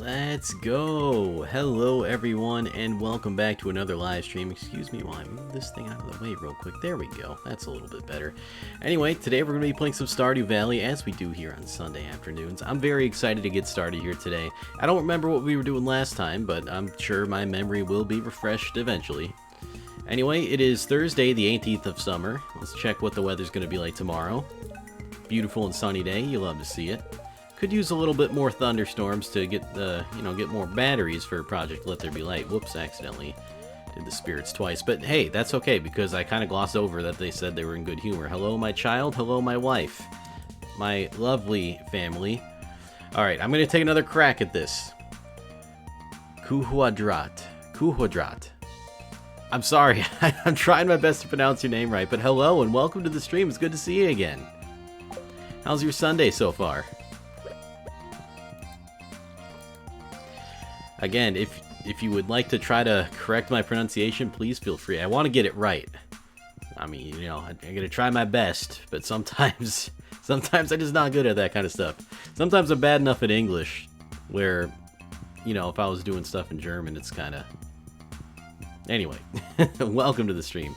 Let's go! Hello everyone and welcome back to another live stream. Excuse me while I move this thing out of the way real quick. There we go. That's a little bit better. Anyway, today we're going to be playing some Stardew Valley as we do here on Sunday afternoons. I'm very excited to get started here today. I don't remember what we were doing last time, but I'm sure my memory will be refreshed eventually. Anyway, it is Thursday the 18th of summer. Let's check what the weather's going to be like tomorrow. Beautiful and sunny day. You love to see it. Could use a little bit more thunderstorms to get get more batteries for Project Let There Be Light. Whoops, accidentally did the spirits twice. But hey, that's okay because I kind of glossed over that they said they were in good humor. Hello, my child. Hello, my wife. My lovely family. Alright, I'm going to take another crack at this. Kuhuadrat. Kuhuadrat. I'm sorry. I'm trying my best to pronounce your name right. But hello and welcome to the stream. It's good to see you again. How's your Sunday so far? Again, if you would like to try to correct my pronunciation, please feel free. I want to get it right. I mean, I'm going to try my best, but sometimes I'm just not good at that kind of stuff. Sometimes I'm bad enough at English where, if I was doing stuff in German, it's kind of... Anyway, welcome to the stream.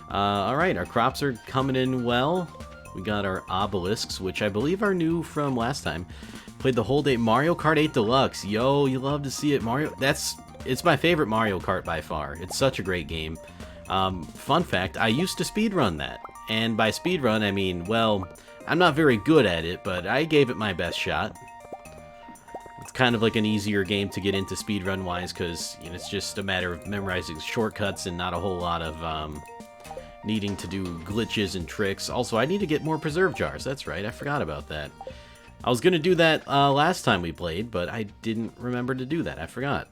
Alright, our crops are coming in well. We got our obelisks, which I believe are new from last time. Played the whole day. Mario Kart 8 Deluxe. Yo, you love to see it. It's my favorite Mario Kart by far. It's such a great game. Fun fact, I used to speedrun that. And by speedrun, I mean, well, I'm not very good at it, but I gave it my best shot. It's kind of like an easier game to get into speedrun-wise, because it's just a matter of memorizing shortcuts and not a whole lot of needing to do glitches and tricks. Also, I need to get more preserve jars. That's right, I forgot about that. I was going to do that last time we played, but I didn't remember to do that. I forgot.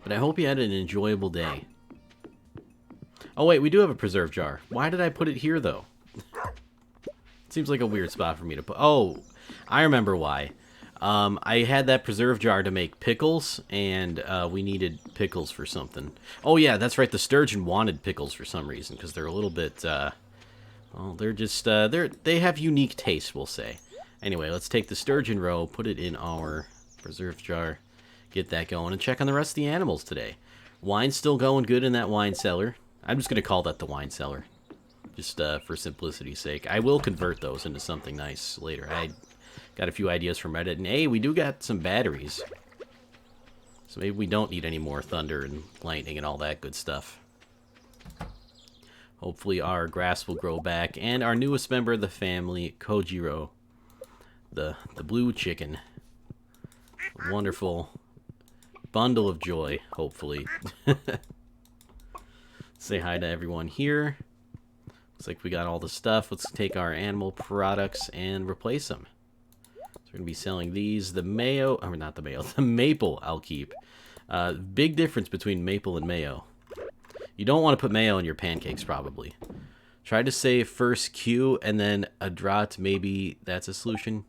But I hope you had an enjoyable day. Oh, wait, we do have a preserve jar. Why did I put it here, though? Seems like a weird spot for me to put... Oh, I remember why. I had that preserve jar to make pickles, and we needed pickles for something. Oh, yeah, that's right. The sturgeon wanted pickles for some reason, because they're a little bit... well, they're just... they have unique taste, we'll say. Anyway, let's take the sturgeon roe, put it in our preserve jar, get that going, and check on the rest of the animals today. Wine's still going good in that wine cellar. I'm just going to call that the wine cellar, just for simplicity's sake. I will convert those into something nice later. I got a few ideas from Reddit, and hey, we do got some batteries. So maybe we don't need any more thunder and lightning and all that good stuff. Hopefully our grass will grow back, and our newest member of the family, Kojiro. The blue chicken. A wonderful bundle of joy, hopefully. Say hi to everyone here. Looks like we got all the stuff. Let's take our animal products and replace them. So we're going to be selling these. The mayo, or not the mayo, the maple I'll keep. Big difference between maple and mayo. You don't want to put mayo in your pancakes, probably. Try to say first Q and then a draught. Maybe that's a solution.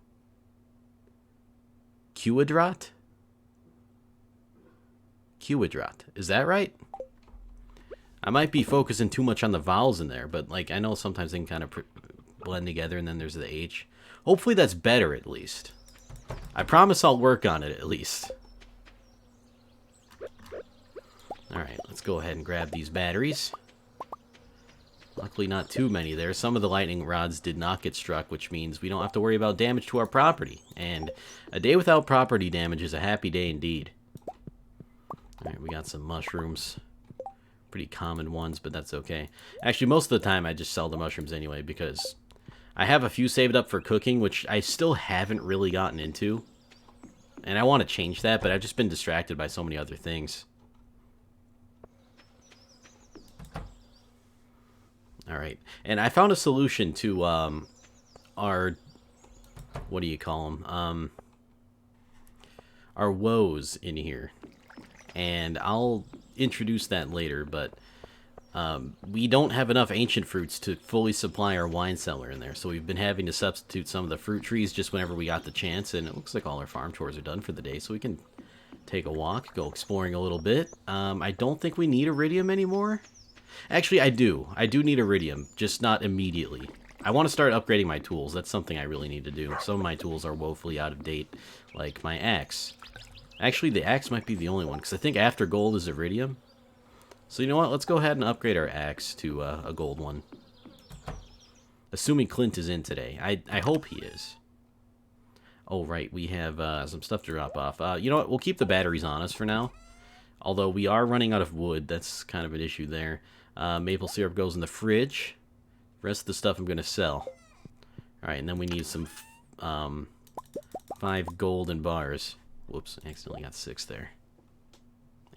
Quadrat? Quadrat. Is that right? I might be focusing too much on the vowels in there, but like I know sometimes they can kind of blend together and then there's the H. Hopefully that's better at least. I promise I'll work on it at least. Alright, let's go ahead and grab these batteries. Luckily not too many there. Some of the lightning rods did not get struck, which means we don't have to worry about damage to our property. And a day without property damage is a happy day indeed. Alright, we got some mushrooms. Pretty common ones, but that's okay. Actually, most of the time I just sell the mushrooms anyway, because I have a few saved up for cooking, which I still haven't really gotten into. And I want to change that, but I've just been distracted by so many other things. Alright, and I found a solution to our, what do you call them, our woes in here. And I'll introduce that later, but we don't have enough ancient fruits to fully supply our wine cellar in there. So we've been having to substitute some of the fruit trees just whenever we got the chance, and it looks like all our farm chores are done for the day, so we can take a walk, go exploring a little bit. I don't think we need iridium anymore. Actually, I do. I do need iridium, just not immediately. I want to start upgrading my tools. That's something I really need to do. Some of my tools are woefully out of date, like my axe. Actually, the axe might be the only one, because I think after gold is iridium. So you know what? Let's go ahead and upgrade our axe to a gold one. Assuming Clint is in today. I hope he is. Oh, right. We have some stuff to drop off. You know what? We'll keep the batteries on us for now. Although we are running out of wood. That's kind of an issue there. Maple syrup goes in the fridge. The rest of the stuff I'm going to sell. Alright, and then we need some 5 golden bars. Whoops, I accidentally got 6 there.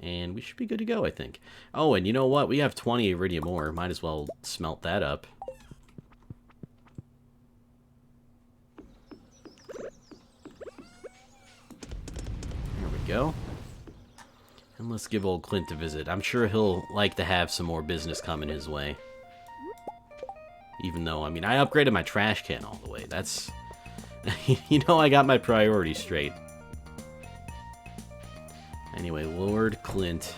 And we should be good to go, I think. Oh, and you know what? We have 20 iridium ore. Might as well smelt that up. There we go. And let's give old Clint a visit. I'm sure he'll like to have some more business coming his way. Even though, I mean, I upgraded my trash can all the way. That's... you know, I got my priorities straight. Anyway, Lord Clint.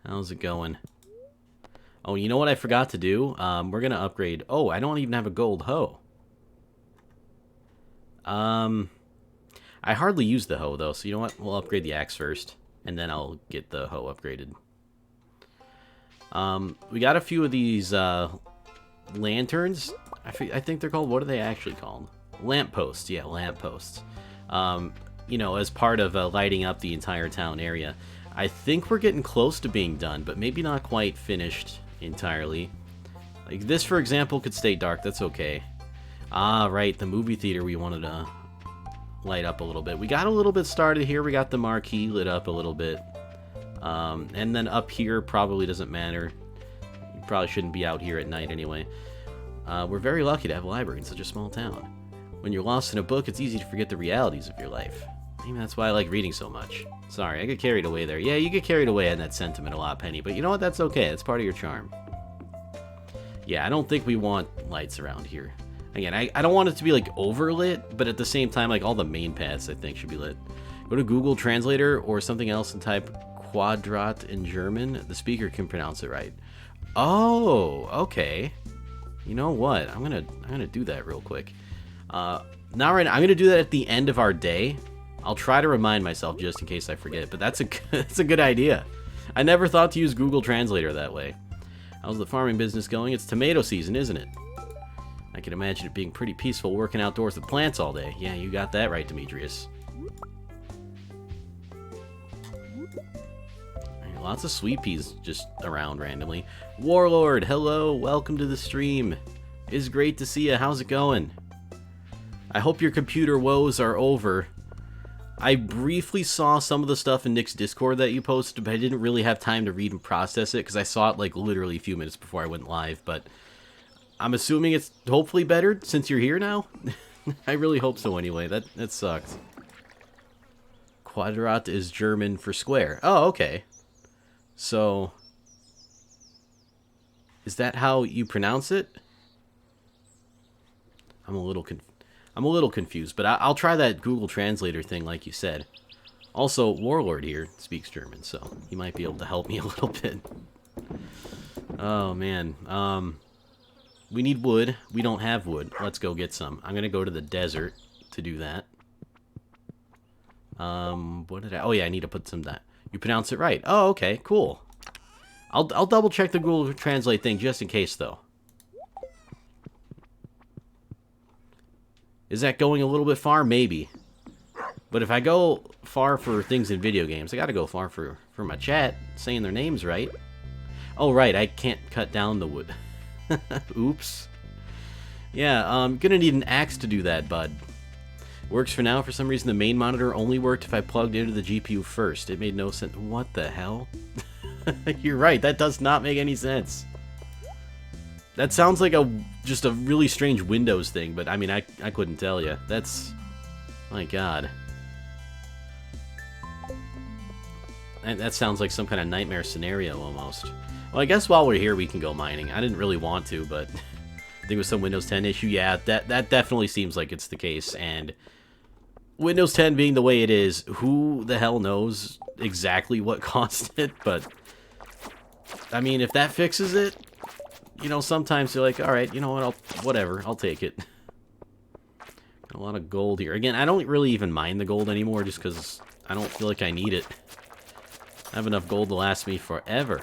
How's it going? Oh, you know what I forgot to do? We're going to upgrade... Oh, I don't even have a gold hoe. I hardly use the hoe, though. So you know what? We'll upgrade the axe first. And then I'll get the hoe upgraded. We got a few of these lanterns. I think they're called... What are they actually called? Lampposts. Yeah, lampposts. You know, as part of lighting up the entire town area. I think we're getting close to being done, but maybe not quite finished entirely. Like this, for example, could stay dark. That's okay. Ah, right. The movie theater we wanted to light up a little bit. We got a little bit started here. We got the marquee lit up a little bit. And then up here probably doesn't matter. You probably shouldn't be out here at night anyway. We're very lucky to have a library in such a small town. When you're lost in a book, it's easy to forget the realities of your life. Maybe that's why I like reading so much. Sorry, I get carried away there. Yeah, you get carried away on that sentiment a lot, Penny. But you know what? That's okay. That's part of your charm. Yeah, I don't think we want lights around here. Again, I don't want it to be, like, overlit, but at the same time, like, all the main paths, I think, should be lit. Go to Google Translator or something else and type Quadrat in German. The speaker can pronounce it right. Oh, okay. You know what? I'm gonna do that real quick. Not right now. I'm gonna do that at the end of our day. I'll try to remind myself just in case I forget, but that's a good idea. I never thought to use Google Translator that way. How's the farming business going? It's tomato season, isn't it? I can imagine it being pretty peaceful working outdoors with plants all day. Yeah, you got that right, Demetrius. Right, lots of sweet peas just around randomly. Warlord, hello, welcome to the stream. It's great to see you. How's it going? I hope your computer woes are over. I briefly saw some of the stuff in Nick's Discord that you posted, but I didn't really have time to read and process it because I saw it like literally a few minutes before I went live, but I'm assuming it's hopefully better since you're here now. I really hope so anyway. That sucks. Quadrat is German for square. Oh, okay. So, is that how you pronounce it? I'm a little confused, but I'll try that Google Translator thing like you said. Also, Warlord here speaks German, so he might be able to help me a little bit. Oh, man. We need wood. We don't have wood. Let's go get some. I'm going to go to the desert to do that. What did I... Oh, yeah, I need to put some... That. You pronounce it right. Oh, okay, cool. I'll double check the Google Translate thing just in case, though. Is that going a little bit far? Maybe. But if I go far for things in video games, I gotta go far for my chat, saying their names right. Oh, right, I can't cut down the wood. Oops. Yeah, I'm gonna need an axe to do that, bud. Works for now. For some reason, the main monitor only worked if I plugged into the GPU first. It made no sense. What the hell? You're right, that does not make any sense. That sounds like just a really strange Windows thing, but I mean, I couldn't tell you. That's... My god. That sounds like some kind of nightmare scenario, almost. Well, I guess while we're here, we can go mining. I didn't really want to, but... I think with some Windows 10 issue, yeah, that definitely seems like it's the case, and... Windows 10 being the way it is, who the hell knows exactly what caused it, but... I mean, if that fixes it... you know, sometimes you're like, all right, you know what, whatever, I'll take it. A lot of gold here. Again, I don't really even mind the gold anymore just because I don't feel like I need it. I have enough gold to last me forever.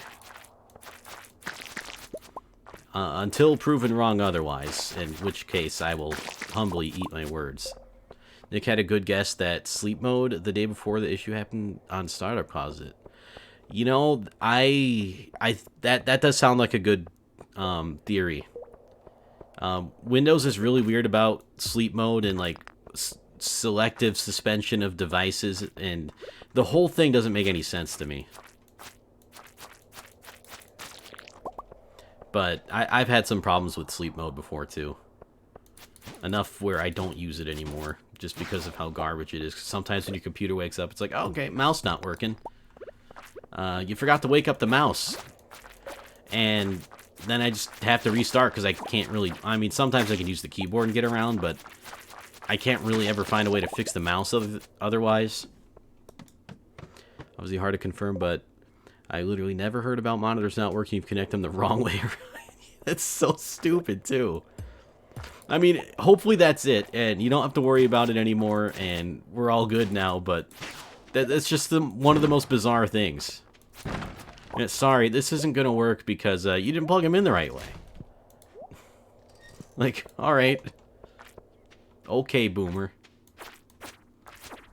Until proven wrong otherwise, in which case I will humbly eat my words. Nick had a good guess that sleep mode the day before the issue happened on Startup caused it. You know, that does sound like a good theory. Windows is really weird about sleep mode and like selective suspension of devices, and the whole thing doesn't make any sense to me. But I've had some problems with sleep mode before, too. Enough where I don't use it anymore, just because of how garbage it is. Sometimes when your computer wakes up, it's like, oh, okay, mouse not working. You forgot to wake up the mouse. And then I just have to restart, because I can't really... I mean, sometimes I can use the keyboard and get around, but I can't really ever find a way to fix the mouse otherwise. Obviously hard to confirm, but... I literally never heard about monitors not working if you connect them the wrong way. That's so stupid, too. I mean, hopefully that's it, and you don't have to worry about it anymore, and we're all good now, but that's just one of the most bizarre things. And sorry, this isn't going to work because you didn't plug them in the right way. Like, alright. Okay, boomer.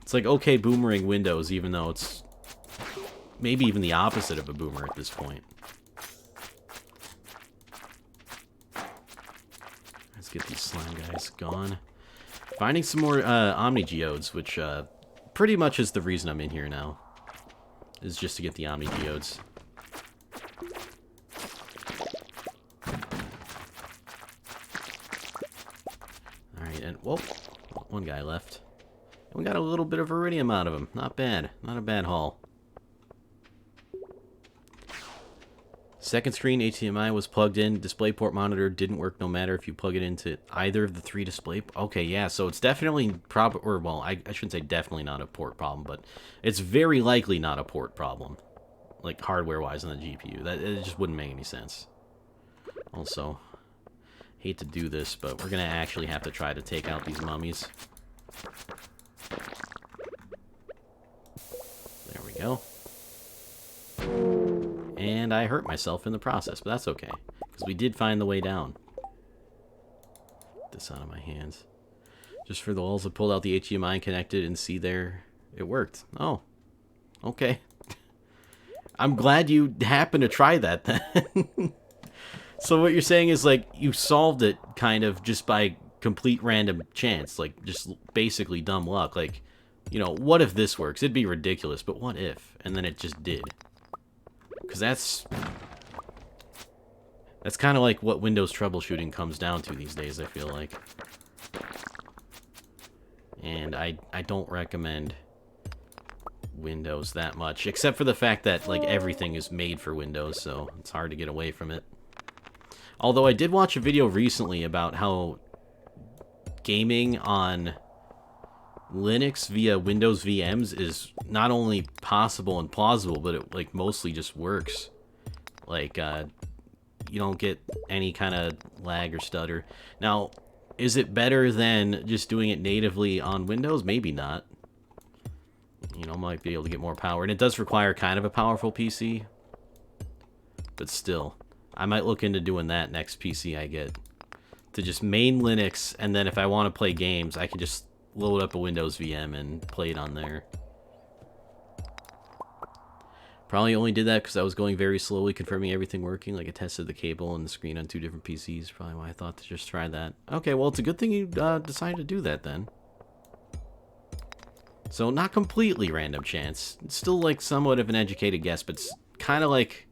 It's like okay boomering Windows, even though it's... maybe even the opposite of a boomer at this point. Let's get these slime guys gone. Finding some more Omni Geodes, which pretty much is the reason I'm in here now. Is just to get the Omni Geodes. Alright, and whoa, one guy left. And we got a little bit of iridium out of him. Not bad. Not a bad haul. Second screen HDMI was plugged in. DisplayPort monitor didn't work no matter if you plug it into either of the three display... Okay, yeah, so it's definitely well, I shouldn't say definitely not a port problem, but it's very likely not a port problem. Like, hardware-wise on the GPU. It just wouldn't make any sense. Also, hate to do this, but we're going to actually have to try to take out these mummies. There we go. And I hurt myself in the process, but that's okay. Because we did find the way down. Get this out of my hands. Just for the walls, I pulled out the HDMI and connected, and see there, it worked. Oh, okay. I'm glad you happened to try that then. So what you're saying is, like, you solved it kind of just by complete random chance. Like, just basically dumb luck. Like, you know, what if this works? It'd be ridiculous, but what if? And then it just did. Because that's kind of like what Windows troubleshooting comes down to these days, I feel like. And I don't recommend Windows that much, except for the fact that, like, everything is made for Windows, so it's hard to get away from it. Although I did watch a video recently about how gaming on Linux via Windows VMs is not only possible and plausible, but it, like, mostly just works. Like, you don't get any kind of lag or stutter. Now, is it better than just doing it natively on Windows? Maybe not. You know, might be able to get more power. And it does require kind of a powerful PC. But still, I might look into doing that next PC I get. To just main Linux, and then if I want to play games, I can just load up a Windows VM and play it on there. Probably only did that because I was going very slowly, confirming everything working. Like, I tested the cable and the screen on 2 different PCs. Probably why I thought to just try that. Okay, well, it's a good thing you decided to do that then. So, not completely random chance. It's still, like, somewhat of an educated guess, but it's kind of like...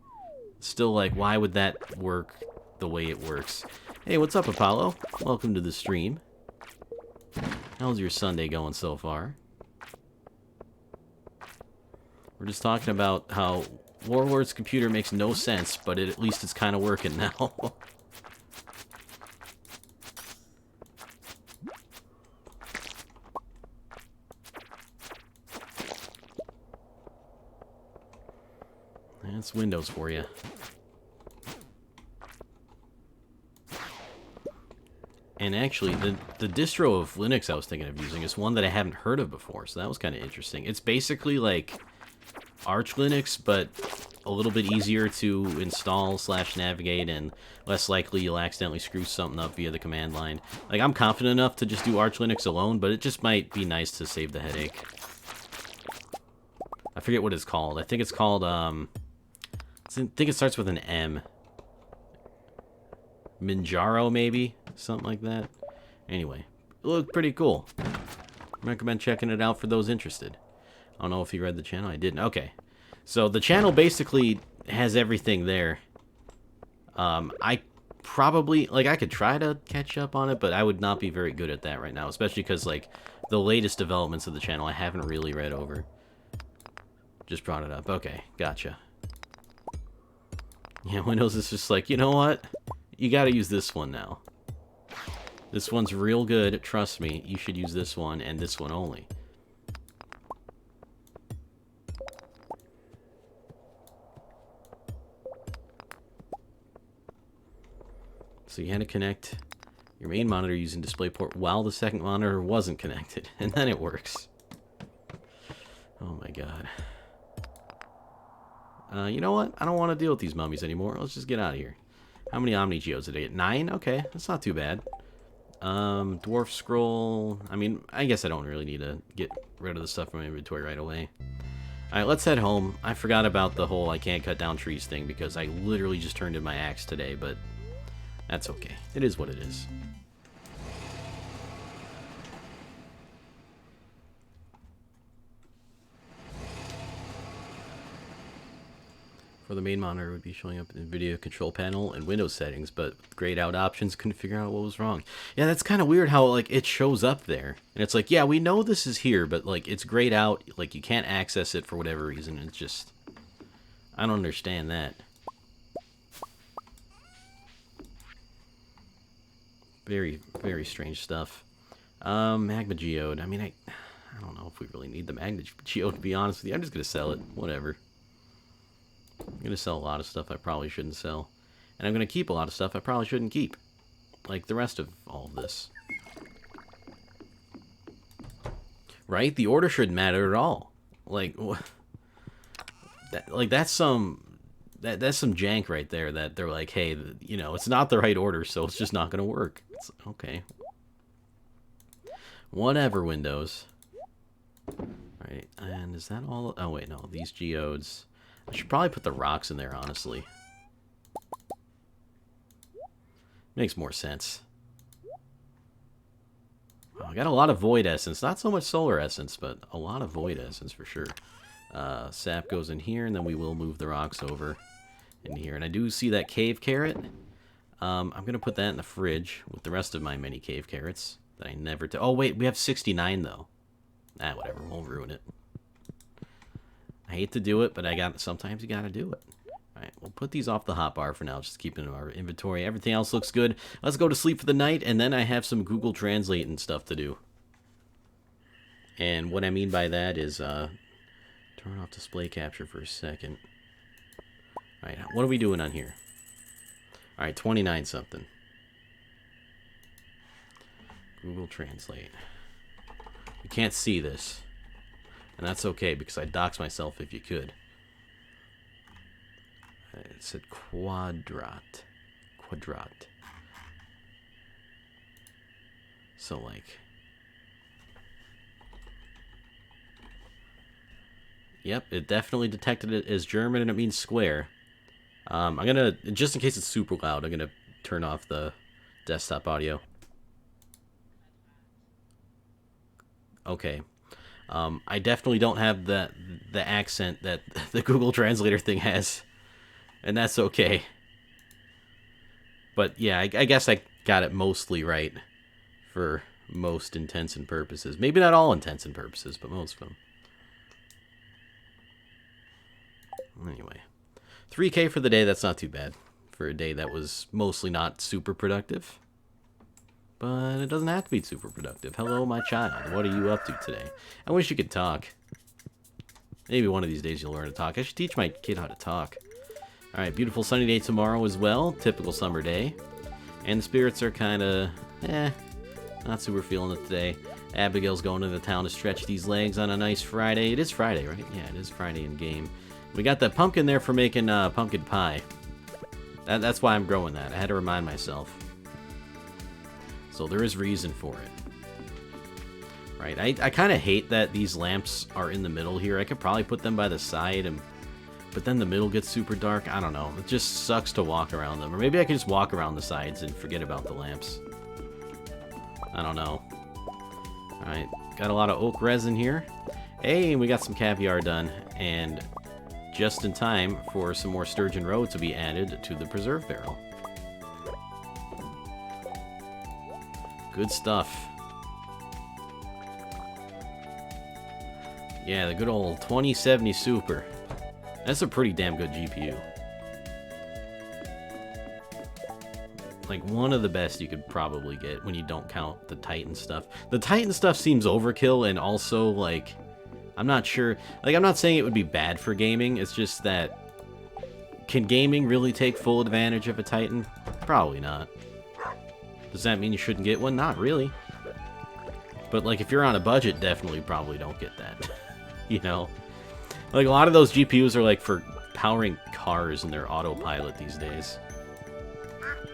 still, like, why would that work the way it works? Hey, what's up, Apollo? Welcome to the stream. How's your Sunday going so far? We're just talking about how Warlord's computer makes no sense, but at least it's kind of working now. That's Windows for you. And actually, the distro of Linux I was thinking of using is one that I haven't heard of before, so that was kind of interesting. It's basically like Arch Linux, but a little bit easier to install / navigate, and less likely you'll accidentally screw something up via the command line. Like, I'm confident enough to just do Arch Linux alone, but it just might be nice to save the headache. I forget what it's called. I think it's called, I think it starts with an M. Minjaro, maybe? Something like that. Anyway, it looked pretty cool. Recommend checking it out for those interested. I don't know if you read the channel. I didn't. Okay. So the channel basically has everything there. I probably, like, I could try to catch up on it, but I would not be very good at that right now, especially because, like, the latest developments of the channel I haven't really read over. Just brought it up. Okay, gotcha. Yeah, Windows is just like, you know what? You gotta use this one now. This one's real good. Trust me, you should use this one and this one only. So you had to connect your main monitor using DisplayPort while the second monitor wasn't connected, and then it works. Oh my god. You know what? I don't want to deal with these mummies anymore. Let's just get out of here. How many Omni Geodes did I get? 9? Okay, that's not too bad. Dwarf Scroll. I mean, I guess I don't really need to get rid of the stuff from my inventory right away. Alright, let's head home. I forgot about the whole I can't cut down trees thing because I literally just turned in my axe today, but that's okay. It is what it is. For the main monitor, it would be showing up in the video control panel and Windows settings, but grayed out options couldn't figure out what was wrong. Yeah, that's kind of weird how, like, it shows up there. And it's like, yeah, we know this is here, but, like, it's grayed out. Like, you can't access it for whatever reason. It's just, I don't understand that. Very, very strange stuff. Magma Geode. I mean, I don't know if we really need the Magma Geode, to be honest with you. I'm just going to sell it. Whatever. I'm going to sell a lot of stuff I probably shouldn't sell. And I'm going to keep a lot of stuff I probably shouldn't keep. Like the rest of all of this. Right? The order shouldn't matter at all. Like, that's some jank right there that they're like, hey, you know, it's not the right order, so it's just not going to work. It's, okay. Whatever, Windows. Right, and is that all? Oh, wait, no. These geodes. I should probably put the rocks in there, honestly. Makes more sense. Oh, I got a lot of void essence. Not so much solar essence, but a lot of void essence for sure. Sap goes in here, and then we will move the rocks over in here. And I do see that cave carrot. I'm going to put that in the fridge with the rest of my mini cave carrots that I never... Oh, wait, we have 69, though. Ah, whatever. We'll ruin it. I hate to do it, but sometimes you gotta do it. Alright, we'll put these off the hotbar for now, just keep it in our inventory. Everything else looks good. Let's go to sleep for the night, and then I have some Google Translate and stuff to do. And what I mean by that is, turn off display capture for a second. Alright, what are we doing on here? Alright, 29 something. Google Translate. You can't see this. And that's okay, because I'd dox myself if you could. It said quadrat. Quadrat. So, like... Yep, it definitely detected it as German, and it means square. I'm gonna... Just in case it's super loud, I'm gonna turn off the desktop audio. Okay. I definitely don't have the accent that the Google Translator thing has, and that's okay. But yeah, I guess I got it mostly right for most intents and purposes. Maybe not all intents and purposes, but most of them. Anyway, 3K for the day, that's not too bad for a day that was mostly not super productive. But it doesn't have to be super productive. Hello, my child. What are you up to today? I wish you could talk. Maybe one of these days you'll learn to talk. I should teach my kid how to talk. Alright, beautiful sunny day tomorrow as well. Typical summer day. And the spirits are kind of not super feeling it today. Abigail's going to the town to stretch these legs on a nice Friday. It is Friday, right? Yeah, it is Friday in game. We got that pumpkin there for making pumpkin pie. That's why I'm growing that. I had to remind myself. So there is reason for it. Right, I kind of hate that these lamps are in the middle here. I could probably put them by the side, but then the middle gets super dark. I don't know. It just sucks to walk around them. Or maybe I could just walk around the sides and forget about the lamps. I don't know. Alright, got a lot of oak resin here. Hey, we got some caviar done. And just in time for some more sturgeon roe to be added to the preserve barrel. Good stuff. Yeah, the good old 2070 Super. That's a pretty damn good GPU. Like, one of the best you could probably get when you don't count the Titan stuff. The Titan stuff seems overkill, and also, like, I'm not sure. Like, I'm not saying it would be bad for gaming, it's just that... Can gaming really take full advantage of a Titan? Probably not. Does that mean you shouldn't get one? Not really. But, like, if you're on a budget, definitely probably don't get that. You know? Like, a lot of those GPUs are, like, for powering cars and their autopilot these days.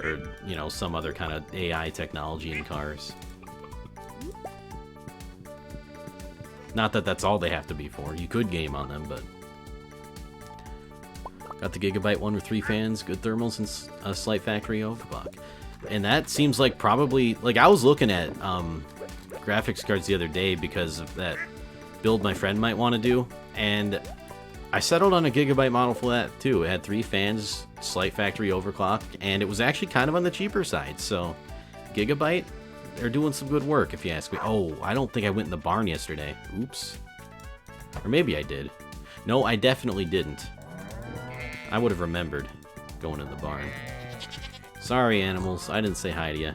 Or, you know, some other kind of AI technology in cars. Not that that's all they have to be for. You could game on them, but... Got the Gigabyte one with 3 fans, good thermals, and a slight factory overclock. And that seems like probably... Like, I was looking at graphics cards the other day because of that build my friend might want to do, and I settled on a Gigabyte model for that too. It had 3 fans, slight factory overclock, and it was actually kind of on the cheaper side. So Gigabyte, they're doing some good work if you ask me. Oh, I don't think I went in the barn yesterday. Oops. Or maybe I did. No, I definitely didn't. I would have remembered going in the barn. Sorry, animals. I didn't say hi to you.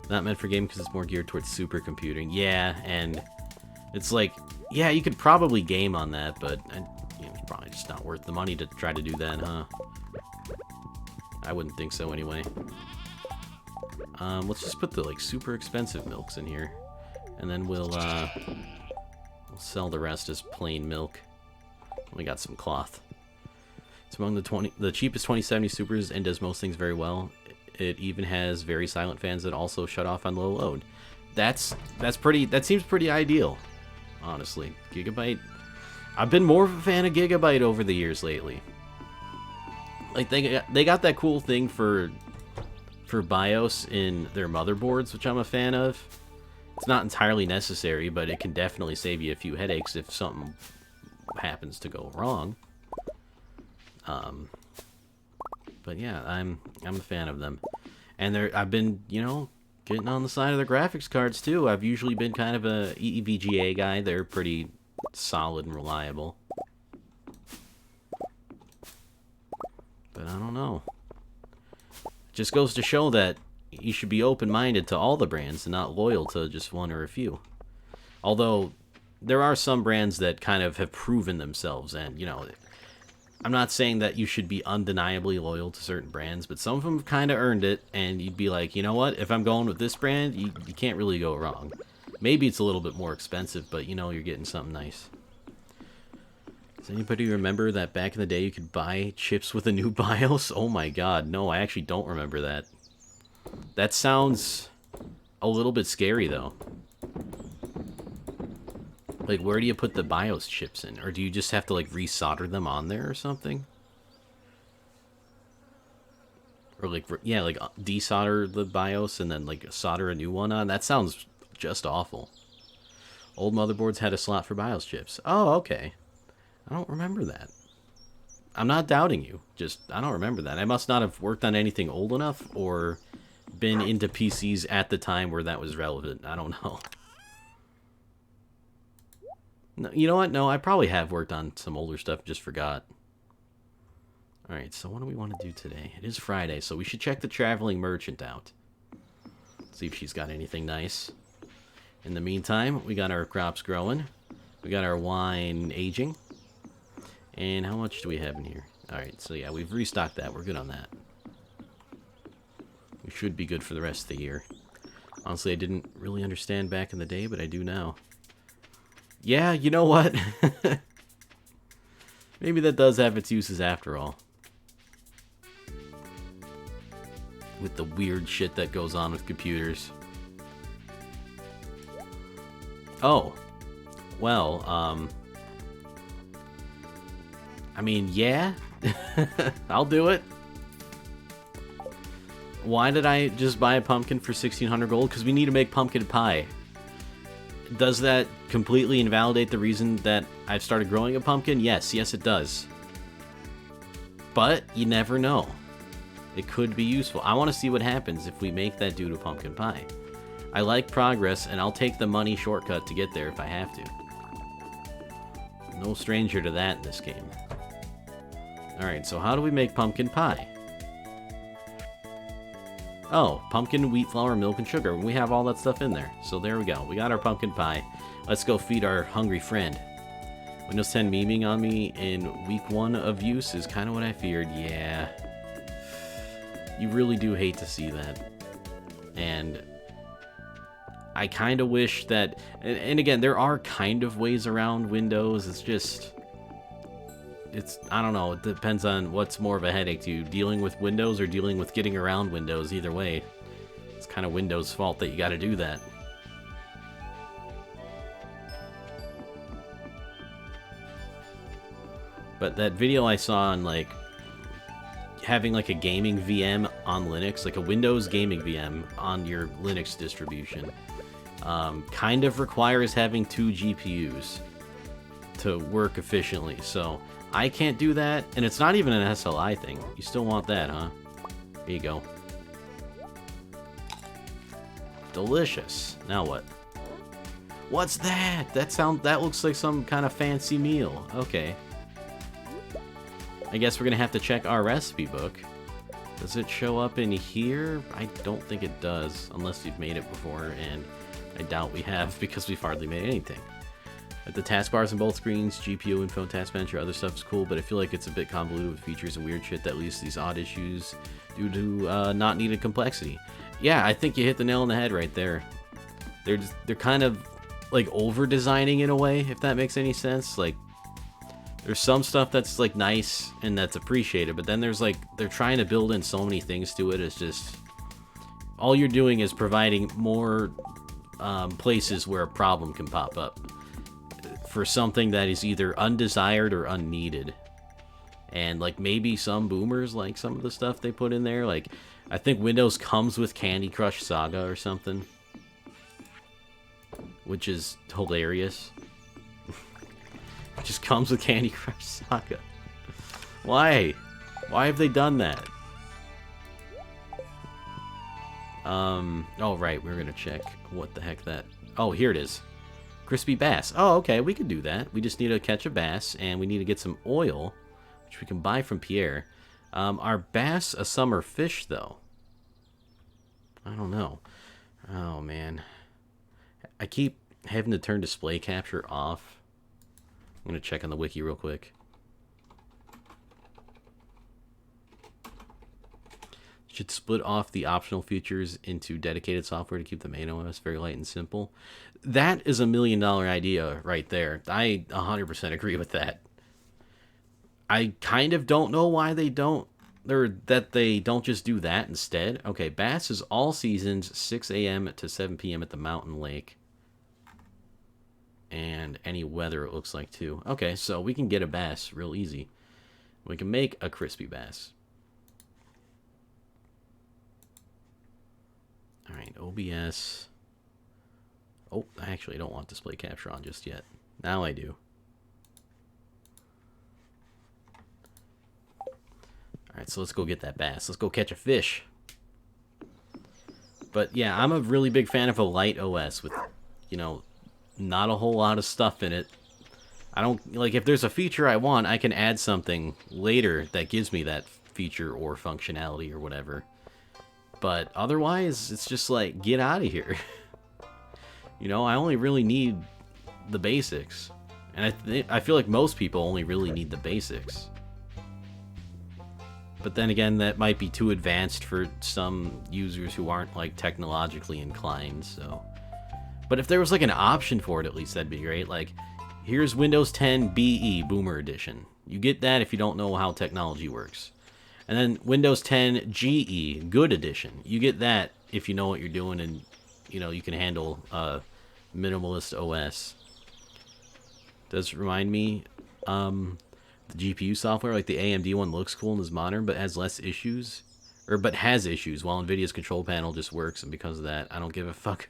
Not meant for game because it's more geared towards supercomputing. Yeah, and it's like, yeah, you could probably game on that, but you know, it's probably just not worth the money to try to do that, huh? I wouldn't think so anyway. Let's just put the like super expensive milks in here, and then we'll sell the rest as plain milk. We got some cloth. It's among the cheapest 2070 Supers and does most things very well. It even has very silent fans that also shut off on low load. That seems pretty ideal, honestly. Gigabyte. I've been more of a fan of Gigabyte over the years lately. Like they got that cool thing for BIOS in their motherboards, which I'm a fan of. It's not entirely necessary, but it can definitely save you a few headaches if something happens to go wrong. But yeah, I'm a fan of them, and I've been, you know, getting on the side of the graphics cards too. I've usually been kind of a EVGA guy. They're pretty solid and reliable. But I don't know. It just goes to show that you should be open-minded to all the brands and not loyal to just one or a few. Although there are some brands that kind of have proven themselves, and you know, I'm not saying that you should be undeniably loyal to certain brands, but some of them have kind of earned it, and you'd be like, you know what, if I'm going with this brand, you can't really go wrong. Maybe it's a little bit more expensive, but you know you're getting something nice. Does anybody remember that back in the day you could buy chips with a new BIOS? Oh my god, no, I actually don't remember that. That sounds a little bit scary, though. Like, where do you put the BIOS chips in? Or do you just have to, like, resolder them on there or something? Or, like, yeah, like, desolder the BIOS and then, like, solder a new one on? That sounds just awful. Old motherboards had a slot for BIOS chips. Oh, okay. I don't remember that. I'm not doubting you. Just, I don't remember that. I must not have worked on anything old enough or been into PCs at the time where that was relevant. I don't know. No, you know what? No, I probably have worked on some older stuff, just forgot. Alright, so what do we want to do today? It is Friday, so we should check the traveling merchant out. See if she's got anything nice. In the meantime, we got our crops growing. We got our wine aging. And how much do we have in here? Alright, so yeah, we've restocked that. We're good on that. We should be good for the rest of the year. Honestly, I didn't really understand back in the day, but I do now. Yeah, you know what? Maybe that does have its uses after all. With the weird shit that goes on with computers. Oh. Well, I mean, yeah. I'll do it. Why did I just buy a pumpkin for 1,600 gold? Because we need to make pumpkin pie. Does that completely invalidate the reason that I've started growing a pumpkin? Yes, it does. But you never know. It could be useful. I want to see what happens if we make that dude a pumpkin pie. I like progress, and I'll take the money shortcut to get there if I have to. No stranger to that in this game. Alright, so how do we make pumpkin pie? Oh, pumpkin, wheat flour, milk, and sugar. We have all that stuff in there. So there we go. We got our pumpkin pie. Let's go feed our hungry friend. Windows 10 memeing on me in week 1 of use is kind of what I feared. Yeah. You really do hate to see that. And I kind of wish that... And again, there are kind of ways around Windows. It's just... I don't know, it depends on what's more of a headache to you, dealing with Windows or dealing with getting around Windows. Either way, it's kind of Windows' fault that you gotta do that. But that video I saw on, like, having, like, a gaming VM on Linux, like a Windows gaming VM on your Linux distribution, kind of requires having 2 GPUs to work efficiently, so... I can't do that, and it's not even an SLI thing. You still want that, huh? Here you go. Delicious. Now what? What's that? That looks like some kind of fancy meal. Okay. I guess we're gonna have to check our recipe book. Does it show up in here? I don't think it does, unless you've made it before, and I doubt we have because we've hardly made anything. The taskbars on both screens, GPU info, task manager, other stuff is cool, but I feel like it's a bit convoluted with features and weird shit that leads to these odd issues due to not needed complexity. Yeah, I think you hit the nail on the head right there. They're kind of like over designing in a way, if that makes any sense. Like, there's some stuff that's like nice and that's appreciated, but then there's like they're trying to build in so many things to it. It's just all you're doing is providing more places where a problem can pop up for something that is either undesired or unneeded. And like maybe some boomers like some of the stuff they put in there. Like I think Windows comes with Candy Crush Saga or something, which is hilarious. It just comes with Candy Crush Saga. Why have they done that? Oh right, we're gonna check what the heck that... Oh, here it is. Crispy bass. Oh, okay, we can do that. We just need to catch a bass, and we need to get some oil, which we can buy from Pierre. Are bass a summer fish, though? I don't know. Oh, man. I keep having to turn display capture off. I'm going to check on the wiki real quick. Should split off the optional features into dedicated software to keep the main OS very light and simple. That is $1 million idea right there. I 100% agree with that. I kind of don't know why they don't, or that they don't just do that instead. Okay, bass is all seasons, 6 a.m. to 7 p.m. at the mountain lake. And any weather, it looks like, too. Okay, so we can get a bass real easy. We can make a crispy bass. Alright, OBS. Oh, I actually don't want display capture on just yet. Now I do. Alright, so let's go get that bass. Let's go catch a fish. But yeah, I'm a really big fan of a light OS with, you know, not a whole lot of stuff in it. I don't, like, if there's a feature I want, I can add something later that gives me that feature or functionality or whatever. But otherwise, it's just like, get out of here. You know, I only really need the basics. And I feel like most people only really need the basics. But then again, that might be too advanced for some users who aren't like technologically inclined, so. But if there was like an option for it, at least that'd be great. Like, here's Windows 10 BE Boomer Edition. You get that if you don't know how technology works. And then Windows 10 GE Good Edition. You get that if you know what you're doing and, you know, you can handle minimalist OS. Does remind me, the GPU software, like the AMD one, looks cool and is modern, but has less issues, but has issues. While Nvidia's control panel just works, and because of that, I don't give a fuck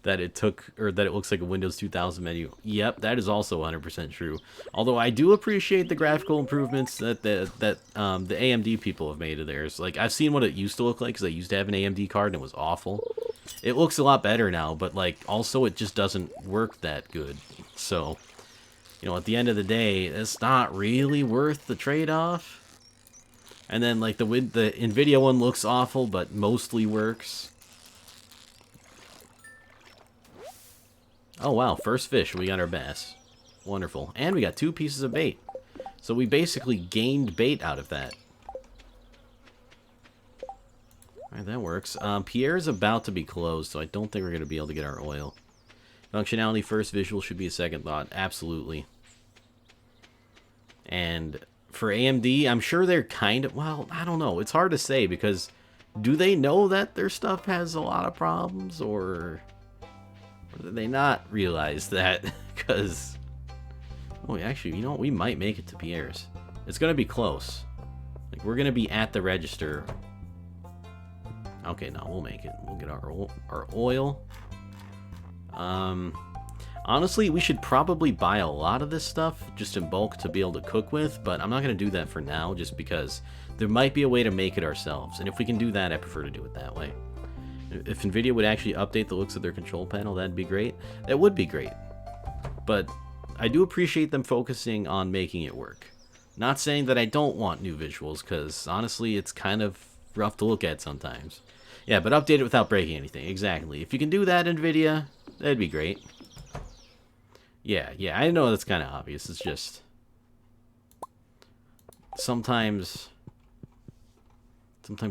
that it looks like a Windows 2000 menu. Yep, that is also 100% true. Although I do appreciate the graphical improvements that the AMD people have made of theirs. Like, I've seen what it used to look like, because I used to have an AMD card and it was awful. It looks a lot better now, but like also it just doesn't work that good. So, you know, at the end of the day, it's not really worth the trade-off. And then like the Nvidia one looks awful, but mostly works. Oh wow, first fish, we got our bass. Wonderful. And we got 2 pieces of bait. So we basically gained bait out of that. Alright, that works. Pierre's about to be closed, so I don't think we're going to be able to get our oil. Functionality first, visual should be a second thought. Absolutely. And for AMD, I'm sure they're kind of... Well, I don't know. It's hard to say, because do they know that their stuff has a lot of problems, or did they not realize that? Because... Oh, actually, you know what? We might make it to Pierre's. It's going to be close. Like, we're going to be at the register. Okay, no, we'll make it. We'll get our oil. Honestly, we should probably buy a lot of this stuff just in bulk to be able to cook with, but I'm not going to do that for now just because there might be a way to make it ourselves. And if we can do that, I prefer to do it that way. If Nvidia would actually update the looks of their control panel, that'd be great. That would be great. But I do appreciate them focusing on making it work. Not saying that I don't want new visuals, because honestly, it's kind of rough to look at sometimes. Yeah, but update it without breaking anything. Exactly. If you can do that, Nvidia, that'd be great. Yeah, I know that's kind of obvious. It's just... Sometimes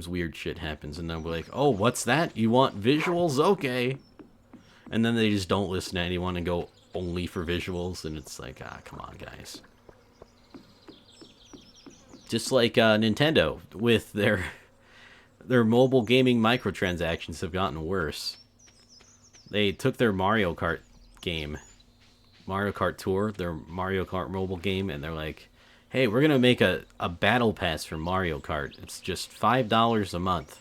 weird shit happens, and then we're like, oh, what's that? You want visuals? Okay. And then they just don't listen to anyone and go only for visuals, and it's like, ah, come on, guys. Just like Nintendo, with their mobile gaming microtransactions have gotten worse. They took their Mario Kart game, Mario Kart Tour, their Mario Kart mobile game, and they're like, hey, we're going to make a battle pass for Mario Kart. It's just $5 a month.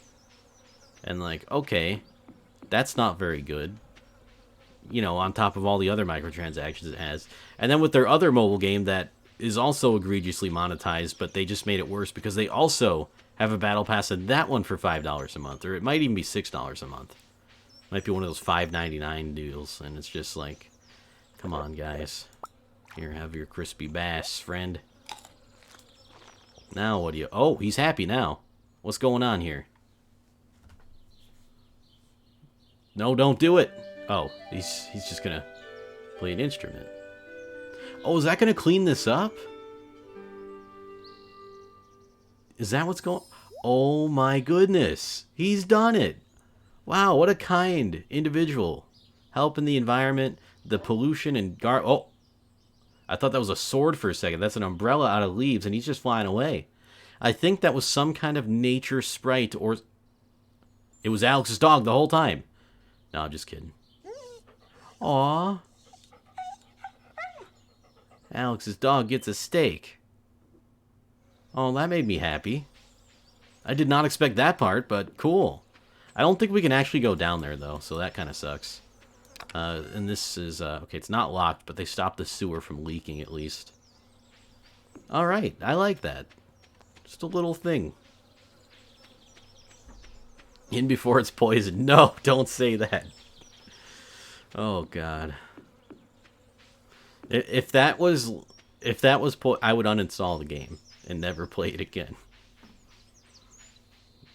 And like, okay, that's not very good. You know, on top of all the other microtransactions it has. And then with their other mobile game that is also egregiously monetized, but they just made it worse because they also have a battle pass and that one for $5 a month, or it might even be $6 a month. Might be one of those $5.99 deals, and it's just like, come on, guys. Here, have your crispy bass, friend. Now what do you... Oh, he's happy now. What's going on here? No, don't do it. Oh, he's just gonna play an instrument. Oh, is that gonna clean this up? Is that what's going... Oh my goodness. He's done it. Wow, what a kind individual. Helping the environment, the pollution and Oh, I thought that was a sword for a second. That's an umbrella out of leaves, and he's just flying away. I think that was some kind of nature sprite, or... It was Alex's dog the whole time. No, I'm just kidding. Aww. Alex's dog gets a steak. Oh, that made me happy. I did not expect that part, but cool. I don't think we can actually go down there, though, so that kind of sucks. And this is... okay, it's not locked, but they stopped the sewer from leaking, at least. Alright, I like that. Just a little thing. In before it's poisoned. No, don't say that. Oh, God. If that was I would uninstall the game and never play it again.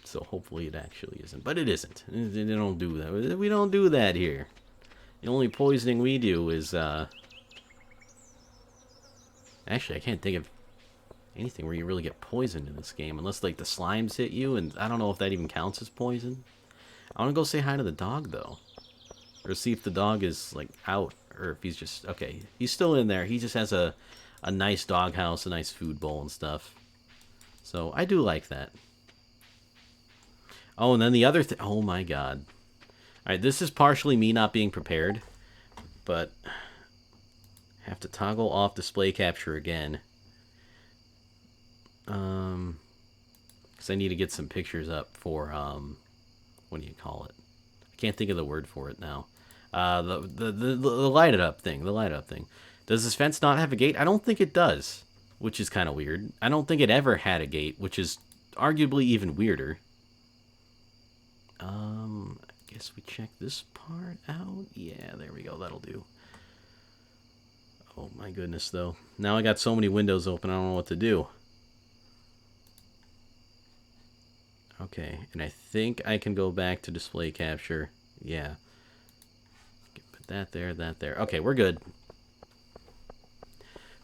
So hopefully it actually isn't. But it isn't. They don't do that. We don't do that here. The only poisoning we do is, actually, I can't think of... anything where you really get poisoned in this game, unless like the slimes hit you, and I don't know if that even counts as poison. I want to go say hi to the dog though, or see if the dog is like out, or if he's just okay. He's still in there. He just has a nice dog house, a nice food bowl and stuff. So I do like that. Oh, and then the other thing. Oh my god. All right, this is partially me not being prepared, but have to toggle off display capture again. Because I need to get some pictures up for what do you call it? I can't think of the word for it now. The light it up thing. The light up thing. Does this fence not have a gate? I don't think it does, which is kind of weird. I don't think it ever had a gate, which is arguably even weirder. I guess we check this part out. Yeah, there we go. That'll do. Oh my goodness, though. Now I got so many windows open, I don't know what to do. Okay, and I think I can go back to display capture. Yeah. Put that there, that there. Okay, we're good.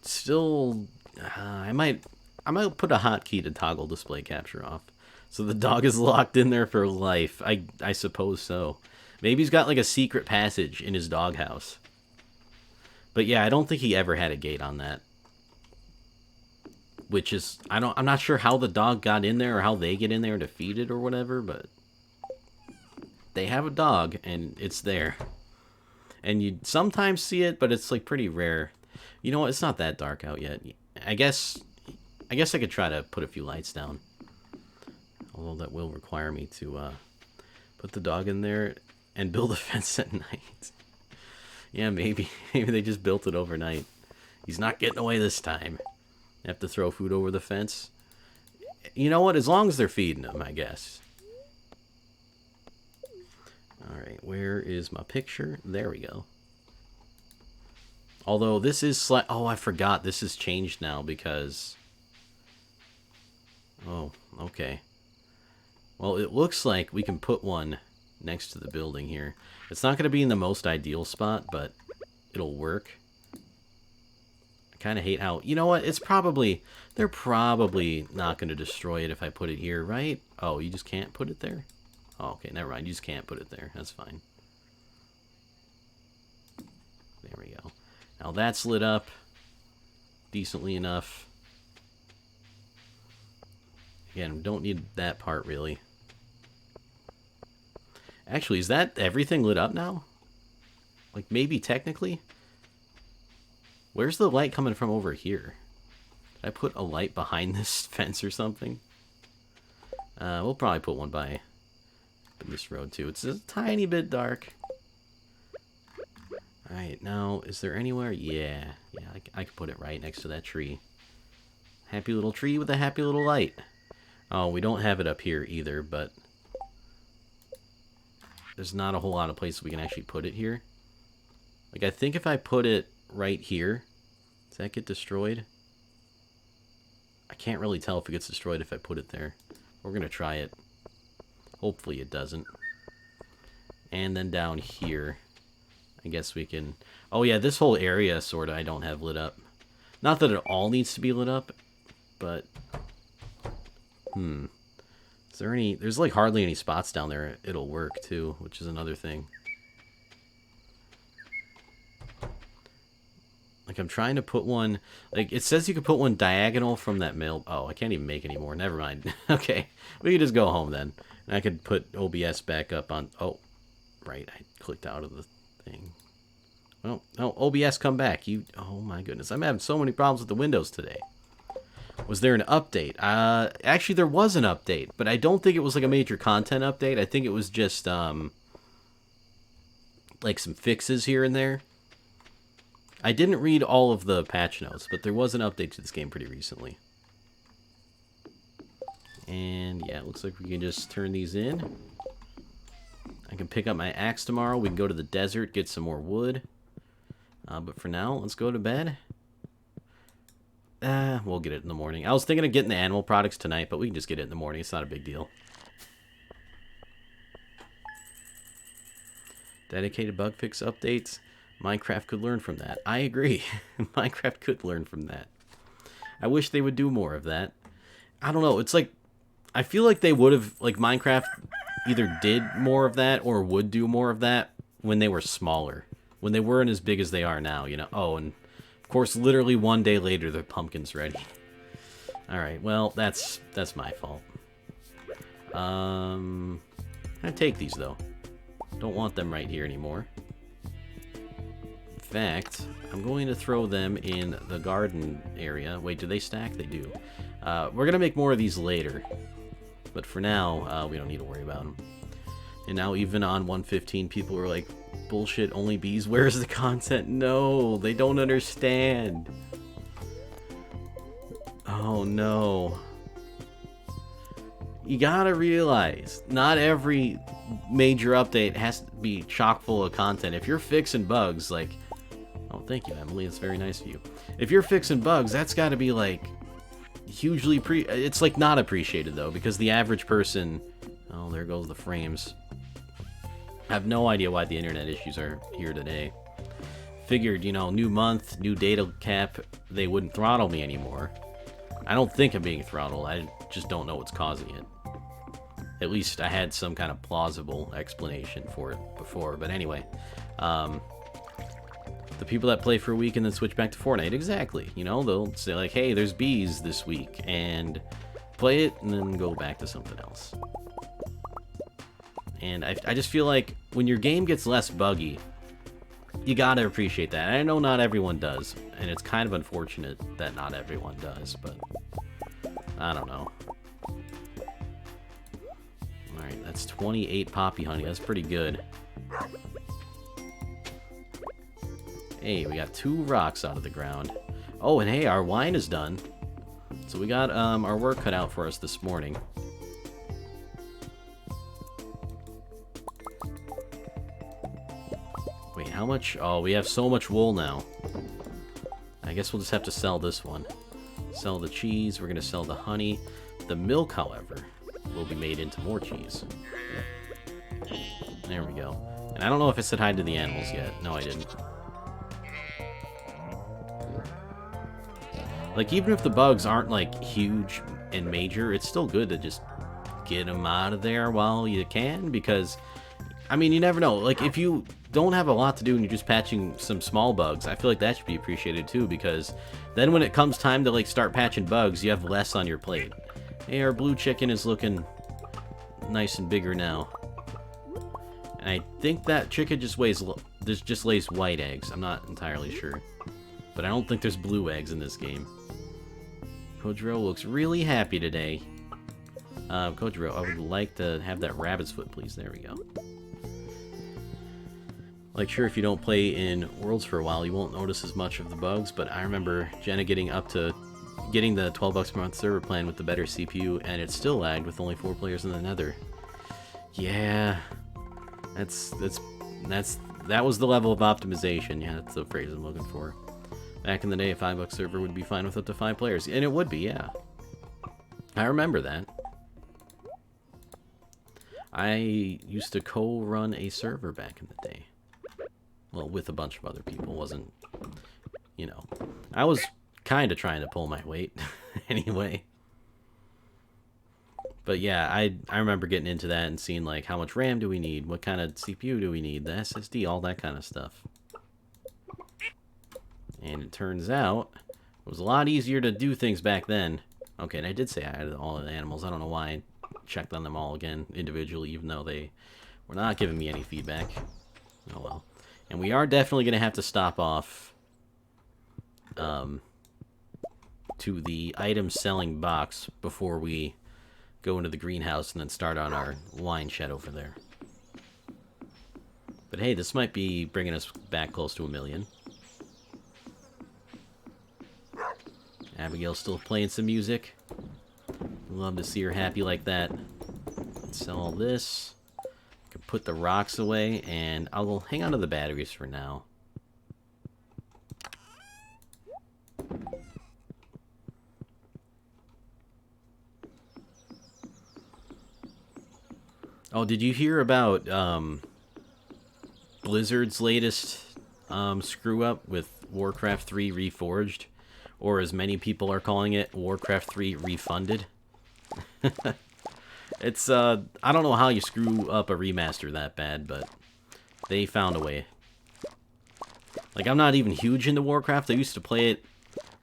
Still, I might put a hotkey to toggle display capture off. So the dog is locked in there for life. I suppose so. Maybe he's got like a secret passage in his doghouse. But yeah, I don't think he ever had a gate on that. Which is, I'm not sure how the dog got in there or how they get in there to feed it or whatever, but they have a dog and it's there. And you sometimes see it, but it's like pretty rare. You know what? It's not that dark out yet. I guess I could try to put a few lights down. Although that will require me to put the dog in there and build a fence at night. Yeah, maybe they just built it overnight. He's not getting away this time. Have to throw food over the fence. You know what? As long as they're feeding him, I guess. Alright, where is my picture? There we go. Although this is oh, I forgot. This has changed now because... Oh, okay. Well, it looks like we can put one next to the building here. It's not going to be in the most ideal spot, but it'll work. I kind of hate how... You know what? It's probably... They're probably not going to destroy it if I put it here, right? Oh, you just can't put it there? Oh, okay, never mind. You just can't put it there. That's fine. There we go. Now that's lit up decently enough. Again, don't need that part, really. Actually, is that everything lit up now? Like, maybe technically? Where's the light coming from over here? Did I put a light behind this fence or something? We'll probably put one by this road, too. It's a tiny bit dark. Alright, now, is there anywhere? Yeah, I can put it right next to that tree. Happy little tree with a happy little light. Oh, we don't have it up here either, but there's not a whole lot of places we can actually put it here. Like, I think if I put it right here, does that get destroyed? I can't really tell if it gets destroyed if I put it there. We're going to try it. Hopefully it doesn't. And then down here, I guess we can... Oh yeah, this whole area, sort of, I don't have lit up. Not that it all needs to be lit up, but... Is there any... There's like hardly any spots down there it'll work too, which is another thing. Like, I'm trying to put one... Like, it says you could put one diagonal from that mail... Oh, I can't even make any more. Never mind. Okay. We can just go home then. And I could put OBS back up on... Oh, right. I clicked out of the thing. Well, no, OBS, come back. You... Oh, my goodness. I'm having so many problems with the Windows today. Was there an update? Actually, there was an update, but I don't think it was like a major content update. I think it was just, like some fixes here and there. I didn't read all of the patch notes, but there was an update to this game pretty recently. And yeah, it looks like we can just turn these in. I can pick up my axe tomorrow. We can go to the desert, get some more wood. But for now, let's go to bed. We'll get it in the morning. I was thinking of getting the animal products tonight, but we can just get it in the morning. It's not a big deal. Dedicated bug fix updates. Minecraft could learn from that. I agree. Minecraft could learn from that. I wish they would do more of that. I don't know. It's like, I feel like they would have, like, Minecraft either did more of that or would do more of that when they were smaller. When they weren't as big as they are now, you know. Oh, and of course, literally one day later, the pumpkin's ready. Alright, well, that's my fault. I'm gonna take these, though. Don't want them right here anymore. In fact, I'm going to throw them in the garden area. Wait, do they stack? They do. We're gonna make more of these later. But for now, we don't need to worry about them. And now even on 115, people are like, bullshit, only bees, where's the content? No, they don't understand. Oh no. You gotta realize, not every major update has to be chock full of content. If you're fixing bugs, like... Oh, thank you, Emily, it's very nice of you. If you're fixing bugs, that's gotta be, like, hugely it's, like, not appreciated, though, because the average person... Oh, there goes the frames. I have no idea why the internet issues are here today. Figured, you know, new month, new data cap, they wouldn't throttle me anymore. I don't think I'm being throttled, I just don't know what's causing it. At least I had some kind of plausible explanation for it before, but anyway. The people that play for a week and then switch back to Fortnite, exactly. You know, they'll say like, hey, there's bees this week, and play it, and then go back to something else. And I just feel like when your game gets less buggy, you gotta appreciate that. I know not everyone does, and it's kind of unfortunate that not everyone does, but I don't know. Alright, that's 28 poppy honey. That's pretty good. Hey, we got 2 rocks out of the ground. Oh, and hey, our wine is done. So we got our work cut out for us this morning. Wait, how much? Oh, we have so much wool now. I guess we'll just have to sell this one. Sell the cheese. We're going to sell the honey. The milk, however, will be made into more cheese. There we go. And I don't know if I said hi to the animals yet. No, I didn't. Like, even if the bugs aren't, like, huge and major, it's still good to just get them out of there while you can, because, I mean, you never know. Like, if you don't have a lot to do and you're just patching some small bugs, I feel like that should be appreciated, too, because then when it comes time to, like, start patching bugs, you have less on your plate. Hey, our blue chicken is looking nice and bigger now. And I think that chicken just lays white eggs. I'm not entirely sure. But I don't think there's blue eggs in this game. Kojiro looks really happy today. Kojiro, I would like to have that rabbit's foot, please. There we go. Like, sure, if you don't play in Worlds for a while, you won't notice as much of the bugs, but I remember Jenna getting the 12 bucks per month server plan with the better CPU, and it still lagged with only 4 players in the nether. Yeah, that was the level of optimization. Yeah, that's the phrase I'm looking for. Back in the day, a $5 server would be fine with up to 5 players. And it would be, yeah. I remember that. I used to co-run a server back in the day. Well, with a bunch of other people. Wasn't, you know. I was kind of trying to pull my weight. Anyway. But yeah, I remember getting into that and seeing, like, how much RAM do we need? What kind of CPU do we need? The SSD, all that kind of stuff. And it turns out it was a lot easier to do things back then. Okay, and I did say I had all of the animals. I don't know why I checked on them all again individually, even though they were not giving me any feedback. Oh well. And we are definitely going to have to stop off to the item selling box before we go into the greenhouse and then start on our wine shed over there. But hey, this might be bringing us back close to 1 million. Abigail's still playing some music. Love to see her happy like that. Let's sell all this. Can put the rocks away, and I'll hang on to the batteries for now. Oh, did you hear about Blizzard's latest screw-up with Warcraft 3 Reforged? or as many people are calling it, Warcraft 3 Refunded. It's, I don't know how you screw up a remaster that bad, but they found a way. Like, I'm not even huge into Warcraft. I used to play it,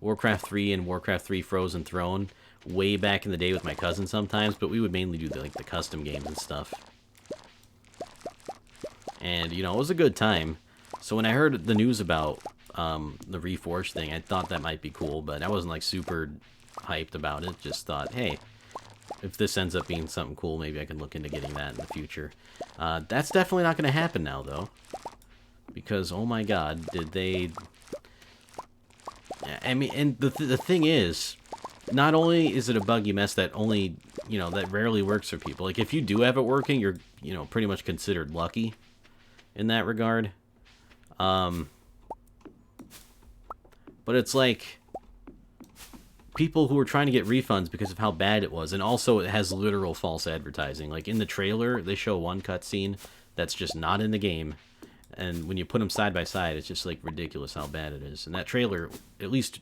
Warcraft 3 and Warcraft 3 Frozen Throne, way back in the day with my cousin sometimes, but we would mainly do, the custom games and stuff. And, you know, it was a good time. So when I heard the news about the Reforged thing, I thought that might be cool, but I wasn't, like, super hyped about it. Just thought, hey, if this ends up being something cool, maybe I can look into getting that in the future. That's definitely not going to happen now, though. Because, oh my god, did they... I mean, and the thing is, not only is it a buggy mess that only, you know, that rarely works for people. Like, if you do have it working, you're, you know, pretty much considered lucky in that regard. But it's like... people who are trying to get refunds because of how bad it was, and also it has literal false advertising. Like, in the trailer, they show one cutscene that's just not in the game, and when you put them side by side, it's just, like, ridiculous how bad it is. And that trailer, at least,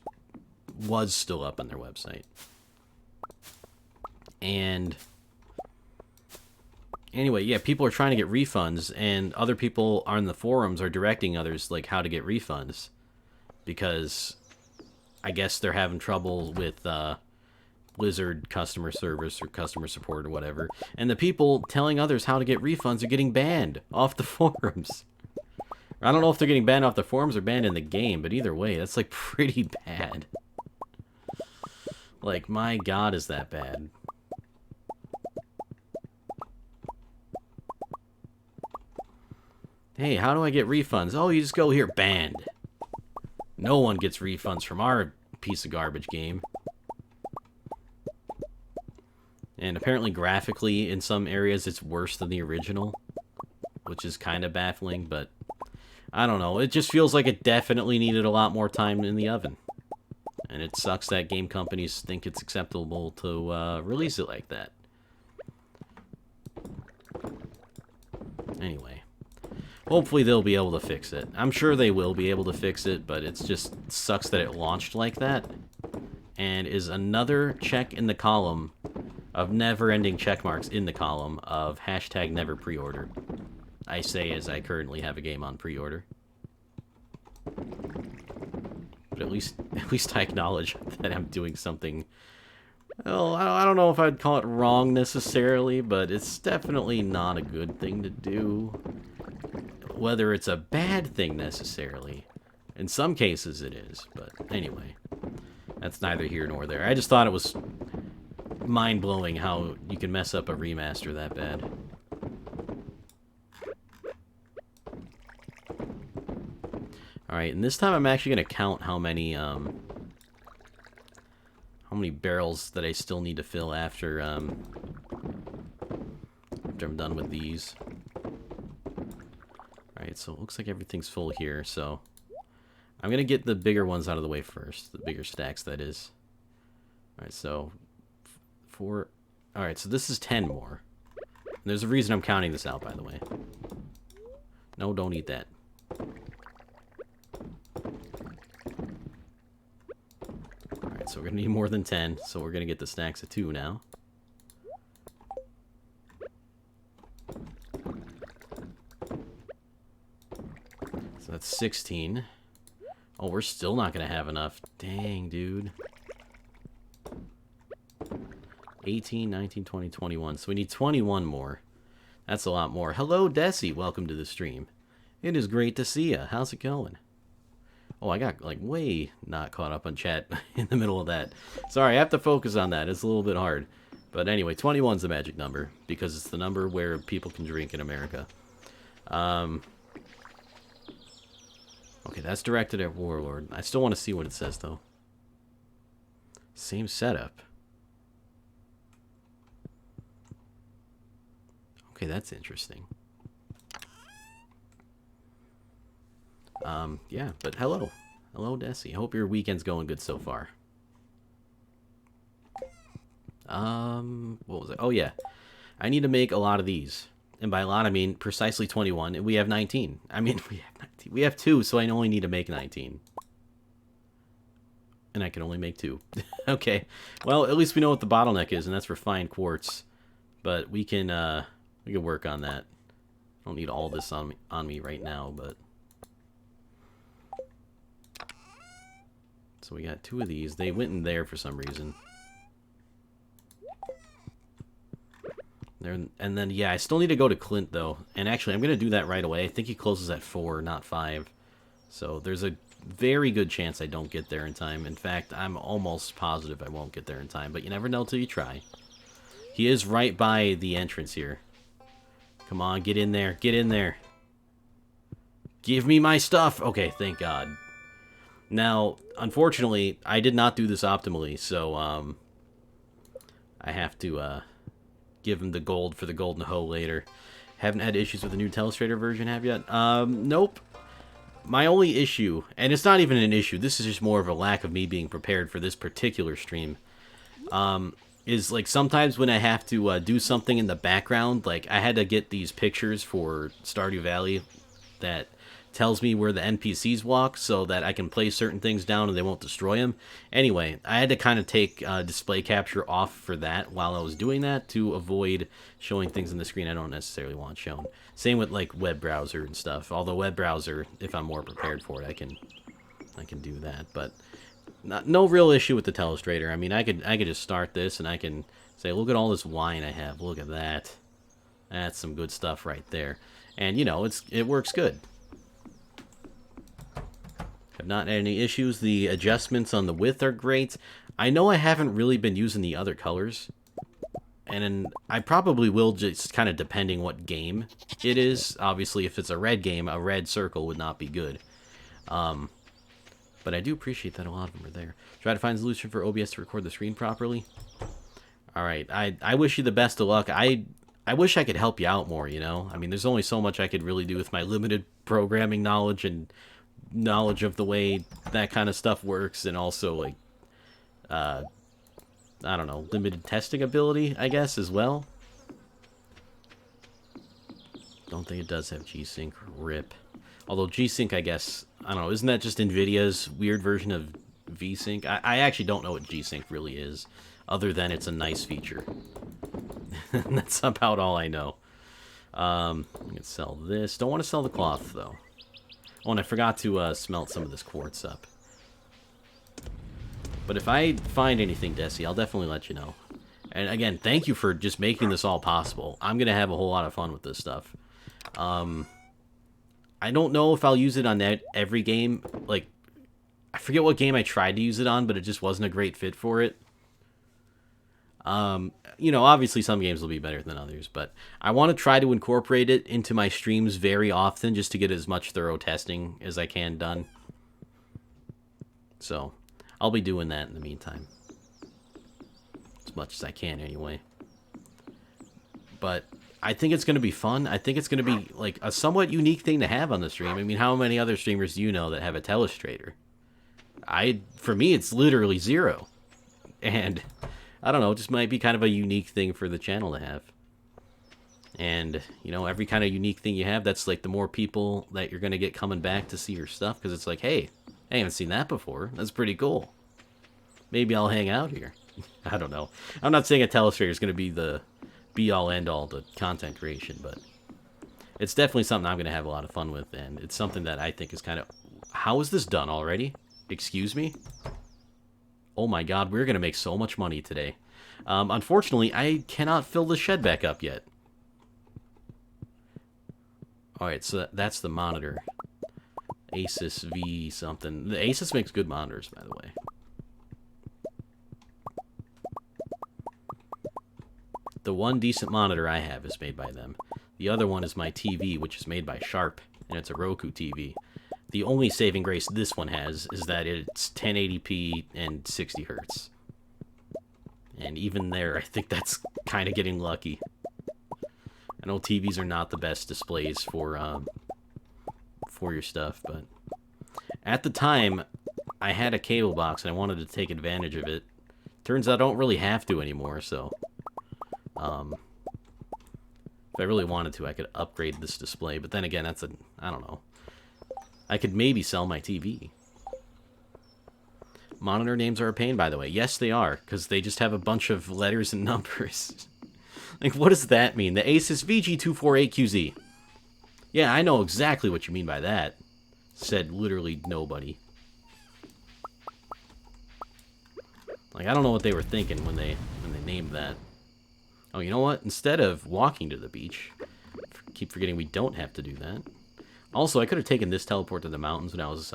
was still up on their website. And anyway, yeah, people are trying to get refunds, and other people on the forums are directing others, like, how to get refunds, because I guess they're having trouble with Blizzard customer service or customer support or whatever. And the people telling others how to get refunds are getting banned off the forums. I don't know if they're getting banned off the forums or banned in the game, but either way, that's, like, pretty bad. Like, my god, is that bad. Hey, how do I get refunds? Oh, you just go here, banned. No one gets refunds from our piece of garbage game. And apparently graphically, in some areas, it's worse than the original, which is kind of baffling, but I don't know. It just feels like it definitely needed a lot more time in the oven. And it sucks that game companies think it's acceptable to release it like that. Anyway. Hopefully they'll be able to fix it. I'm sure they will be able to fix it, but it just sucks that it launched like that. And is another check in the column of never-ending check marks in the column of hashtag never pre-order. I say as I currently have a game on pre-order. But at least I acknowledge that I'm doing something... Well, I don't know if I'd call it wrong necessarily, but it's definitely not a good thing to do. Whether it's a bad thing necessarily. In some cases it is, but anyway. That's neither here nor there. I just thought it was mind-blowing how you can mess up a remaster that bad. Alright, and this time I'm actually going to count how many barrels that I still need to fill after I'm done with these. Alright, so it looks like everything's full here, so I'm going to get the bigger ones out of the way first. The bigger stacks, that is. Alright, so 4... Alright, so this is 10 more. And there's a reason I'm counting this out, by the way. No, don't eat that. Alright, so we're going to need more than 10, so we're going to get the stacks of 2 now. So that's 16. Oh, we're still not going to have enough. Dang, dude. 18, 19, 20, 21. So we need 21 more. That's a lot more. Hello, Desi. Welcome to the stream. It is great to see ya. How's it going? Oh, I got, like, way not caught up on chat in the middle of that. Sorry, I have to focus on that. It's a little bit hard. But anyway, 21's the magic number, because it's the number where people can drink in America. Okay, that's directed at Warlord. I still want to see what it says, though. Same setup. Okay, that's interesting. Yeah, but hello. Hello, Desi. Hope your weekend's going good so far. What was it? Oh, yeah. I need to make a lot of these. And by a lot, I mean precisely 21. And we have 19. I mean, we have 2, so I only need to make 19. And I can only make 2. Okay. Well, at least we know what the bottleneck is, and that's refined quartz. But we can work on that. I don't need all this on me right now, but... So we got 2 of these. They went in there for some reason. There, and then, yeah, I still need to go to Clint, though. And actually, I'm going to do that right away. I think he closes at 4, not 5. So there's a very good chance I don't get there in time. In fact, I'm almost positive I won't get there in time. But you never know till you try. He is right by the entrance here. Come on, get in there. Get in there. Give me my stuff. Okay, thank God. Now, unfortunately, I did not do this optimally, so I have to give him the gold for the golden hoe later. Haven't had issues with the new Telestrator version, have yet? Nope. My only issue, and it's not even an issue, this is just more of a lack of me being prepared for this particular stream, is like sometimes when I have to do something in the background, like I had to get these pictures for Stardew Valley that tells me where the NPCs walk so that I can place certain things down and they won't destroy them. Anyway, I had to kind of take display capture off for that while I was doing that to avoid showing things on the screen I don't necessarily want shown. Same with like web browser and stuff. Although web browser, if I'm more prepared for it, I can do that. But no real issue with the Telestrator. I mean, I could just start this and I can say, look at all this wine I have. Look at that. That's some good stuff right there. And you know, it works good. Have not had any issues. The adjustments on the width are great. I know I haven't really been using the other colors. And I probably will, just kind of depending what game it is. Obviously, if it's a red game, a red circle would not be good. But I do appreciate that a lot of them are there. Try to find a solution for OBS to record the screen properly. Alright, I wish you the best of luck. I wish I could help you out more, you know? I mean, there's only so much I could really do with my limited programming knowledge and knowledge of the way that kind of stuff works, and also like I don't know, limited testing ability, I guess, as well. Don't think it does have G-Sync. RIP. Although G-Sync, I guess, I don't know, isn't that just NVIDIA's weird version of V-Sync? I actually don't know what G-Sync really is, other than it's a nice feature. That's about all I know. I can sell this. Don't want to sell the cloth, though. Oh, and I forgot to smelt some of this quartz up. But if I find anything, Desi, I'll definitely let you know. And again, thank you for just making this all possible. I'm going to have a whole lot of fun with this stuff. I don't know if I'll use it on every game. Like, I forget what game I tried to use it on, but it just wasn't a great fit for it. You know, obviously some games will be better than others, but I want to try to incorporate it into my streams very often just to get as much thorough testing as I can done. So, I'll be doing that in the meantime. As much as I can, anyway. But I think it's going to be fun. I think it's going to be, like, a somewhat unique thing to have on the stream. I mean, how many other streamers do you know that have a Telestrator? For me, it's literally 0. And I don't know, it just might be kind of a unique thing for the channel to have. And, you know, every kind of unique thing you have, that's like the more people that you're going to get coming back to see your stuff. Because it's like, hey, I haven't seen that before. That's pretty cool. Maybe I'll hang out here. I don't know. I'm not saying a Telestrator is going to be the be-all, end-all to content creation, but it's definitely something I'm going to have a lot of fun with. And it's something that I think is kind of... How is this done already? Excuse me? Oh my god, we're going to make so much money today. Unfortunately, I cannot fill the shed back up yet. Alright, so that's the monitor. Asus V something. The Asus makes good monitors, by the way. The one decent monitor I have is made by them. The other one is my TV, which is made by Sharp, and it's a Roku TV. The only saving grace this one has is that it's 1080p and 60 Hz. And even there, I think that's kind of getting lucky. I know TVs are not the best displays for your stuff, but at the time, I had a cable box and I wanted to take advantage of it. Turns out I don't really have to anymore, so if I really wanted to, I could upgrade this display. But then again, that's I don't know. I could maybe sell my TV. Monitor names are a pain, by the way. Yes, they are, because they just have a bunch of letters and numbers. Like, what does that mean? The Asus VG248QZ. Yeah, I know exactly what you mean by that. Said literally nobody. Like, I don't know what they were thinking when they named that. Oh, you know what? Instead of walking to the beach, keep forgetting we don't have to do that. Also, I could have taken this teleport to the mountains when I was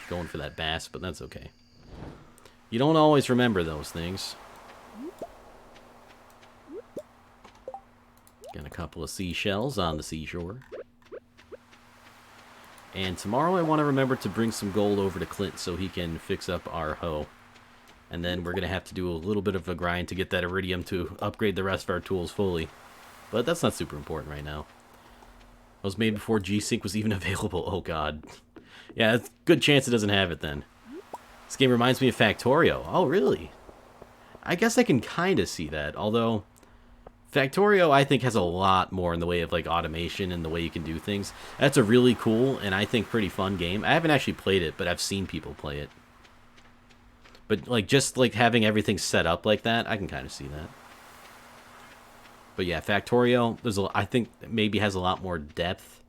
going for that bass, but that's okay. You don't always remember those things. Got a couple of seashells on the seashore. And tomorrow I want to remember to bring some gold over to Clint so he can fix up our hoe. And then we're going to have to do a little bit of a grind to get that iridium to upgrade the rest of our tools fully. But that's not super important right now. It was made before G-Sync was even available. Oh, God. Yeah, it's a good chance it doesn't have it then. This game reminds me of Factorio. Oh, really? I guess I can kind of see that. Although, Factorio, I think, has a lot more in the way of, like, automation and the way you can do things. That's a really cool and I think pretty fun game. I haven't actually played it, but I've seen people play it. But, like, just, like, having everything set up like that, I can kind of see that. But, yeah, Factorio, I think, maybe has a lot more depth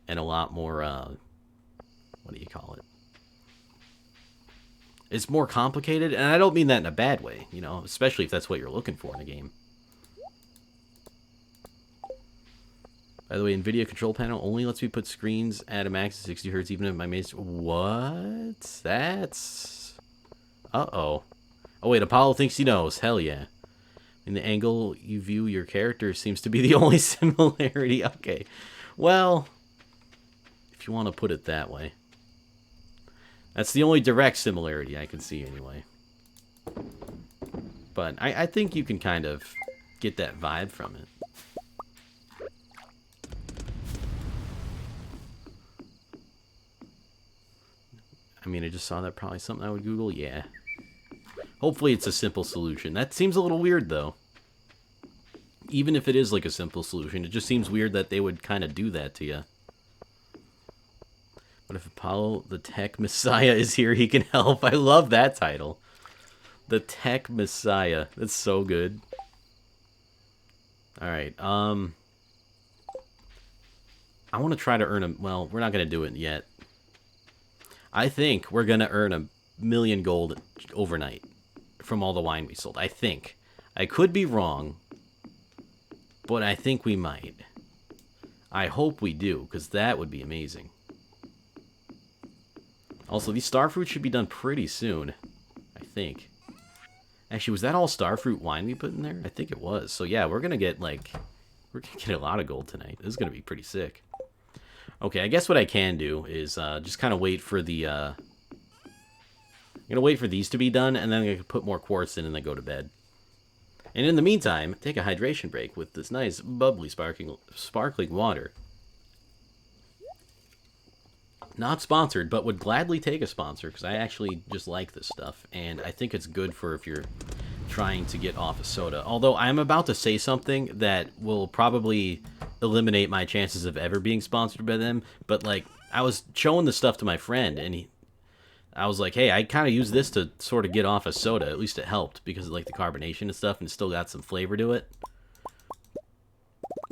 and a lot more, what do you call it? It's more complicated, and I don't mean that in a bad way, you know, especially if that's what you're looking for in a game. By the way, NVIDIA control panel only lets me put screens at a max of 60 Hz, even if my main... What? That's... Uh-oh. Oh, wait, Apollo thinks he knows. Hell yeah. In the angle you view your character seems to be the only similarity. Okay. Well, if you want to put it that way. That's the only direct similarity I can see anyway. But I think you can kind of get that vibe from it. I mean, I just saw that, probably something I would Google. Yeah. Hopefully it's a simple solution. That seems a little weird, though. Even if it is like a simple solution, it just seems weird that they would kind of do that to you. But if Apollo, the Tech Messiah, is here, he can help. I love that title. The Tech Messiah. That's so good. Alright, I want to try to earn a... Well, we're not going to do it yet. I think we're going to earn 1,000,000 gold overnight from all the wine we sold. I think. I could be wrong, but I think we might. I hope we do, because that would be amazing. Also, these starfruits should be done pretty soon, I think. Actually, was that all starfruit wine we put in there? I think it was. So yeah, we're going to get, like, we're going to get a lot of gold tonight. This is going to be pretty sick. Okay, I guess what I can do is just kind of wait for the... I'm going to wait for these to be done, and then I can put more quartz in and then go to bed. And in the meantime, take a hydration break with this nice, bubbly, sparkling water. Not sponsored, but would gladly take a sponsor, because I actually just like this stuff. And I think it's good for if you're trying to get off of soda. Although I'm about to say something that will probably eliminate my chances of ever being sponsored by them. But, like, I was showing the stuff to my friend, and I was like, hey, I kind of use this to sort of get off of soda. At least it helped, because of, like, the carbonation and stuff, and it still got some flavor to it.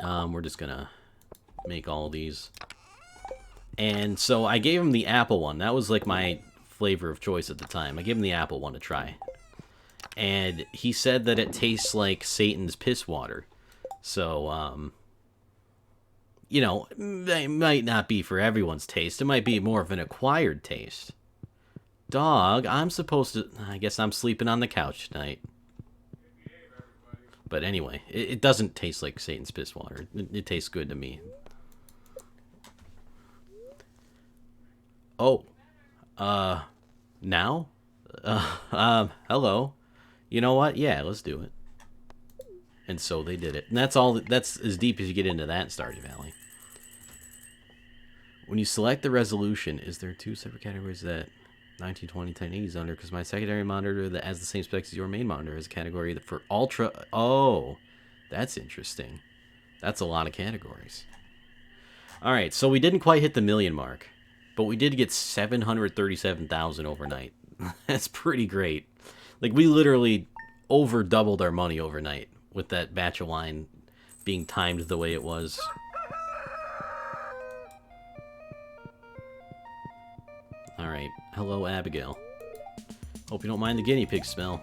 We're just going to make all these. And so I gave him the apple one. That was, like, my flavor of choice at the time. I gave him the apple one to try. And he said that it tastes like Satan's piss water. So, you know, it might not be for everyone's taste. It might be more of an acquired taste. Dog, I'm supposed to... I guess I'm sleeping on the couch tonight. But anyway, it doesn't taste like Satan's piss water. It tastes good to me. Oh. Now? Hello. You know what? Yeah, let's do it. And so they did it. And that's all. That's as deep as you get into that in Stardew Valley. When you select the resolution, is there two separate categories that 1920 1080 is under? Because my secondary monitor that has the same specs as your main monitor has a category that for ultra. Oh, that's interesting. That's a lot of categories. All right, so we didn't quite hit the 1,000,000 mark, but we did get 737,000 overnight. That's pretty great. Like, we literally over doubled our money overnight with that batch of wine being timed the way it was. Alright, hello Abigail. Hope you don't mind the guinea pig smell.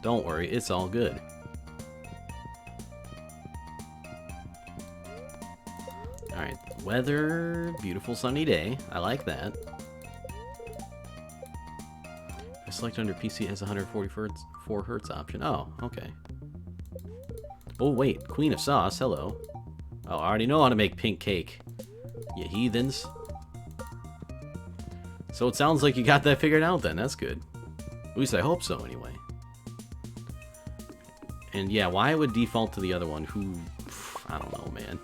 Don't worry, it's all good. Alright, weather, beautiful sunny day. I like that. I select under PC as 144 hertz option. Oh, okay. Oh, wait, Queen of Sauce, hello. Oh, I already know how to make pink cake. You heathens. So it sounds like you got that figured out then, that's good. At least I hope so, anyway. And yeah, why it would default to the other one, who... I don't know, man.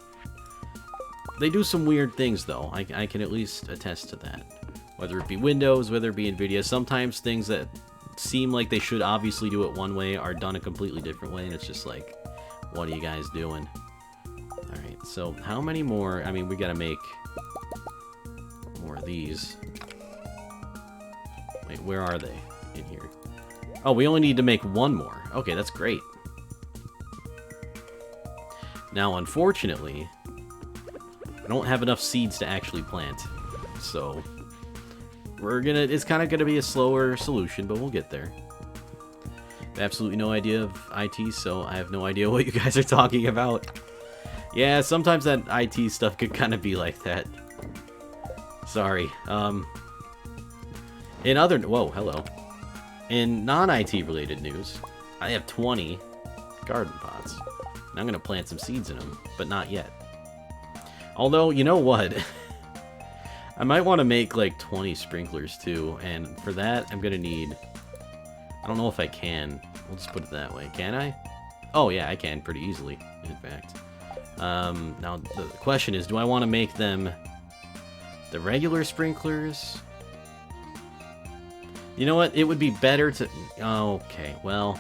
They do some weird things, though. I can at least attest to that. Whether it be Windows, whether it be NVIDIA, sometimes things that seem like they should obviously do it one way are done a completely different way, and it's just like, what are you guys doing? Alright, so how many more... I mean, we gotta make more of these. Wait, where are they in here? Oh, we only need to make one more. Okay, that's great. Now, unfortunately, I don't have enough seeds to actually plant. So, it's kind of gonna be a slower solution, but we'll get there. I have absolutely no idea of IT, so I have no idea what you guys are talking about. Yeah, sometimes that IT stuff could kind of be like that. Sorry. Whoa, hello. In non-IT related news, I have 20 garden pots. And I'm gonna plant some seeds in them, but not yet. Although, you know what? I might want to make like 20 sprinklers too, and for that I'm gonna need... I don't know if I can. We'll just put it that way. Can I? Oh yeah, I can pretty easily, in fact. Now the question is, do I want to make them the regular sprinklers? You know what? It would be better to... Okay, well...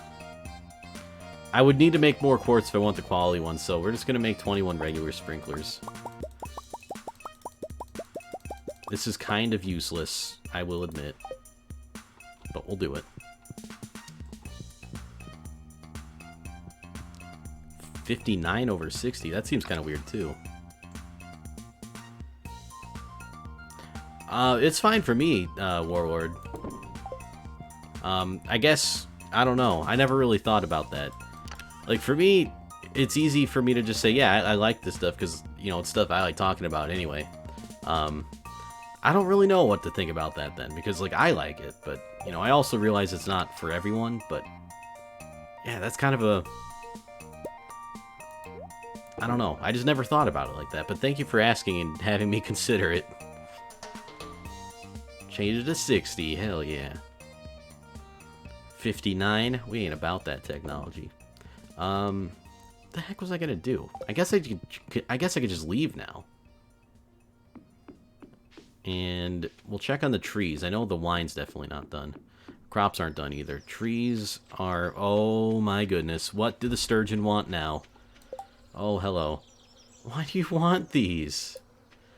I would need to make more quartz if I want the quality ones, so we're just going to make 21 regular sprinklers. This is kind of useless, I will admit. But we'll do it. 59 over 60, that seems kind of weird too. It's fine for me, Warlord. I guess, I don't know, I never really thought about that. Like, for me, it's easy for me to just say, yeah, I like this stuff, because, you know, it's stuff I like talking about anyway. I don't really know what to think about that then, because, like, I like it, but, you know, I also realize it's not for everyone, but, yeah, that's kind of a... I don't know, I just never thought about it like that, but thank you for asking and having me consider it. Change it to 60, hell yeah. 59, we ain't about that technology. What the heck was I gonna do? I guess I could just leave now. And we'll check on the trees. I know the wine's definitely not done. Crops aren't done either. Trees are... Oh my goodness. What do the sturgeon want now? Oh, hello. Why do you want these?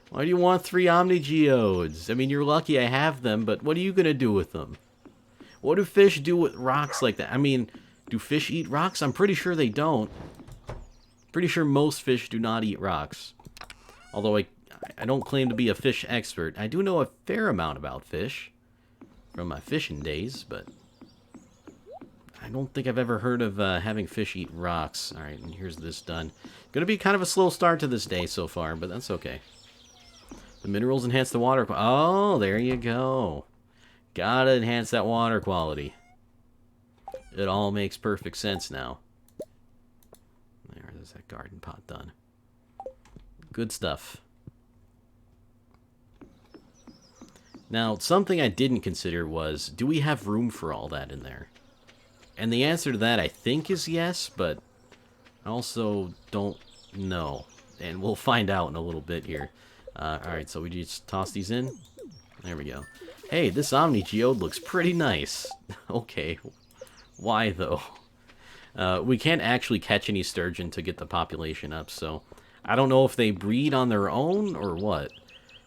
Why do you want 3 Omnigeodes? I mean, you're lucky I have them, but what are you gonna do with them? What do fish do with rocks like that? I mean, do fish eat rocks? I'm pretty sure they don't. Pretty sure most fish do not eat rocks. Although I don't claim to be a fish expert. I do know a fair amount about fish from my fishing days, but I don't think I've ever heard of having fish eat rocks. Alright, and here's this done. Gonna be kind of a slow start to this day so far, but that's okay. The minerals enhance the water quality. Oh, there you go. Gotta enhance that water quality. It all makes perfect sense now. There's that garden pot done. Good stuff. Now, something I didn't consider was, do we have room for all that in there? And the answer to that, I think, is yes, but I also don't know. And we'll find out in a little bit here. Alright, so we just toss these in. There we go. Hey, this Omnigeode looks pretty nice. Okay. Why, though? We can't actually catch any sturgeon to get the population up, so I don't know if they breed on their own or what.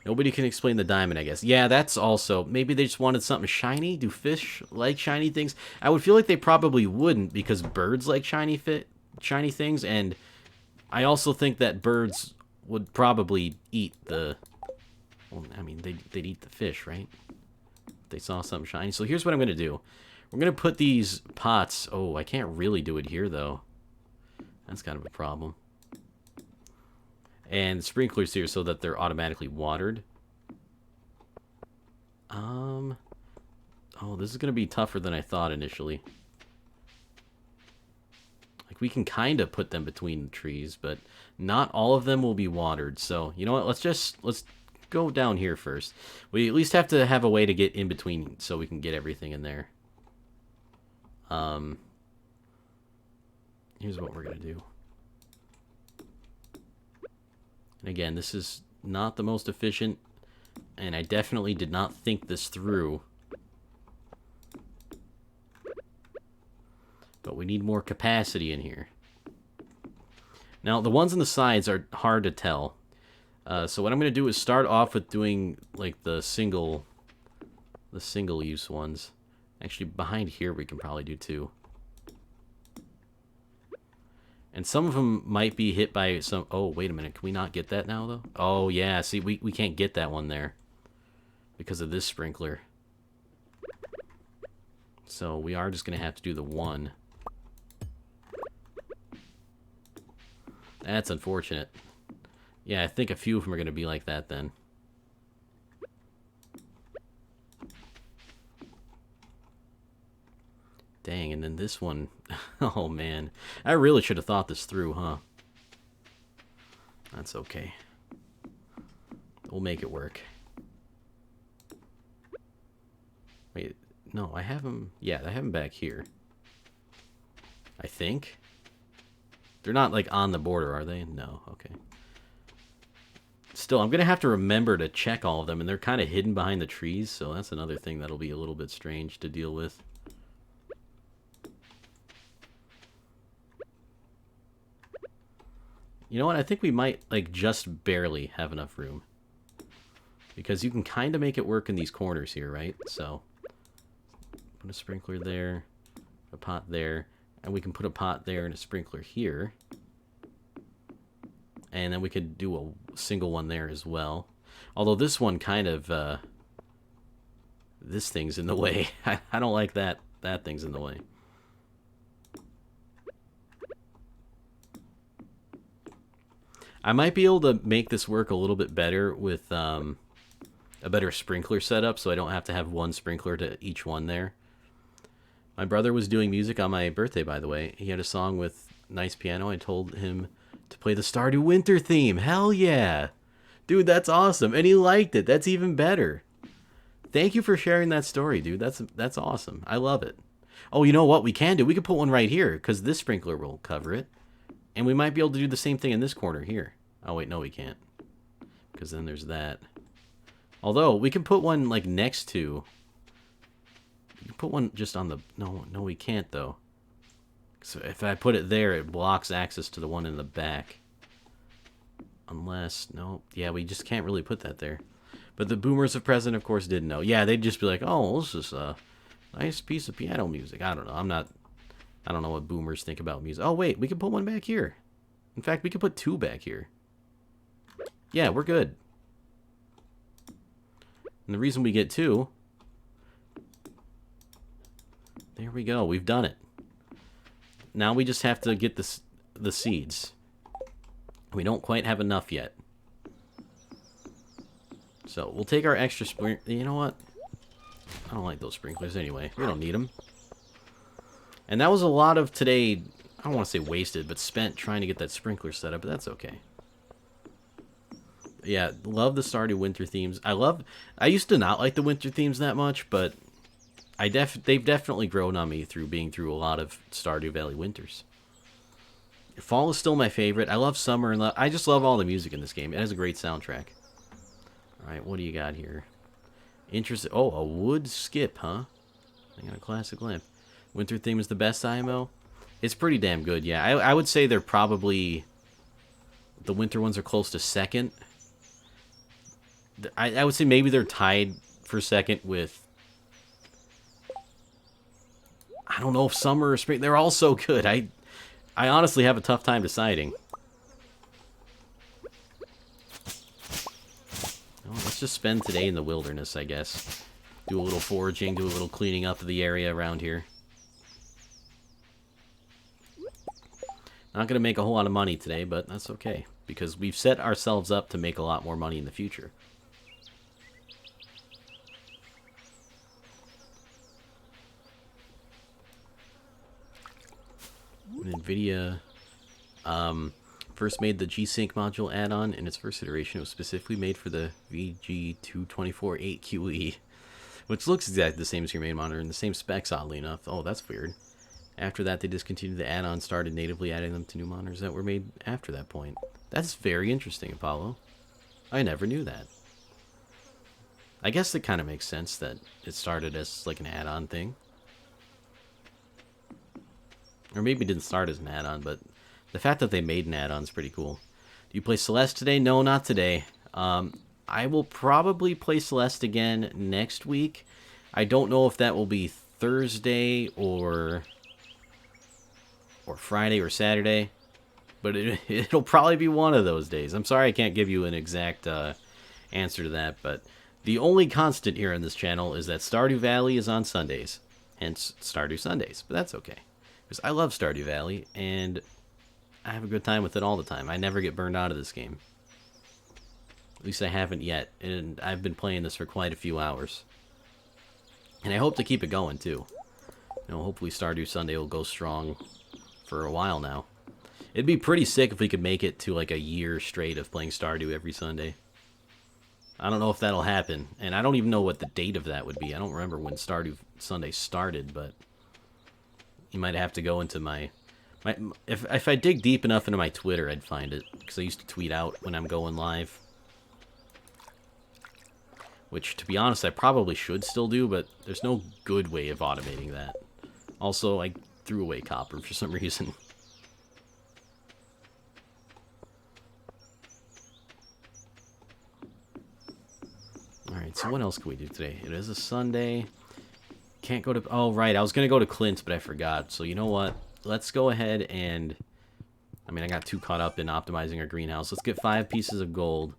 Nobody can explain the diamond, I guess. Yeah, that's also... Maybe they just wanted something shiny? Do fish like shiny things? I would feel like they probably wouldn't, because birds like shiny things, and I also think that birds would probably eat the... Well, I mean, they'd eat the fish, right? If they saw something shiny. So here's what I'm going to do. We're going to put these pots... Oh, I can't really do it here, though. That's kind of a problem. And sprinklers here so that they're automatically watered. Oh, this is going to be tougher than I thought initially. Like, we can kind of put them between the trees, but not all of them will be watered. So, you know what? Let's go down here first. We at least have to have a way to get in between so we can get everything in there. Here's what we're going to do. And again, this is not the most efficient, and I definitely did not think this through. But we need more capacity in here. Now, the ones on the sides are hard to tell. So what I'm going to do is start off with doing, like, the single-use ones. Actually, behind here we can probably do two. And some of them might be hit by some... Oh, wait a minute. Can we not get that now, though? Oh, yeah. See, we can't get that one there because of this sprinkler. So we are just going to have to do the one. That's unfortunate. Yeah, I think a few of them are going to be like that then. Dang, and then this one... Oh, man. I really should have thought this through, huh? That's okay. We'll make it work. Wait, no, I have them... Yeah, I have them back here. I think. They're not, like, on the border, are they? No, okay. Still, I'm going to have to remember to check all of them, and they're kind of hidden behind the trees, so that's another thing that'll be a little bit strange to deal with. You know what? I think we might, like, just barely have enough room. Because you can kind of make it work in these corners here, right? So, put a sprinkler there, a pot there, and we can put a pot there and a sprinkler here. And then we could do a single one there as well. Although this one kind of, this thing's in the way. I don't like that. That thing's in the way. I might be able to make this work a little bit better with a better sprinkler setup, so I don't have to have one sprinkler to each one there. My brother was doing music on my birthday, by the way. He had a song with nice piano. I told him to play the Stardew Winter theme. Hell yeah! Dude, that's awesome. And he liked it. That's even better. Thank you for sharing that story, dude. That's awesome. I love it. Oh, you know what we can do? We can put one right here, because this sprinkler will cover it. And we might be able to do the same thing in this corner here. Oh, wait, no, we can't. Because then there's that. Although, we can put one, like, next to... You can put one just on the... No, we can't, though. So if I put it there, it blocks access to the one in the back. Unless... No. Yeah, we just can't really put that there. But the boomers of present, of course, didn't know. Yeah, they'd just be like, oh, this is a nice piece of piano music. I don't know. I don't know what boomers think about music. Oh, wait, we can put one back here. In fact, we could put two back here. Yeah, we're good. And the reason we get two... There we go. We've done it. Now we just have to get the seeds. We don't quite have enough yet. So, we'll take our extra sprinkler... You know what? I don't like those sprinklers anyway. We don't need them. And that was a lot of today, I don't want to say wasted, but spent trying to get that sprinkler set up, but that's okay. Yeah, love the Stardew Winter themes. I used to not like the winter themes that much, but they've definitely grown on me through being through a lot of Stardew Valley winters. Fall is still my favorite. I love summer, and I just love all the music in this game. It has a great soundtrack. Alright, what do you got here? Interesting. Oh, a wood skip, huh? I got a classic lamp. Winter theme is the best IMO? It's pretty damn good, yeah. I would say they're probably... The winter ones are close to second. I would say maybe they're tied for second with... I don't know if summer or spring. They're all so good. I honestly have a tough time deciding. Well, let's just spend today in the wilderness, I guess. Do a little foraging, do a little cleaning up of the area around here. Not going to make a whole lot of money today, but that's okay. Because we've set ourselves up to make a lot more money in the future. NVIDIA first made the G-Sync module add-on. In its first iteration, it was specifically made for the VG2248QE, which looks exactly the same as your main monitor and the same specs, oddly enough. Oh, that's weird. After that, they discontinued the add-on, started natively adding them to new monitors that were made after that point. That's very interesting, Apollo. I never knew that. I guess it kind of makes sense that it started as like an add-on thing. Or maybe it didn't start as an add-on, but the fact that they made an add-on is pretty cool. Do you play Celeste today? No, not today. I will probably play Celeste again next week. I don't know if that will be Thursday or Friday or Saturday, but it'll probably be one of those days. I'm sorry I can't give you an exact answer to that, but the only constant here on this channel is that Stardew Valley is on Sundays, hence Stardew Sundays, but that's okay. Because I love Stardew Valley, and I have a good time with it all the time. I never get burned out of this game. At least I haven't yet, and I've been playing this for quite a few hours. And I hope to keep it going, too. You know, hopefully Stardew Sunday will go strong for a while now. It'd be pretty sick if we could make it to like a year straight of playing Stardew every Sunday. I don't know if that'll happen, and I don't even know what the date of that would be. I don't remember when Stardew Sunday started, but you might have to go into my if I dig deep enough into my Twitter, I'd find it, because I used to tweet out when I'm going live. Which, to be honest, I probably should still do, but there's no good way of automating that. Also, I threw away copper for some reason. Alright, so what else can we do today? It is a Sunday. Can't go to... Oh, right, I was going to go to Clint's, but I forgot. So, you know what? Let's go ahead and... I mean, I got too caught up in optimizing our greenhouse. Let's get 5 pieces of gold,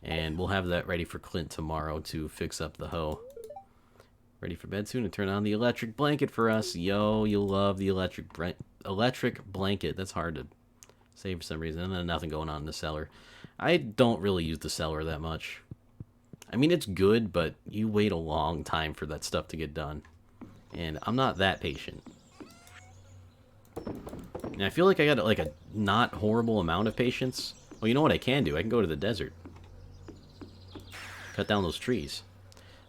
and we'll have that ready for Clint tomorrow to fix up the hoe. Ready for bed soon and turn on the electric blanket for us. Yo, you'll love the electric blanket. That's hard to say for some reason. And then nothing going on in the cellar. I don't really use the cellar that much. I mean, it's good, but you wait a long time for that stuff to get done. And I'm not that patient. And I feel like I got like a not horrible amount of patience. Well, you know what I can do? I can go to the desert. Cut down those trees.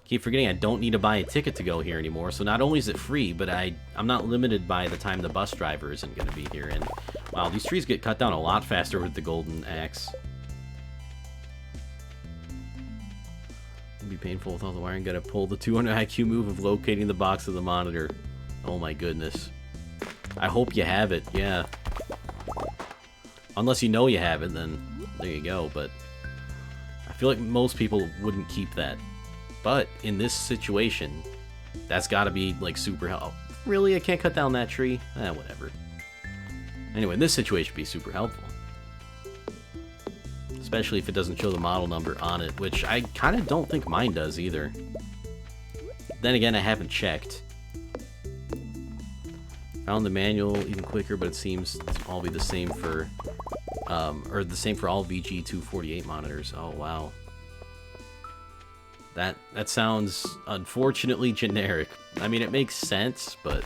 Keep forgetting I don't need to buy a ticket to go here anymore. So not only is it free, but I'm not limited by the time the bus driver isn't going to be here. And wow, these trees get cut down a lot faster with the golden axe. It'd be painful with all the wiring. Gotta pull the 200 IQ move of locating the box of the monitor. Oh my goodness. I hope you have it, yeah. Unless you know you have it, then there you go, but I feel like most people wouldn't keep that. But in this situation, that's gotta be like super helpful. Really? I can't cut down that tree? Whatever. Anyway, in this situation, it'd be super helpful. Especially if it doesn't show the model number on it, which I kind of don't think mine does either. Then again, I haven't checked. Found the manual even quicker, but it seems to all be the same for, or the same for all VG248 monitors. Oh, wow. That sounds unfortunately generic. I mean, it makes sense, but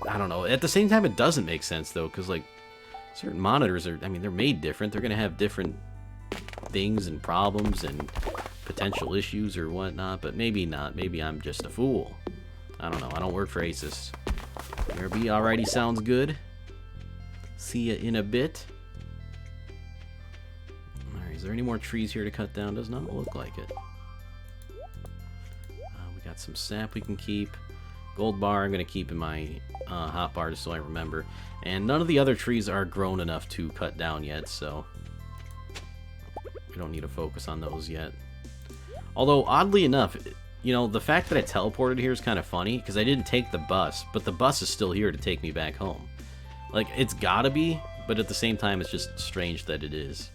I don't know. At the same time, it doesn't make sense, though, because, like, certain monitors are, I mean, they're made different. They're going to have different things and problems and potential issues or whatnot, but maybe not. Maybe I'm just a fool. I don't know. I don't work for Asus. BRB alrighty, sounds good. See ya in a bit. Alright, is there any more trees here to cut down? Does not look like it. We got some sap we can keep. Gold bar I'm going to keep in my hot bar just so I remember. And none of the other trees are grown enough to cut down yet, so We don't need to focus on those yet. Although, oddly enough, you know, the fact that I teleported here is kind of funny, because I didn't take the bus, but the bus is still here to take me back home. Like, it's gotta be, but at the same time, it's just strange that it is.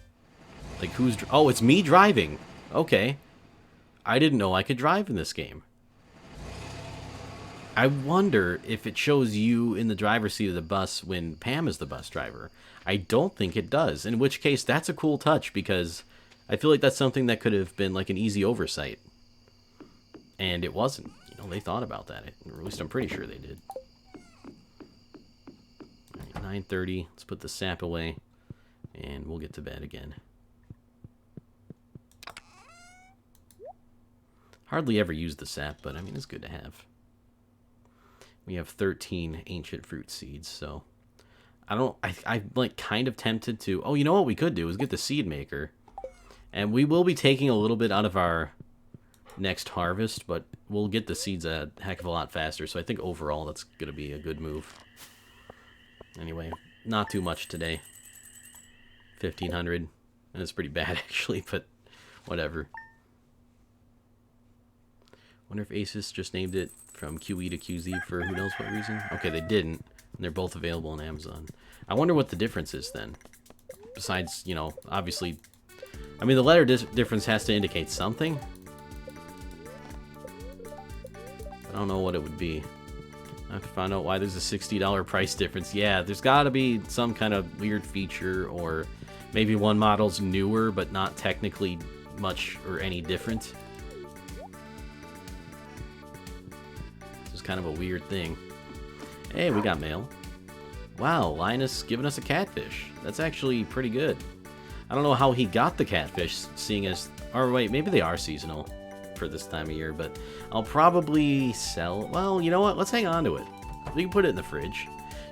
Like, who's... Oh, it's me driving! Okay. I didn't know I could drive in this game. I wonder if it shows you in the driver's seat of the bus when Pam is the bus driver. I don't think it does, in which case that's a cool touch, because I feel like that's something that could have been like an easy oversight. And it wasn't. You know, they thought about that. Or at least I'm pretty sure they did. All right, 9:30. Let's put the sap away, and we'll get to bed again. Hardly ever use the sap, but I mean, it's good to have. We have 13 ancient fruit seeds, so I'm like kind of tempted to... Oh, you know what we could do is get the seed maker. And we will be taking a little bit out of our next harvest, but we'll get the seeds a heck of a lot faster, so I think overall that's going to be a good move. Anyway, not too much today. 1,500. And it's pretty bad, actually, but whatever. Wonder if Asus just named it from QE to QZ for who knows what reason. Okay, they didn't, and they're both available on Amazon. I wonder what the difference is then. Besides, you know, obviously... I mean, the letter difference has to indicate something. I don't know what it would be. I have to find out why there's a $60 price difference. Yeah, there's got to be some kind of weird feature, or maybe one model's newer, but not technically much or any different. Kind of a weird thing. Hey, we got mail. Wow, Linus giving us a catfish. That's actually pretty good. I don't know how he got the catfish, seeing as... Or wait, maybe they are seasonal for this time of year, but I'll probably sell... Well, you know what? Let's hang on to it. We can put it in the fridge,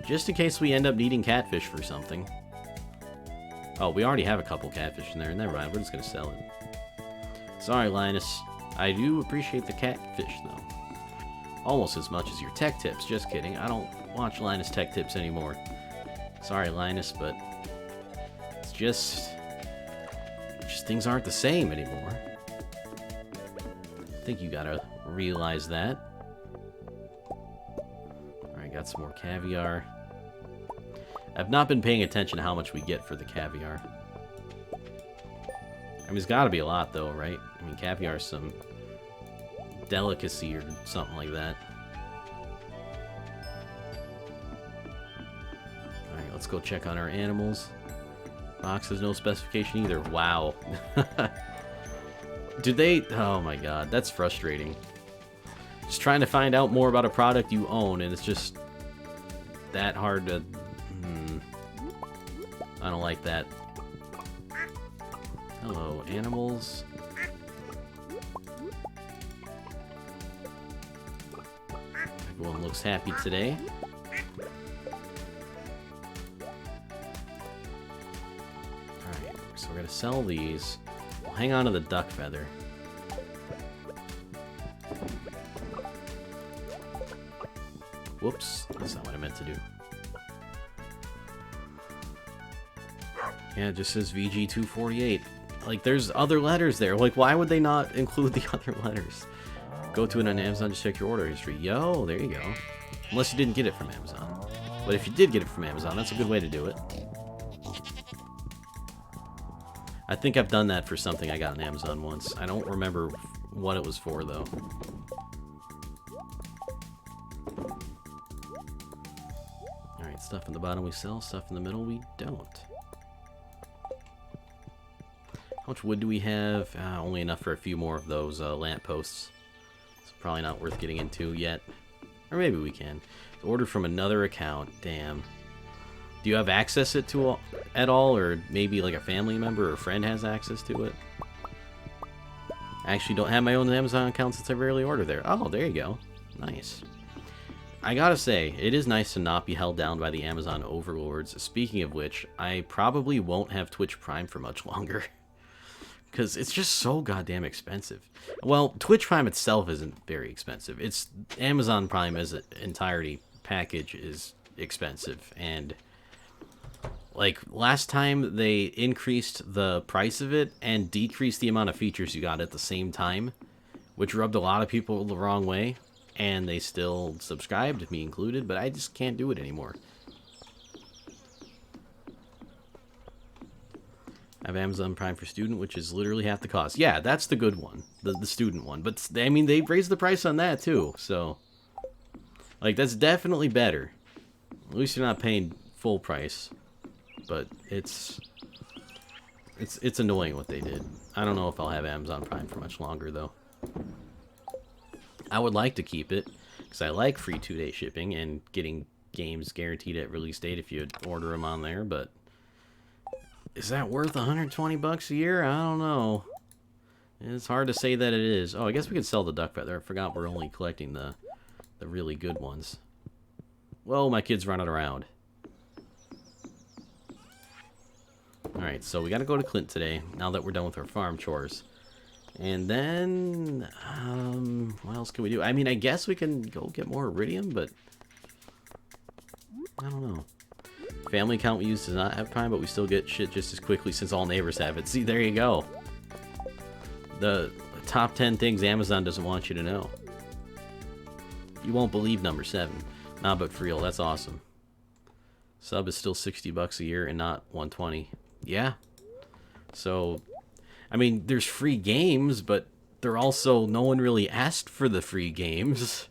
just in case we end up needing catfish for something. Oh, we already have a couple catfish in there. Never mind, we're just going to sell it. Sorry, Linus. I do appreciate the catfish, though. Almost as much as your tech tips. Just kidding. I don't watch Linus Tech Tips anymore. Sorry, Linus, but it's just things aren't the same anymore. I think you gotta realize that. Alright, got some more caviar. I've not been paying attention to how much we get for the caviar. I mean, it's gotta be a lot, though, right? I mean, caviar is some... delicacy or something like that. Alright, let's go check on our animals. Box has no specification either. Wow. Do they... Oh my god, that's frustrating. Just trying to find out more about a product you own, and it's just that hard to... I don't like that. Hello, animals. Everyone looks happy today. Alright, so we're gonna sell these. We'll hang on to the duck feather. Whoops, that's not what I meant to do. Yeah, it just says VG248. Like, there's other letters there. Like, why would they not include the other letters? Go to it on Amazon, just check your order history. Yo, there you go. Unless you didn't get it from Amazon. But if you did get it from Amazon, that's a good way to do it. I think I've done that for something I got on Amazon once. I don't remember what it was for, though. Alright, stuff in the bottom we sell, stuff in the middle we don't. How much wood do we have? Only enough for a few more of those lampposts. Probably not worth getting into yet. Or maybe we can. Order from another account. Damn. Do you have access to at all? Or maybe like a family member or friend has access to it? I actually don't have my own Amazon account since I rarely order there. Oh, there you go. Nice. I gotta say, it is nice to not be held down by the Amazon overlords. Speaking of which, I probably won't have Twitch Prime for much longer. Because it's just so goddamn expensive. Well, Twitch Prime itself isn't very expensive. It's Amazon Prime as an entirety package is expensive. And Like, last time they increased the price of it and decreased the amount of features you got at the same time, which rubbed a lot of people the wrong way, and they still subscribed, me included, but I just can't do it anymore. I have Amazon Prime for Student, which is literally half the cost. Yeah, that's the good one, the student one. But, I mean, they raised the price on that, too, so... Like, that's definitely better. At least you're not paying full price. But it's annoying what they did. I don't know if I'll have Amazon Prime for much longer, though. I would like to keep it, because I like free 2-day shipping and getting games guaranteed at release date if you order them on there, but... Is that worth 120 bucks a year? I don't know. It's hard to say that it is. Oh, I guess we could sell the duck feather. I forgot we're only collecting the really good ones. Whoa, my kid's running around. Alright, so we gotta go to Clint today, now that we're done with our farm chores. And then, what else can we do? I mean, I guess we can go get more iridium, but... I don't know. Family account we use does not have Prime, but we still get shit just as quickly since all neighbors have it. See, there you go. The top 10 things Amazon doesn't want you to know. You won't believe number 7. Nah, but for real, that's awesome. Sub is still 60 bucks a year and not 120. Yeah. So, I mean, there's free games, but they're also, no one really asked for the free games.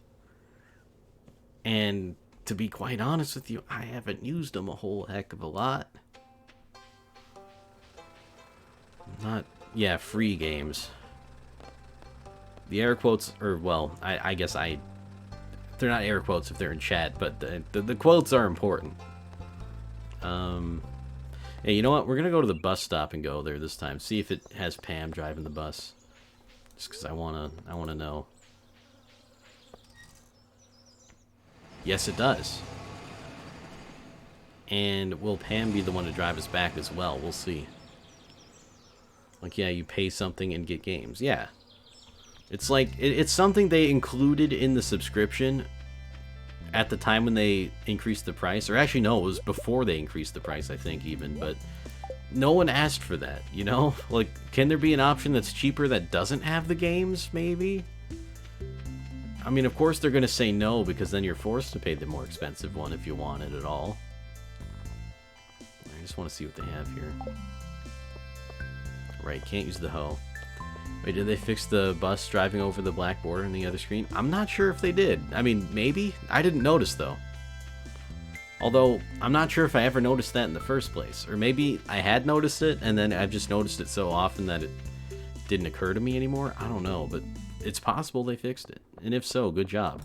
And... to be quite honest with you, I haven't used them a whole heck of a lot. Yeah, free games. The air quotes, or, well, I guess they're not air quotes if they're in chat, but the quotes are important. Hey, you know what? We're going to go to the bus stop and go there this time. See if it has Pam driving the bus. Just because I want to know. Yes, it does. And will Pam be the one to drive us back as well? We'll see. Like, yeah, you pay something and get games. Yeah. It's like, it's something they included in the subscription at the time when they increased the price. Or actually, no, it was before they increased the price, I think, even. But no one asked for that, you know? Like, can there be an option that's cheaper that doesn't have the games, maybe? I mean, of course they're going to say no, because then you're forced to pay the more expensive one if you want it at all. I just want to see what they have here. Right, can't use the hoe. Wait, did they fix the bus driving over the black border on the other screen? I'm not sure if they did. I mean, maybe? I didn't notice, though. Although, I'm not sure if I ever noticed that in the first place. Or maybe I had noticed it, and then I've just noticed it so often that it didn't occur to me anymore. I don't know, but it's possible they fixed it. And if so, good job.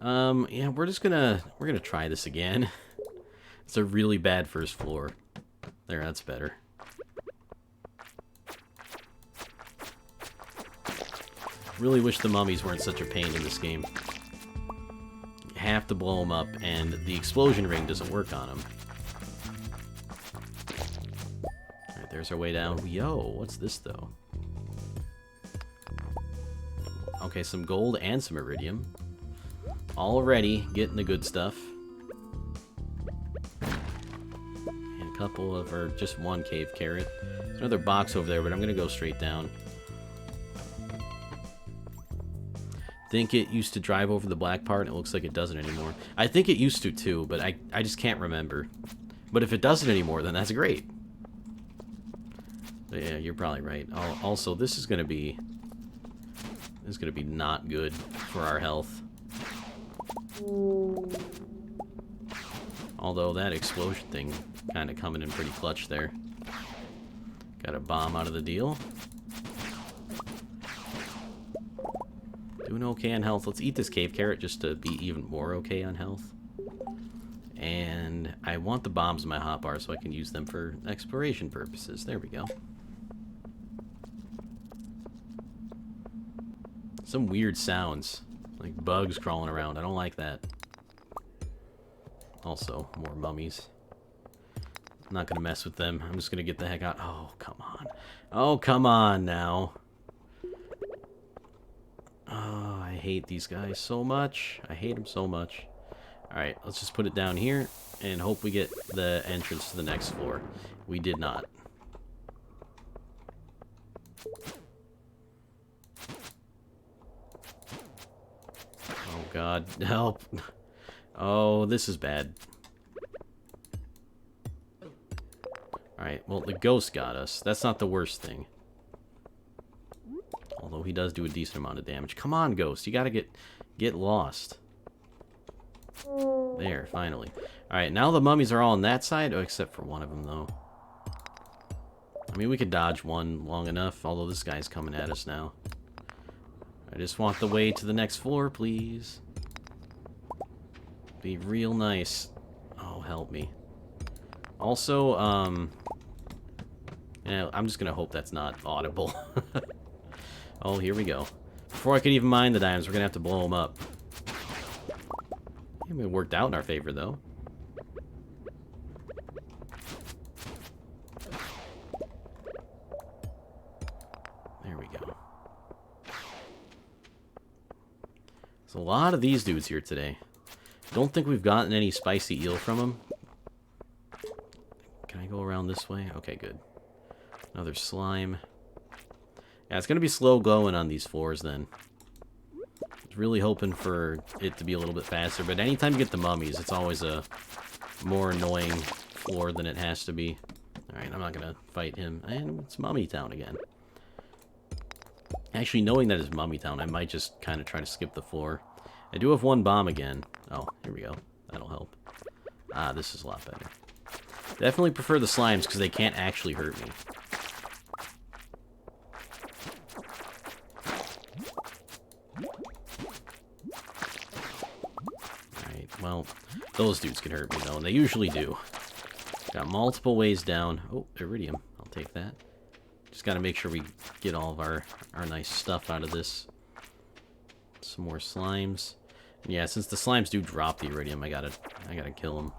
Yeah, we're gonna try this again. It's a really bad first floor. There, that's better. Really wish the mummies weren't such a pain in this game. You have to blow them up, and the explosion ring doesn't work on them. Alright, there's our way down. Yo, what's this, though? Okay, some gold and some iridium. Already getting the good stuff. And a couple of, or just one cave carrot. There's another box over there, but I'm gonna go straight down. Think it used to drive over the black part, and it looks like it doesn't anymore. I think it used to too, but I just can't remember. But if it doesn't anymore, then that's great. But yeah, you're probably right. Also, this is gonna be not good for our health. Although that explosion thing kind of coming in pretty clutch there. Got a bomb out of the deal. Doing okay on health. Let's eat this cave carrot just to be even more okay on health. And I want the bombs in my hotbar so I can use them for exploration purposes. There we go. Some weird sounds. Like bugs crawling around. I don't like that. Also, more mummies. I'm not going to mess with them. I'm just going to get the heck out. Oh, come on. Oh, come on now. Oh, I hate these guys so much. I hate them so much. Alright, let's just put it down here and hope we get the entrance to the next floor. We did not. Oh god, help. Oh, this is bad. Alright, well, the ghost got us. That's not the worst thing. Although he does do a decent amount of damage. Come on, ghost. You gotta get lost. There, finally. Alright, now the mummies are all on that side. Oh, except for one of them, though. I mean, we could dodge one long enough. Although this guy's coming at us now. I just want the way to the next floor, please. Be real nice. Oh, help me. Also, yeah, I'm just gonna hope that's not audible. Oh, here we go. Before I could even mine the diamonds, we're gonna have to blow them up. It worked out in our favor, though. There we go. There's a lot of these dudes here today. Don't think we've gotten any spicy eel from them. Can I go around this way? Okay, good. Another slime. Yeah, it's going to be slow going on these floors then. I was really hoping for it to be a little bit faster, but anytime you get the mummies, it's always a more annoying floor than it has to be. Alright, I'm not going to fight him. And it's Mummy Town again. Actually, knowing that it's Mummy Town, I might just kind of try to skip the floor. I do have one bomb again. Oh, here we go. That'll help. Ah, this is a lot better. Definitely prefer the slimes because they can't actually hurt me. Alright, well, those dudes can hurt me though, and they usually do. Got multiple ways down. Oh, iridium. I'll take that. Just gotta make sure we get all of our nice stuff out of this. Some more slimes. And yeah, since the slimes do drop the iridium, I gotta kill them.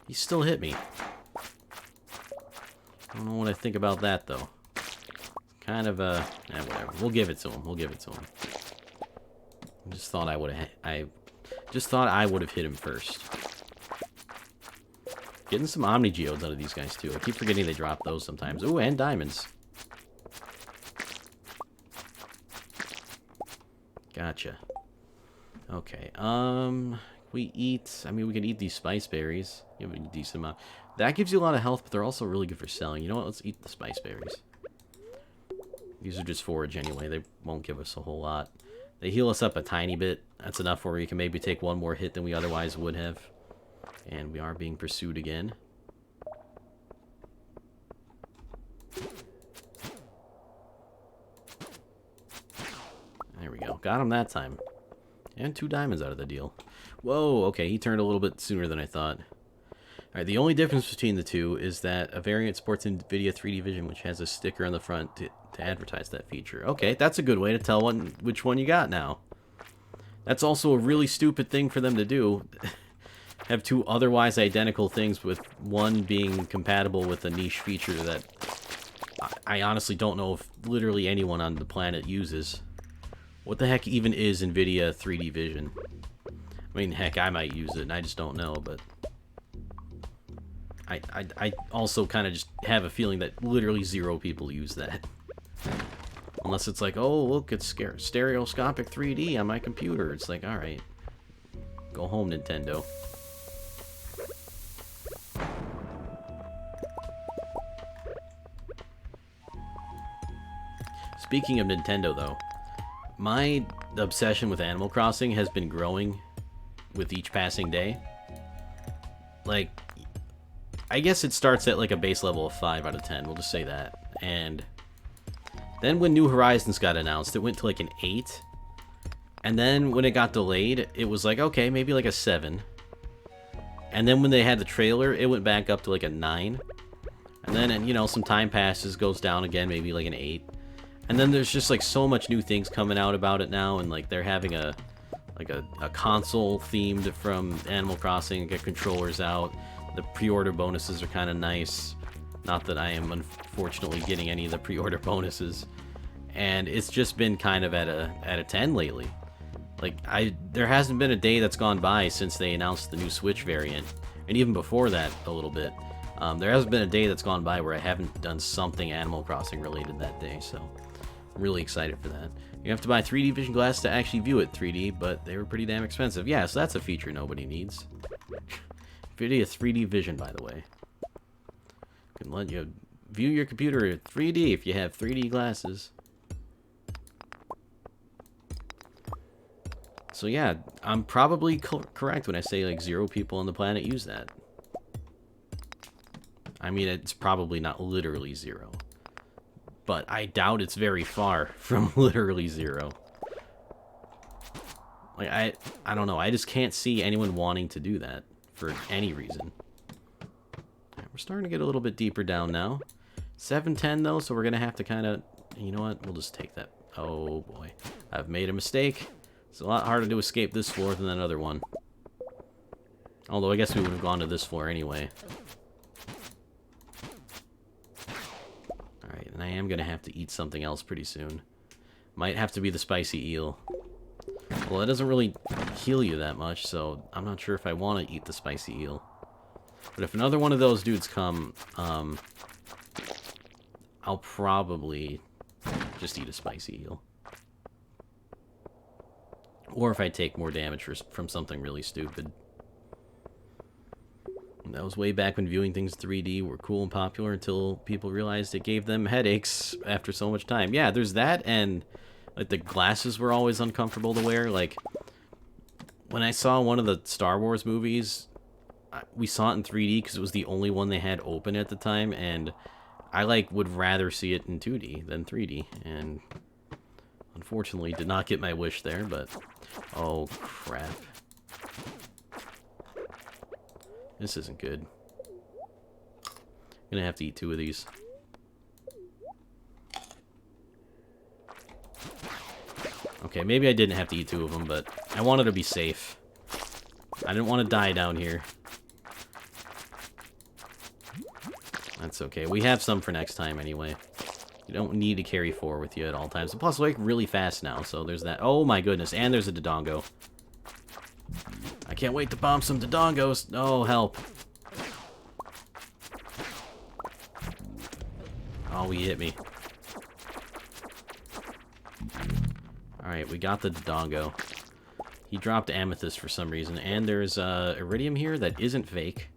He still hit me. I don't know what I think about that though. Kind of whatever. We'll give it to him. We'll give it to him. I just thought I would have hit him first. Getting some Omni Geodes out of these guys too. I keep forgetting they drop those sometimes. Ooh, and diamonds. Gotcha. Okay. We eat. I mean, we can eat these spice berries. You have a decent amount. That gives you a lot of health, but they're also really good for selling. You know what? Let's eat the spice berries. These are just forage anyway. They won't give us a whole lot. They heal us up a tiny bit. That's enough where we can maybe take one more hit than we otherwise would have. And we are being pursued again. There we go. Got him that time. And 2 diamonds out of the deal. Whoa, okay, he turned a little bit sooner than I thought. Alright, the only difference between the two is that a variant sports NVIDIA 3D Vision, which has a sticker on the front to advertise that feature. Okay, that's a good way to tell which one you got now. That's also a really stupid thing for them to do. Have 2 otherwise identical things, with one being compatible with a niche feature that I honestly don't know if literally anyone on the planet uses. What the heck even is NVIDIA 3D Vision? I mean, heck, I might use it, and I just don't know, but... I also kind of just have a feeling that literally 0 people use that. Unless it's like, oh, look, it's stereoscopic 3D on my computer. It's like, alright. Go home, Nintendo. Speaking of Nintendo, though, my obsession with Animal Crossing has been growing with each passing day. Like, I guess it starts at like a base level of 5 out of 10, we'll just say that. And then when New Horizons got announced, it went to like an 8. And then when it got delayed, it was like, okay, maybe like a 7. And then when they had the trailer, it went back up to like a 9. And then, you know, some time passes, goes down again, maybe like an 8. And then there's just like so much new things coming out about it now, and like they're having a console themed from Animal Crossing, get controllers out. The pre-order bonuses are kind of nice. Not that I am unfortunately getting any of the pre-order bonuses. And it's just been kind of at a 10 lately. Like, there hasn't been a day that's gone by since they announced the new Switch variant, and even before that, a little bit. There hasn't been a day that's gone by where I haven't done something Animal Crossing related that day, so I'm really excited for that. You have to buy 3D vision glasses to actually view it 3D, but they were pretty damn expensive. Yeah, so that's a feature nobody needs. Video 3D vision, by the way. Can let you view your computer in 3D if you have 3D glasses. So yeah, I'm probably correct when I say like 0 people on the planet use that. I mean, it's probably not literally 0. But I doubt it's very far from literally 0. Like, I don't know. I just can't see anyone wanting to do that for any reason. Right, we're starting to get a little bit deeper down now. 7:10 though, so we're going to have to kind of... You know what? We'll just take that. Oh boy. I've made a mistake. It's a lot harder to escape this floor than that other one. Although I guess we would have gone to this floor anyway. Alright, and I am going to have to eat something else pretty soon. Might have to be the spicy eel. Well, it doesn't really heal you that much, so I'm not sure if I want to eat the spicy eel. But if another one of those dudes come, I'll probably just eat a spicy eel. Or if I take more damage from something really stupid. That was way back when viewing things 3D were cool and popular until people realized it gave them headaches after so much time. Yeah, there's that, and like the glasses were always uncomfortable to wear. Like, when I saw one of the Star Wars movies, we saw it in 3D because it was the only one they had open at the time, and I like would rather see it in 2D than 3D, and unfortunately did not get my wish there, but oh crap. This isn't good. I'm gonna have to eat 2 of these. Okay, maybe I didn't have to eat 2 of them, but I wanted to be safe. I didn't want to die down here. That's okay. We have some for next time anyway. You don't need to carry 4 with you at all times. And plus, we're like really fast now, so there's that. Oh my goodness, and there's a Dodongo. I can't wait to bomb some Dodongos. Oh, help. Oh, he hit me. Alright, we got the Dodongo. He dropped Amethyst for some reason, and there's Iridium here that isn't fake.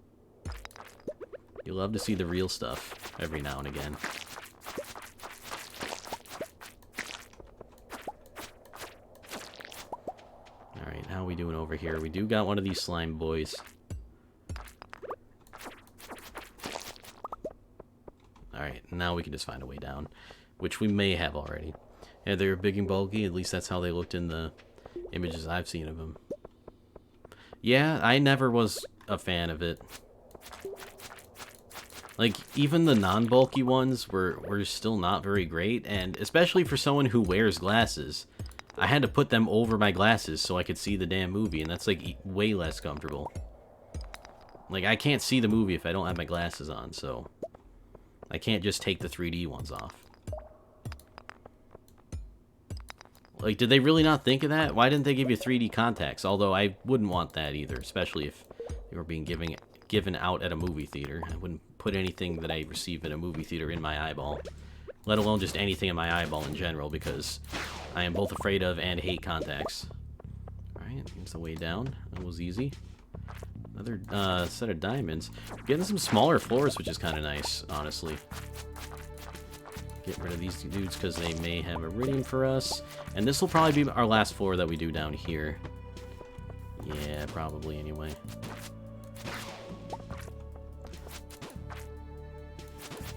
You love to see the real stuff every now and again. Alright, how are we doing over here? We do got one of these slime boys. Alright, now we can just find a way down, which we may have already. Yeah, they're big and bulky, at least that's how they looked in the images I've seen of them. Yeah, I never was a fan of it. Like, even the non-bulky ones were still not very great, and especially for someone who wears glasses, I had to put them over my glasses so I could see the damn movie, and that's, like, way less comfortable. Like, I can't see the movie if I don't have my glasses on, so I can't just take the 3D ones off. Like, did they really not think of that? Why didn't they give you 3D contacts? Although, I wouldn't want that either, especially if they were being given out at a movie theater. I wouldn't put anything that I receive in a movie theater in my eyeball. Let alone just anything in my eyeball in general, because I am both afraid of and hate contacts. Alright, here's the way down. That was easy. Another set of diamonds. We're getting some smaller floors, which is kind of nice, honestly. Get rid of these dudes because they may have iridium for us. And this will probably be our last floor that we do down here. Yeah, probably anyway.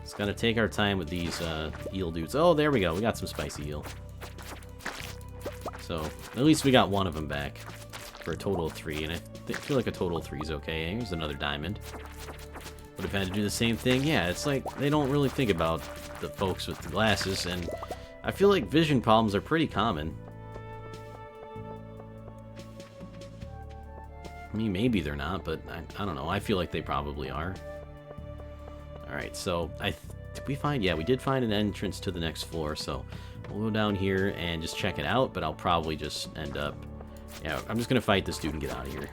Just gotta take our time with these eel dudes. Oh, there we go. We got some spicy eel. So, at least we got one of them back for a total of 3. And I feel like a total of 3 is okay. Here's another diamond. Would have had to do the same thing. Yeah, it's like they don't really think about the folks with the glasses, and I feel like vision problems are pretty common. I mean, maybe they're not, but I don't know. I feel like they probably are. Alright, so did we find... Yeah, we did find an entrance to the next floor, so we'll go down here and just check it out, but I'll probably just end up Yeah, I'm just gonna fight this dude and get out of here.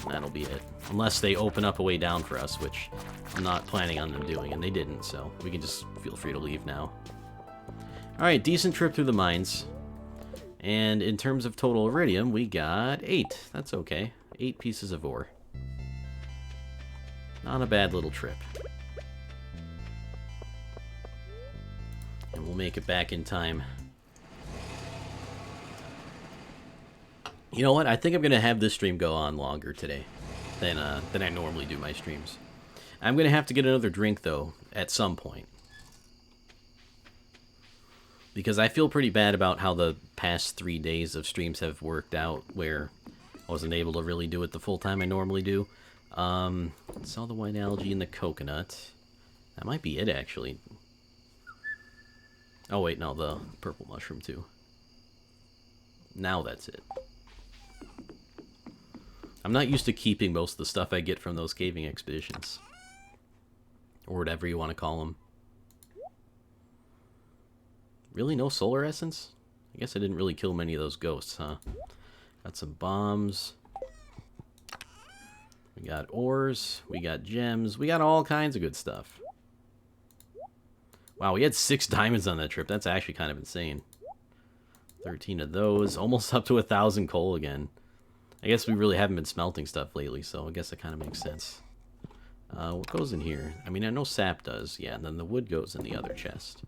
And that'll be it. Unless they open up a way down for us, which I'm not planning on them doing, and they didn't, so we can just feel free to leave now. Alright, decent trip through the mines. And in terms of total iridium, we got 8. That's okay. 8 pieces of ore. Not a bad little trip. And we'll make it back in time. You know what? I think I'm going to have this stream go on longer today than I normally do my streams. I'm going to have to get another drink, though, at some point. Because I feel pretty bad about how the past 3 days of streams have worked out, where I wasn't able to really do it the full time I normally do. Saw the white algae and the coconut. That might be it, actually. Oh, wait, no, the purple mushroom, too. Now that's it. I'm not used to keeping most of the stuff I get from those caving expeditions. Or whatever you want to call them. Really, no solar essence? I guess I didn't really kill many of those ghosts, huh? Got some bombs. We got ores. We got gems. We got all kinds of good stuff. Wow, we had 6 diamonds on that trip. That's actually kind of insane. 13 of those. Almost up to 1,000 coal again. I guess we really haven't been smelting stuff lately, so I guess that kind of makes sense. What goes in here? I mean, I know sap does. Yeah, and then the wood goes in the other chest.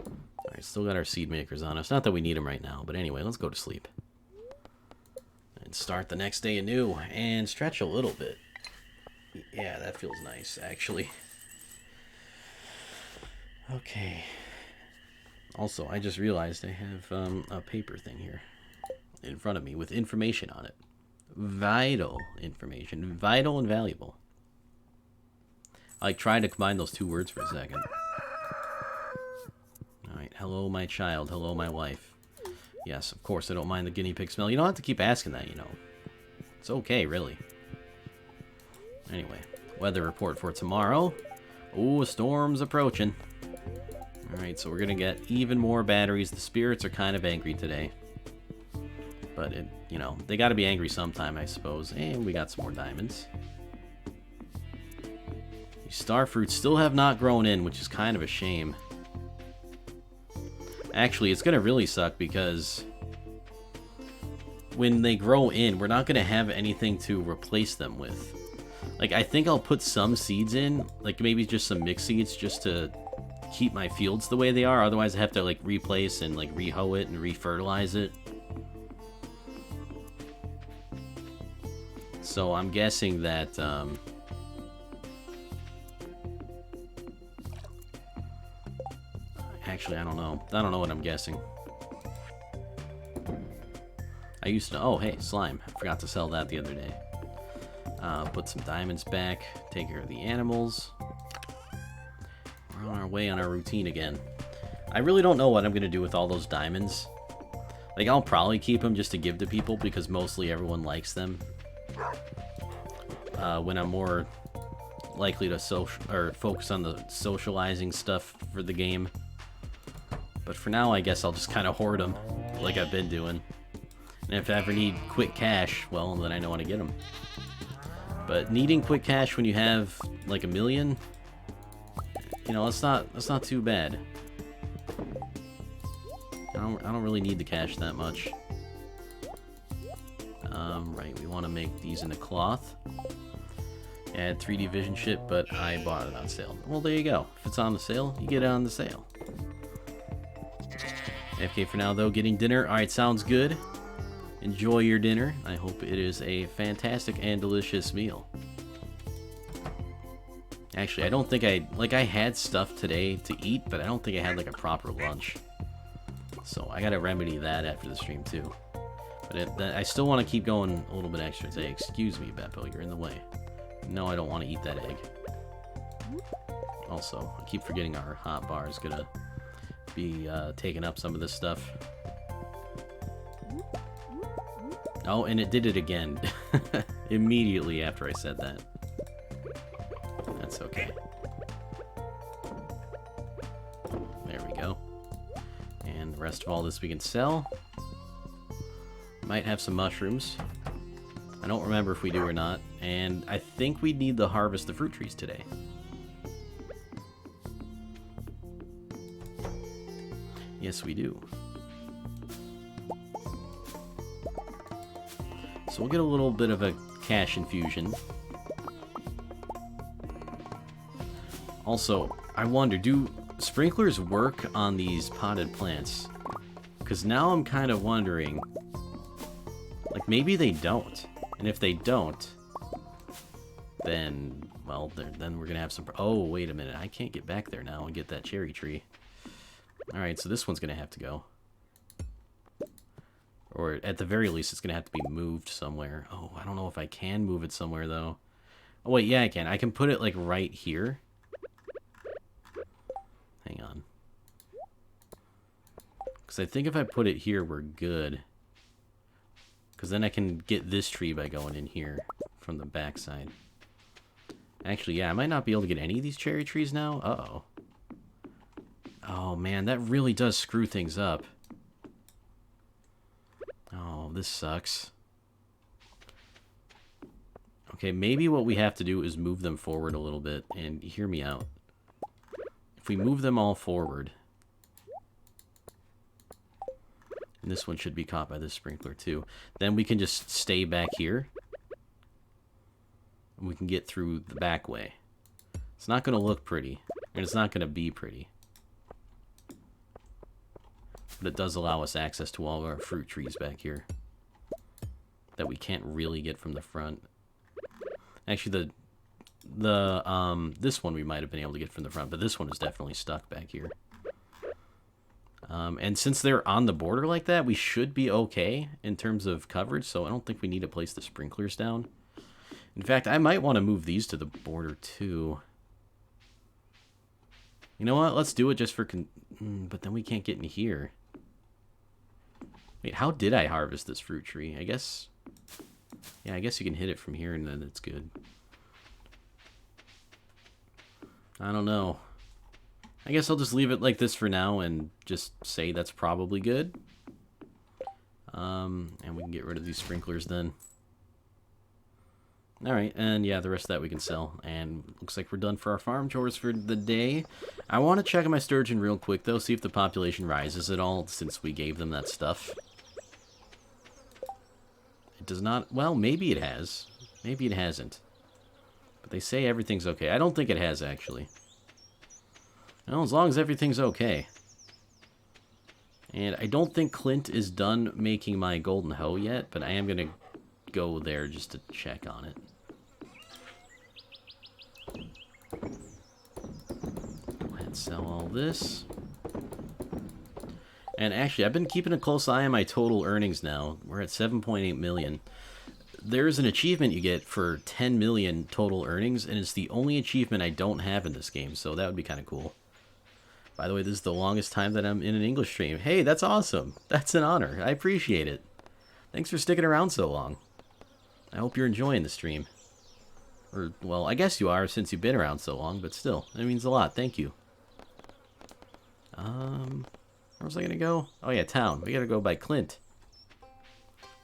Alright, still got our seed makers on us. Not that we need them right now, but anyway, let's go to sleep. And start the next day anew, and stretch a little bit. Yeah, that feels nice, actually. Okay. Also, I just realized I have a paper thing here in front of me with information on it. Vital information. Vital and valuable. I tried to combine those 2 words for a second. Alright, hello my child, hello my wife. Yes, of course I don't mind the guinea pig smell. You don't have to keep asking that, you know. It's okay, really. Anyway, weather report for tomorrow. Oh, a storm's approaching. Alright, so we're gonna get even more batteries. The spirits are kind of angry today. But, you know, they gotta be angry sometime, I suppose. And we got some more diamonds. These star fruits still have not grown in, which is kind of a shame. Actually, it's gonna really suck because when they grow in, we're not gonna have anything to replace them with. Like, I think I'll put some seeds in, like maybe just some mixed seeds just to keep my fields the way they are. Otherwise, I have to, like, replace and, like, re-hoe it and re-fertilize it. So I'm guessing that, actually, I don't know. I don't know what I'm guessing. I used to... Oh, hey, slime. I forgot to sell that the other day. Put some diamonds back. Take care of the animals. We're on our way on our routine again. I really don't know what I'm going to do with all those diamonds. Like, I'll probably keep them just to give to people because mostly everyone likes them. When I'm more likely to focus on the socializing stuff for the game. But for now, I guess I'll just kind of hoard them like I've been doing. And if I ever need quick cash, well, then I know how to get them. But needing quick cash when you have like 1 million, you know, that's not too bad. I don't really need the cash that much. Right, we want to make these into cloth. Add 3D vision shit, but I bought it on sale. Well, there you go. If it's on the sale, you get it on the sale. AFK for now, though, getting dinner. Alright, sounds good. Enjoy your dinner. I hope it is a fantastic and delicious meal. Actually, I don't think I had stuff today to eat, but I don't think I had, like, a proper lunch. So I gotta remedy that after the stream, too. But I still want to keep going a little bit extra today. Excuse me, Beppo, you're in the way. No, I don't want to eat that egg. Also, I keep forgetting our hot bar is gonna be taking up some of this stuff. Oh, and it did it again. Immediately after I said that. That's okay. There we go. And the rest of all this we can sell. Might have some mushrooms. I don't remember if we do or not. And I think we need to harvest the fruit trees today. Yes, we do. So we'll get a little bit of a cash infusion. Also, I wonder, do sprinklers work on these potted plants? Because now I'm kind of wondering, like, maybe they don't. And if they don't, then, well, then we're going to have some... Oh, wait a minute. I can't get back there now and get that cherry tree. Alright, so this one's going to have to go. Or at the very least, it's going to have to be moved somewhere. Oh, I don't know if I can move it somewhere, though. Oh, wait, yeah, I can. I can put it, like, right here. Hang on. Because I think if I put it here, we're good. Because then I can get this tree by going in here from the backside. Actually, yeah, I might not be able to get any of these cherry trees now. Uh-oh. Oh, man, that really does screw things up. Oh, this sucks. Okay, maybe what we have to do is move them forward a little bit. And hear me out. If we move them all forward... And this one should be caught by this sprinkler, too. Then we can just stay back here. And we can get through the back way. It's not going to look pretty. And it's not going to be pretty. But it does allow us access to all of our fruit trees back here. That we can't really get from the front. Actually, this one we might have been able to get from the front. But this one is definitely stuck back here. And since they're on the border like that, we should be okay in terms of coverage, so I don't think we need to place the sprinklers down. In fact, I might want to move these to the border, too. You know what? Let's do it just for... but then we can't get in here. Wait, how did I harvest this fruit tree? I guess... Yeah, I guess you can hit it from here and then it's good. I don't know. I guess I'll just leave it like this for now and just say that's probably good. And we can get rid of these sprinklers then. Alright, and yeah, the rest of that we can sell. And looks like we're done for our farm chores for the day. I want to check on my sturgeon real quick, though, see if the population rises at all since we gave them that stuff. It does not... Well, maybe it has. Maybe it hasn't. But they say everything's okay. I don't think it has, actually. Well, as long as everything's okay. And I don't think Clint is done making my golden hoe yet, but I am going to go there just to check on it. Go ahead and sell all this. And actually, I've been keeping a close eye on my total earnings now. We're at 7.8 million. There's an achievement you get for 10 million total earnings, and it's the only achievement I don't have in this game, so that would be kind of cool. By the way, this is the longest time that I'm in an English stream. Hey, that's awesome. That's an honor. I appreciate it. Thanks for sticking around so long. I hope you're enjoying the stream. Or, well, I guess you are since you've been around so long, but still, that means a lot. Thank you. Where was I going to go? Oh, yeah, town. We got to go by Clint.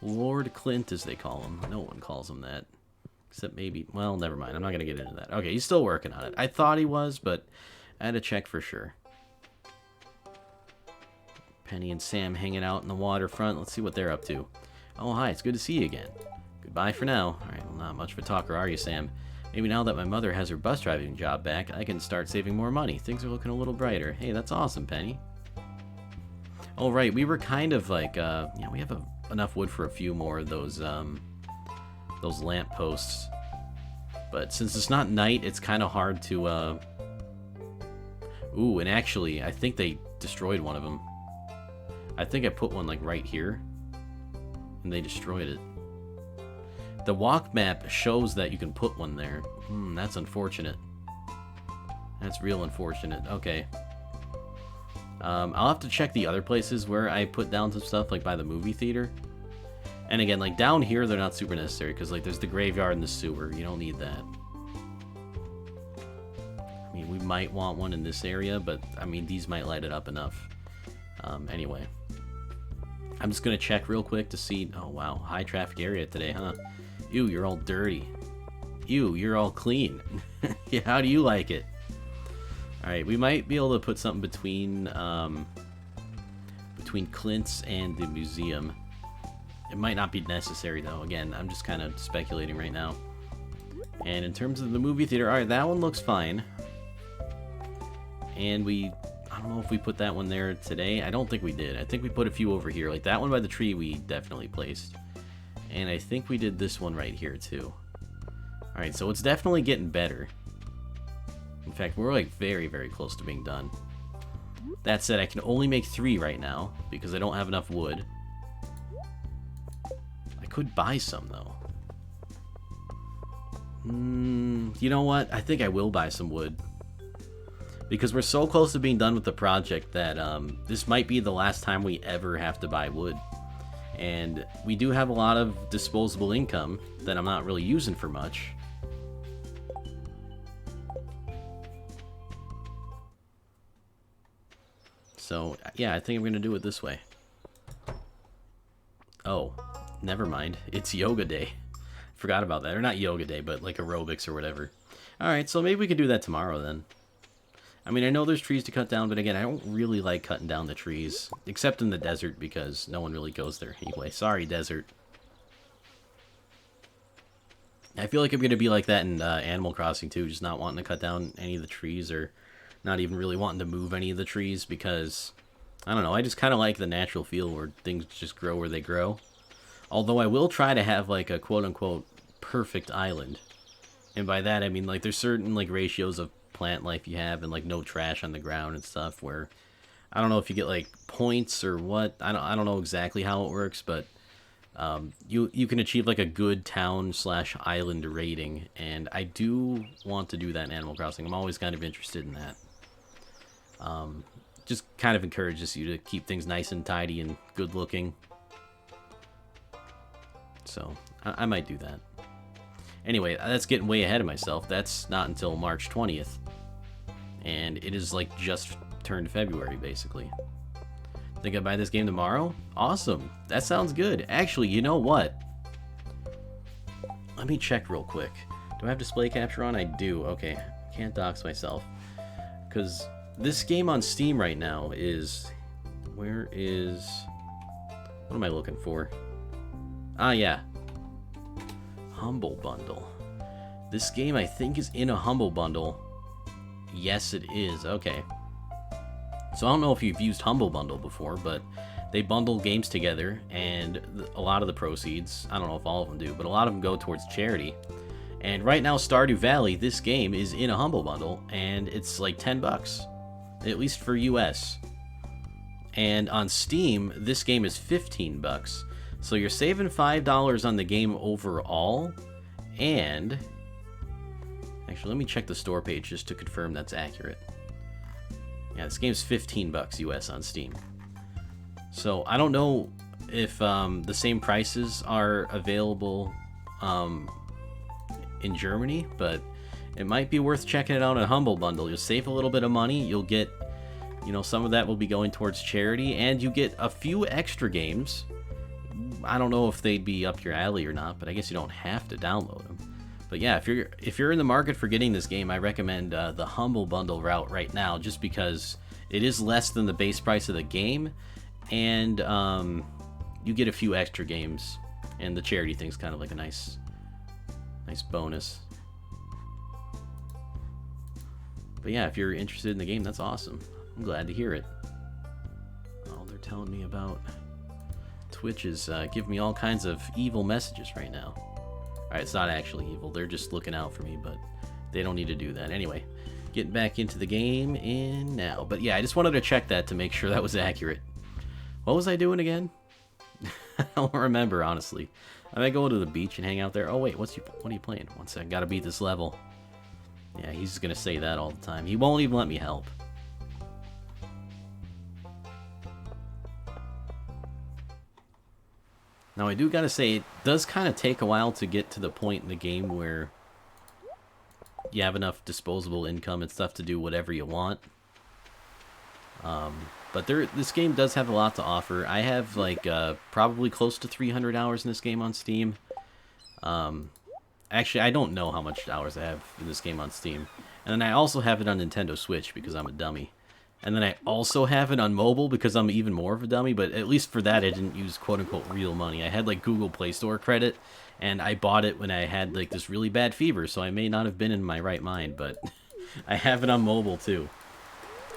Lord Clint, as they call him. No one calls him that. Except maybe... Well, never mind. I'm not going to get into that. Okay, he's still working on it. I thought he was, but I had to check for sure. Penny and Sam hanging out in the waterfront. Let's see what they're up to. Oh, hi. It's good to see you again. Goodbye for now. Alright, well, not much of a talker, are you, Sam? Maybe now that my mother has her bus driving job back, I can start saving more money. Things are looking a little brighter. Hey, that's awesome, Penny. Oh, right. We were kind of like, yeah, we have enough wood for a few more of those lamp posts. But since it's not night, it's kind of hard to, Ooh, and actually, I think they destroyed one of them. I think I put one, like, right here. And they destroyed it. The walk map shows that you can put one there. That's unfortunate. That's real unfortunate. Okay. I'll have to check the other places where I put down some stuff, like by the movie theater. And again, like, down here, they're not super necessary, because, like, there's the graveyard and the sewer. You don't need that. I mean, we might want one in this area, but, I mean, these might light it up enough. Anyway. I'm just gonna check real quick to see... Oh, wow. High traffic area today, huh? Ew, you're all dirty. Ew, you're all clean. Yeah, how do you like it? Alright, we might be able to put something between Clint's and the museum. It might not be necessary, though. Again, I'm just kind of speculating right now. And in terms of the movie theater, alright, that one looks fine. And I don't know if we put that one there today. I don't think we did. I think we put a few over here. Like, that one by the tree we definitely placed. And I think we did this one right here, too. Alright, so it's definitely getting better. In fact, we're, like, very, very close to being done. That said, I can only make 3 right now, because I don't have enough wood. I could buy some, though. You know what? I think I will buy some wood. Because we're so close to being done with the project that this might be the last time we ever have to buy wood. And we do have a lot of disposable income that I'm not really using for much. So, yeah, I think I'm going to do it this way. Oh, never mind. It's yoga day. Forgot about that. Or not yoga day, but like aerobics or whatever. Alright, so maybe we can do that tomorrow then. I mean, I know there's trees to cut down, but again, I don't really like cutting down the trees. Except in the desert, because no one really goes there anyway. Sorry, desert. I feel like I'm going to be like that in Animal Crossing, too. Just not wanting to cut down any of the trees, or not even really wanting to move any of the trees, because, I don't know, I just kind of like the natural feel where things just grow where they grow. Although I will try to have, like, a quote-unquote perfect island. And by that, I mean, like, there's certain, like, ratios of plant life you have, and like no trash on the ground and stuff, where I don't know if you get like points or what. I don't know exactly how it works, but you can achieve like a good town / island rating, and I do want to do that in Animal Crossing. I'm always kind of interested in that. Just kind of encourages you to keep things nice and tidy and good looking. So I might do that. Anyway, that's getting way ahead of myself. That's not until March 20th. And it is like just turned February, basically. Think I buy this game tomorrow? Awesome. That sounds good. Actually, you know what? Let me check real quick. Do I have display capture on? I do. Okay. Can't dox myself. Because this game on Steam right now is... Where is... What am I looking for? Ah, yeah. Humble Bundle. This game, I think, is in a Humble Bundle. Yes, it is. Okay. So I don't know if you've used Humble Bundle before, but they bundle games together, and a lot of the proceeds, I don't know if all of them do, but a lot of them go towards charity. And right now, Stardew Valley, this game, is in a Humble Bundle, and it's like $10, at least for US. And on Steam, this game is $15. So you're saving $5 on the game overall, and... Actually, let me check the store page just to confirm that's accurate. Yeah, this game's $15 US on Steam. So I don't know if the same prices are available in Germany, but it might be worth checking it out on Humble Bundle. You'll save a little bit of money. You'll get, you know, some of that will be going towards charity, and you get a few extra games. I don't know if they'd be up your alley or not, but I guess you don't have to download them. But yeah, if you're in the market for getting this game, I recommend the Humble Bundle route right now, just because it is less than the base price of the game, and you get a few extra games, and the charity thing's kind of like a nice bonus. But yeah, if you're interested in the game, that's awesome. I'm glad to hear it. Oh, they're telling me about Twitch is giving me all kinds of evil messages right now. Alright, it's not actually evil. They're just looking out for me, but they don't need to do that. Anyway, getting back into the game in now. But yeah, I just wanted to check that to make sure that was accurate. What was I doing again? I don't remember, honestly. I might go to the beach and hang out there. Oh, wait, what are you playing? One second, gotta beat this level. Yeah, he's just gonna say that all the time. He won't even let me help. Now, I do gotta say, it does kind of take a while to get to the point in the game where you have enough disposable income and stuff to do whatever you want. But this game does have a lot to offer. I have like probably close to 300 hours in this game on Steam. Actually, I don't know how much hours I have in this game on Steam. And then I also have it on Nintendo Switch because I'm a dummy. And then I also have it on mobile because I'm even more of a dummy. But at least for that, I didn't use quote-unquote real money. I had like Google Play Store credit, and I bought it when I had like this really bad fever. So I may not have been in my right mind, but I have it on mobile too.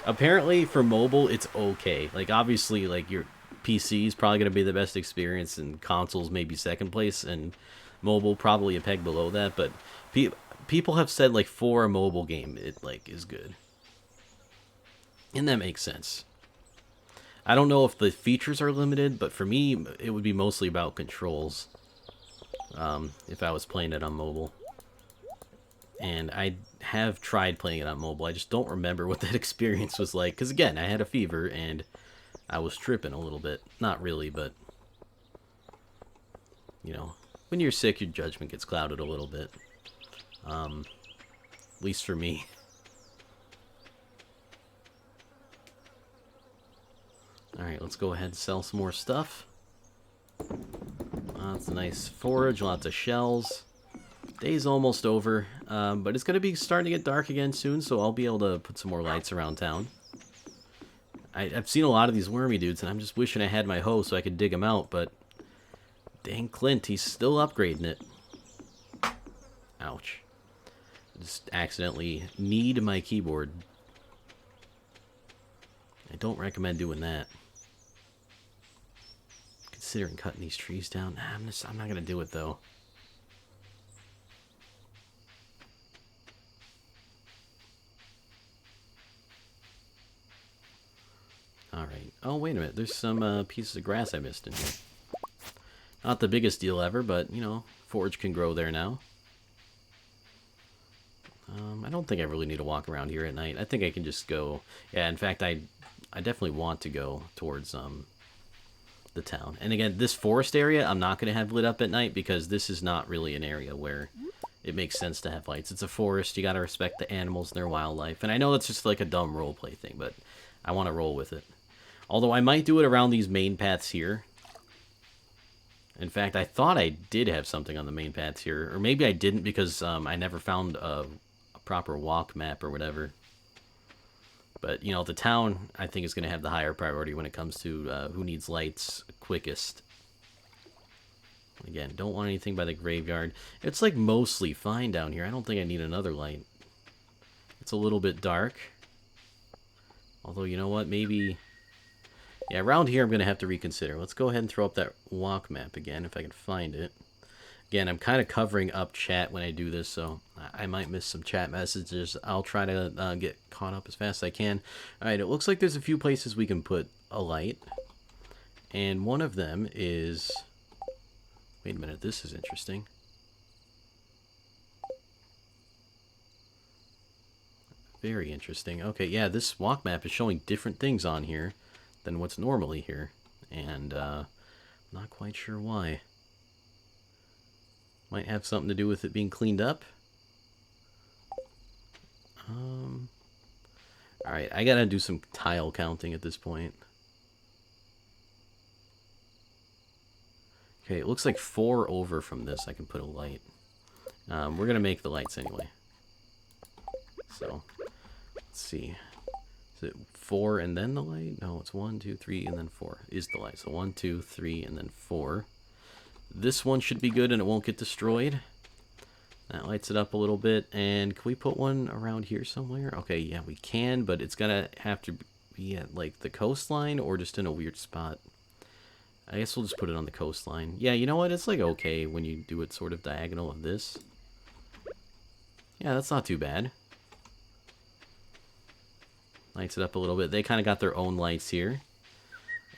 Apparently for mobile, it's okay. Like obviously, like your PC is probably going to be the best experience, and consoles maybe second place, and mobile probably a peg below that. But people have said like for a mobile game, it like is good. And that makes sense. I don't know if the features are limited, but for me, it would be mostly about controls. If I was playing it on mobile. And I have tried playing it on mobile. I just don't remember what that experience was like. Because again, I had a fever and I was tripping a little bit. Not really, but... You know, when you're sick, your judgment gets clouded a little bit. At least for me. Alright, let's go ahead and sell some more stuff. Lots of nice forage, lots of shells. Day's almost over, but it's going to be starting to get dark again soon, so I'll be able to put some more lights around town. I've seen a lot of these wormy dudes, and I'm just wishing I had my hoe so I could dig them out, but dang Clint, he's still upgrading it. Ouch. I just accidentally kneed my keyboard. I don't recommend doing that. Considering cutting these trees down. Nah, I'm not going to do it, though. Alright. Oh, wait a minute. There's some pieces of grass I missed in here. Not the biggest deal ever, but, you know, forage can grow there now. I don't think I really need to walk around here at night. I think I can just go... Yeah, in fact, I definitely want to go towards the town. And again, this forest area, I'm not going to have lit up at night because this is not really an area where it makes sense to have lights. It's a forest. You got to respect the animals and their wildlife. And I know that's just like a dumb roleplay thing, but I want to roll with it. Although I might do it around these main paths here. In fact, I thought I did have something on the main paths here. Or maybe I didn't because I never found a proper walk map or whatever. But, you know, the town, I think, is going to have the higher priority when it comes to who needs lights quickest. Again, don't want anything by the graveyard. It's, like, mostly fine down here. I don't think I need another light. It's a little bit dark. Although, you know what? Maybe... Yeah, around here I'm going to have to reconsider. Let's go ahead and throw up that walk map again, if I can find it. Again, I'm kind of covering up chat when I do this, so I might miss some chat messages. I'll try to get caught up as fast as I can. Alright, it looks like there's a few places we can put a light. And one of them is... Wait a minute, this is interesting. Very interesting. Okay, yeah, this walk map is showing different things on here than what's normally here. And, not quite sure why. Might have something to do with it being cleaned up. Alright, I gotta do some tile counting at this point. Okay, it looks like 4 over from this I can put a light. We're gonna make the lights anyway. So, let's see. Is it 4 and then the light? No, it's 1, 2, 3, and then 4 is the light. So 1, 2, 3, and then 4. This one should be good and it won't get destroyed. That lights it up a little bit. And can we put one around here somewhere? Okay, yeah, we can, but it's gonna have to be at like the coastline or just in a weird spot. I guess we'll just put it on the coastline. Yeah, you know what? It's like okay when you do it sort of diagonal of this. Yeah, that's not too bad. Lights it up a little bit. They kind of got their own lights here.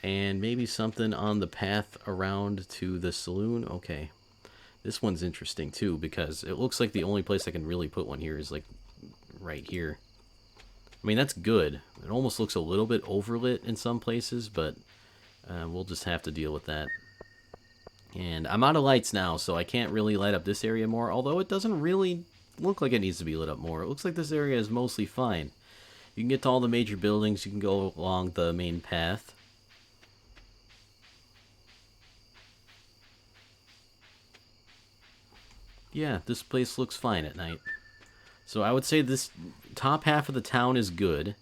And maybe something on the path around to the saloon. Okay. This one's interesting, too, because it looks like the only place I can really put one here is, like, right here. I mean, that's good. It almost looks a little bit overlit in some places, but we'll just have to deal with that. And I'm out of lights now, so I can't really light up this area more, although it doesn't really look like it needs to be lit up more. It looks like this area is mostly fine. You can get to all the major buildings. You can go along the main path. Yeah, this place looks fine at night. So I would say this top half of the town is good.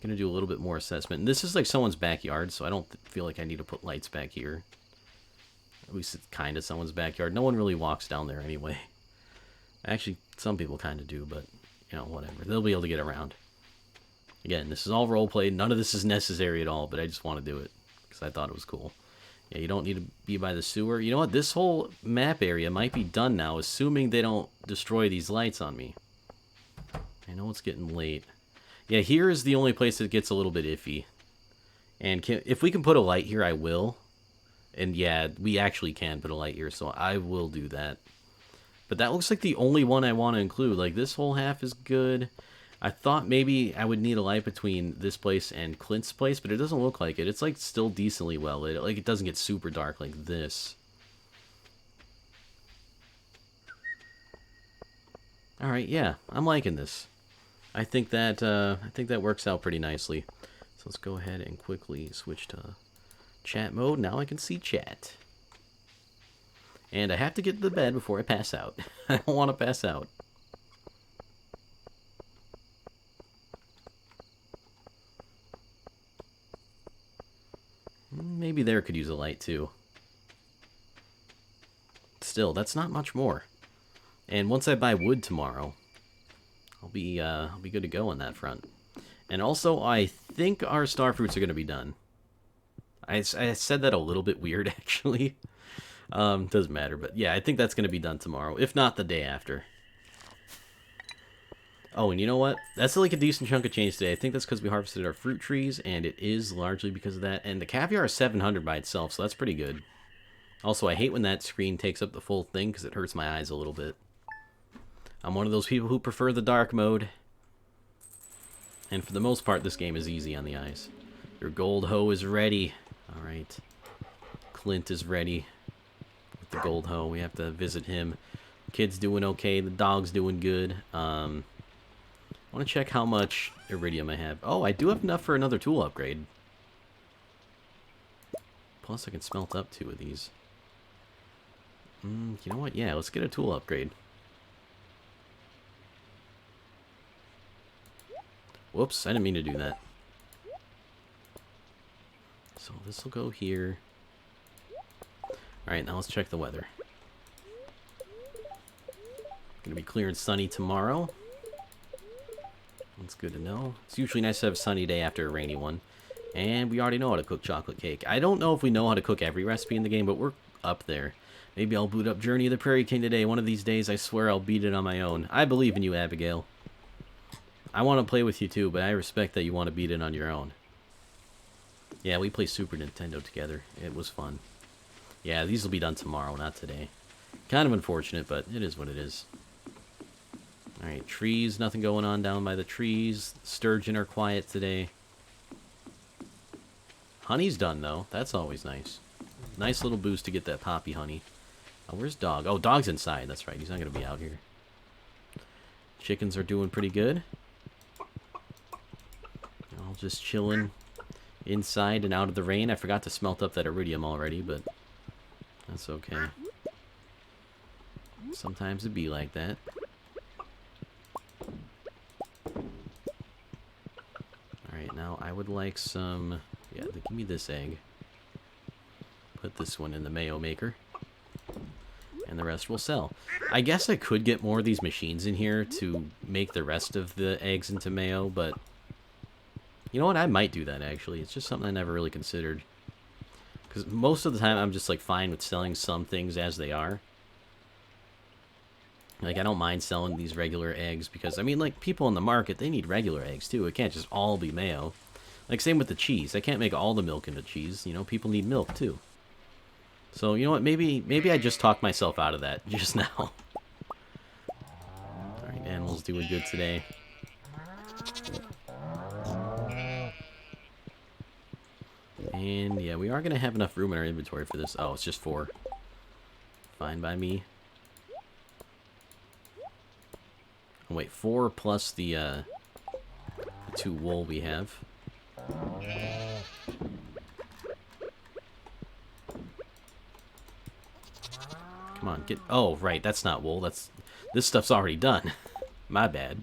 Gonna do a little bit more assessment. And this is like someone's backyard, so I don't feel like I need to put lights back here. At least it's kind of someone's backyard. No one really walks down there anyway. Actually, some people kind of do, but, you know, whatever. They'll be able to get around. Again, this is all roleplay. None of this is necessary at all, but I just want to do it because I thought it was cool. Yeah, you don't need to be by the sewer. You know what? This whole map area might be done now, assuming they don't destroy these lights on me. I know it's getting late. Yeah, here is the only place that gets a little bit iffy. And if we can put a light here, I will. And yeah, we actually can put a light here, so I will do that. But that looks like the only one I want to include. Like, this whole half is good. I thought maybe I would need a light between this place and Clint's place, but it doesn't look like it. It's, like, still decently well lit. Like, it doesn't get super dark like this. Alright, yeah, I'm liking this. I think that works out pretty nicely. So let's go ahead and quickly switch to chat mode. Now I can see chat. And I have to get to the bed before I pass out. I don't want to pass out. Maybe there could use a light too. Still, that's not much more. And once I buy wood tomorrow, I'll be good to go on that front. And also, I think our star fruits are going to be done. I said that a little bit weird, actually. Doesn't matter, but yeah, I think that's going to be done tomorrow, if not the day after. Oh, and you know what? That's like a decent chunk of change today. I think that's because we harvested our fruit trees, and it is largely because of that. And the caviar is 700 by itself, so that's pretty good. Also, I hate when that screen takes up the full thing because it hurts my eyes a little bit. I'm one of those people who prefer the dark mode. And for the most part, this game is easy on the eyes. Your gold hoe is ready. Alright. Clint is ready with the gold hoe. We have to visit him. Kid's doing okay. The dog's doing good. I want to check how much iridium I have. Oh, I do have enough for another tool upgrade. Plus, I can smelt up 2 of these. You know what? Yeah, let's get a tool upgrade. Whoops, I didn't mean to do that. So this will go here. Alright, now let's check the weather. Gonna be clear and sunny tomorrow. That's good to know. It's usually nice to have a sunny day after a rainy one. And we already know how to cook chocolate cake. I don't know if we know how to cook every recipe in the game, but we're up there. Maybe I'll boot up Journey of the Prairie King today. One of these days, I swear I'll beat it on my own. I believe in you, Abigail. I want to play with you too, but I respect that you want to beat it on your own. Yeah, we play Super Nintendo together. It was fun. Yeah, these will be done tomorrow, not today. Kind of unfortunate, but it is what it is. Alright, trees, nothing going on down by the trees. Sturgeon are quiet today. Honey's done, though. That's always nice. Nice little boost to get that poppy honey. Oh, where's Dog? Oh, Dog's inside. That's right. He's not going to be out here. Chickens are doing pretty good. All just chilling inside and out of the rain. I forgot to smelt up that iridium already, but that's okay. Sometimes it be like that. Alright, now I would like some... Yeah, give me this egg. Put this one in the mayo maker. And the rest will sell. I guess I could get more of these machines in here to make the rest of the eggs into mayo, but... You know what? I might do that, actually. It's just something I never really considered. Because most of the time, I'm just, like, fine with selling some things as they are. Like, I don't mind selling these regular eggs because, I mean, like, people in the market, they need regular eggs, too. It can't just all be mayo. Like, same with the cheese. I can't make all the milk into cheese. You know, people need milk, too. So, you know what? Maybe I just talked myself out of that just now. Alright, animals doing good today. And, yeah, we are going to have enough room in our inventory for this. Oh, it's just 4. Fine by me. Oh, wait, 4 plus the 2 wool we have. Come on, get... Oh, right, that's not wool. This stuff's already done. My bad.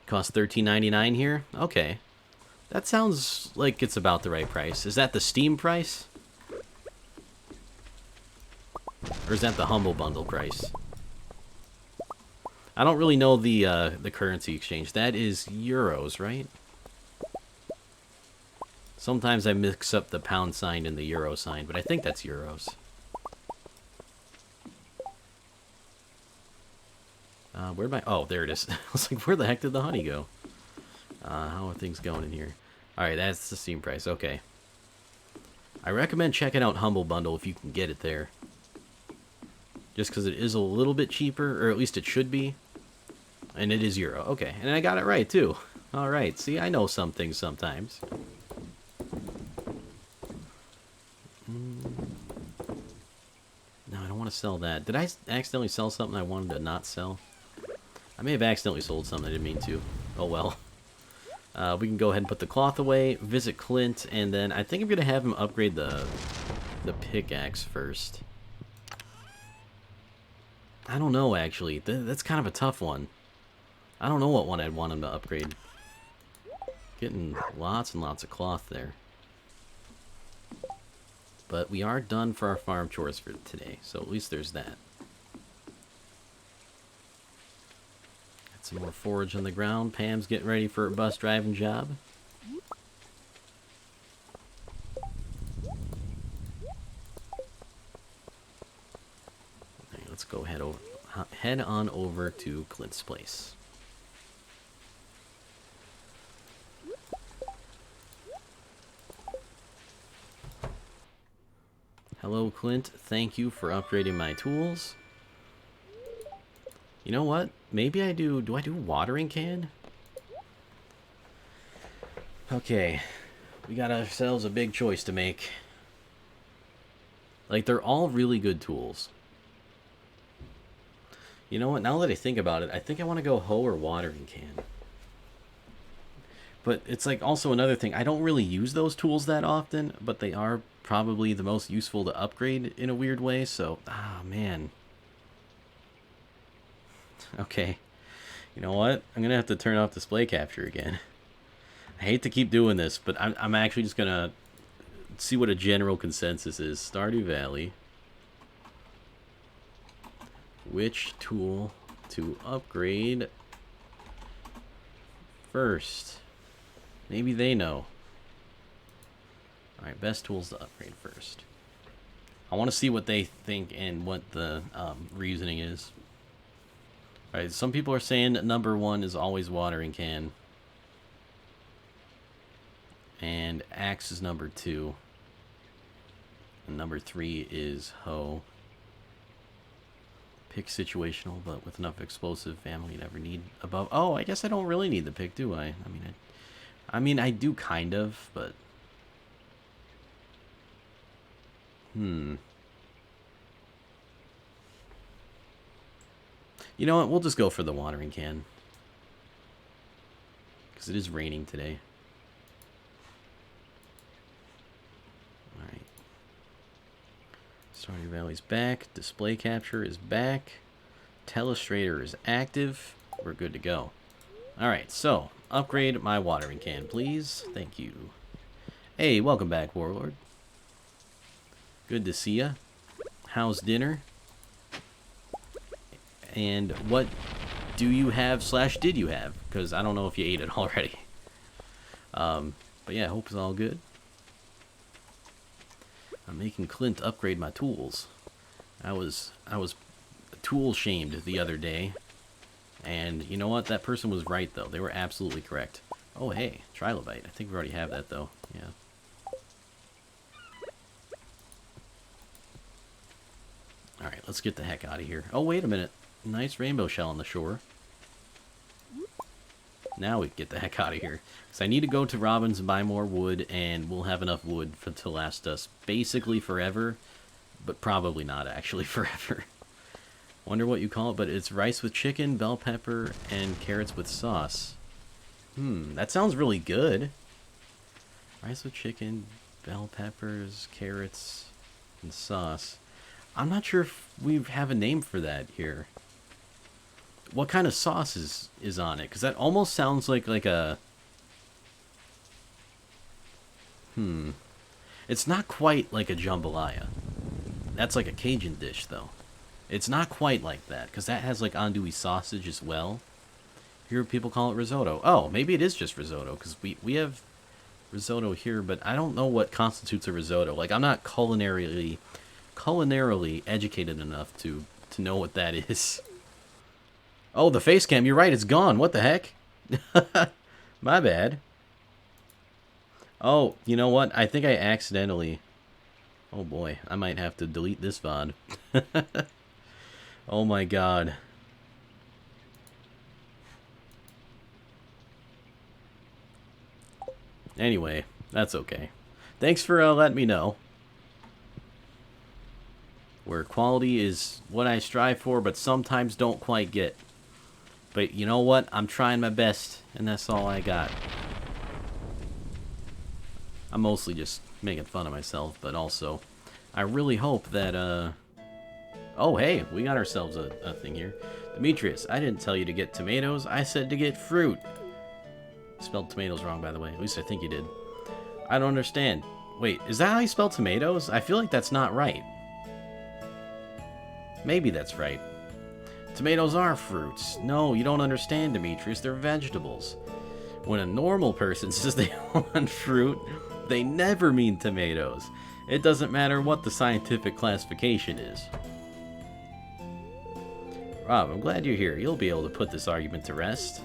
Cost $13.99 here? Okay. That sounds like it's about the right price. Is that the Steam price? Or is that the Humble Bundle price? I don't really know the currency exchange. That is euros, right? Sometimes I mix up the pound sign and the euro sign, but I think that's euros. Where'd my... Oh, there it is. I was like, where the heck did the honey go? How are things going in here? Alright, that's the Steam price. Okay. I recommend checking out Humble Bundle if you can get it there. Just because it is a little bit cheaper, or at least it should be. And it is euro. Okay, and I got it right, too. Alright, see, I know some things sometimes. No, I don't want to sell that. Did I accidentally sell something I wanted to not sell? I may have accidentally sold something I didn't mean to. Oh well. We can go ahead and put the cloth away, visit Clint, and then I think I'm going to have him upgrade the pickaxe first. I don't know, actually. That's kind of a tough one. I don't know what one I'd want him to upgrade. Getting lots and lots of cloth there. But we are done for our farm chores for today, so at least there's that. Got some more forage on the ground. Pam's getting ready for her bus driving job. Alright, let's go head on over to Clint's place. Hello, Clint. Thank you for upgrading my tools. You know what? Maybe I do... Do I do watering can? Okay. We got ourselves a big choice to make. Like, they're all really good tools. You know what? Now that I think about it, I think I want to go hoe or watering can. But it's like also another thing. I don't really use those tools that often, but they are probably the most useful to upgrade in a weird way, so... Ah, man. Okay. You know what? I'm going to have to turn off display capture again. I hate to keep doing this, but I'm actually just going to see what a general consensus is. Stardew Valley. Which tool to upgrade first? Maybe they know. Alright, best tools to upgrade first. I want to see what they think and what the reasoning is. Alright, some people are saying that number 1 is always watering can. And axe is number 2. And number 3 is hoe. Pick situational, but with enough explosive ammo you never need above. Oh, I guess I don't really need the pick, do I? I mean, I do kind of, but... You know what? We'll just go for the watering can. Because it is raining today. Alright. Stardew Valley's back. Display capture is back. Telestrator is active. We're good to go. Alright, so... Upgrade my watering can, please. Thank you. Hey, welcome back, Warlord. Good to see ya. How's dinner? And what do you have / did you have? Because I don't know if you ate it already. But yeah, hope it's all good. I'm making Clint upgrade my tools. I was tool shamed the other day. And you know what? That person was right, though. They were absolutely correct. Oh, hey, trilobite. I think we already have that, though. Yeah. Alright, let's get the heck out of here. Oh, wait a minute. Nice rainbow shell on the shore. Now we can get the heck out of here. Because I need to go to Robin's and buy more wood, and we'll have enough wood to last us basically forever. But probably not actually forever. Wonder what you call it, but it's rice with chicken, bell pepper, and carrots with sauce. That sounds really good. Rice with chicken, bell peppers, carrots, and sauce. I'm not sure if we have a name for that here. What kind of sauce is on it? Because that almost sounds like a... It's not quite like a jambalaya. That's like a Cajun dish, though. It's not quite like that, because that has like andouille sausage as well. Here people call it risotto. Oh, maybe it is just risotto, because we have risotto here, but I don't know what constitutes a risotto. Like, I'm not culinarily educated enough to know what that is. Oh, the face cam, you're right, it's gone. What the heck? My bad. Oh, you know what? I think I accidentally... Oh boy, I might have to delete this VOD. Oh my god. Anyway, that's okay. Thanks for letting me know. Where quality is what I strive for, but sometimes don't quite get. But you know what? I'm trying my best, and that's all I got. I'm mostly just making fun of myself, but also, I really hope that, Oh, hey, we got ourselves a thing here. Demetrius, I didn't tell you to get tomatoes. I said to get fruit. Spelled tomatoes wrong, by the way. At least I think you did. I don't understand. Wait, is that how you spell tomatoes? I feel like that's not right. Maybe that's right. Tomatoes are fruits. No, you don't understand, Demetrius. They're vegetables. When a normal person says they want fruit, they never mean tomatoes. It doesn't matter what the scientific classification is. Rob, I'm glad you're here. You'll be able to put this argument to rest.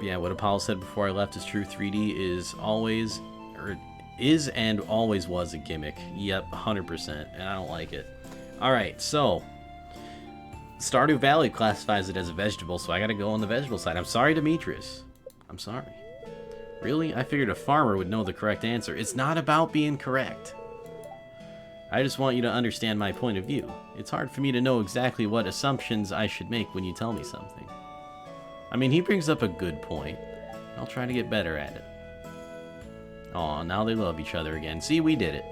Yeah, what Apollo said before I left is true. 3D is always, or is and always was a gimmick. Yep, 100%, and I don't like it. Alright, so Stardew Valley classifies it as a vegetable, so I gotta go on the vegetable side. I'm sorry, Demetrius. I'm sorry. Really? I figured a farmer would know the correct answer. It's not about being correct. I just want you to understand my point of view. It's hard for me to know exactly what assumptions I should make when you tell me something. I mean, he brings up a good point. I'll try to get better at it. Aw, now they love each other again. See, we did it.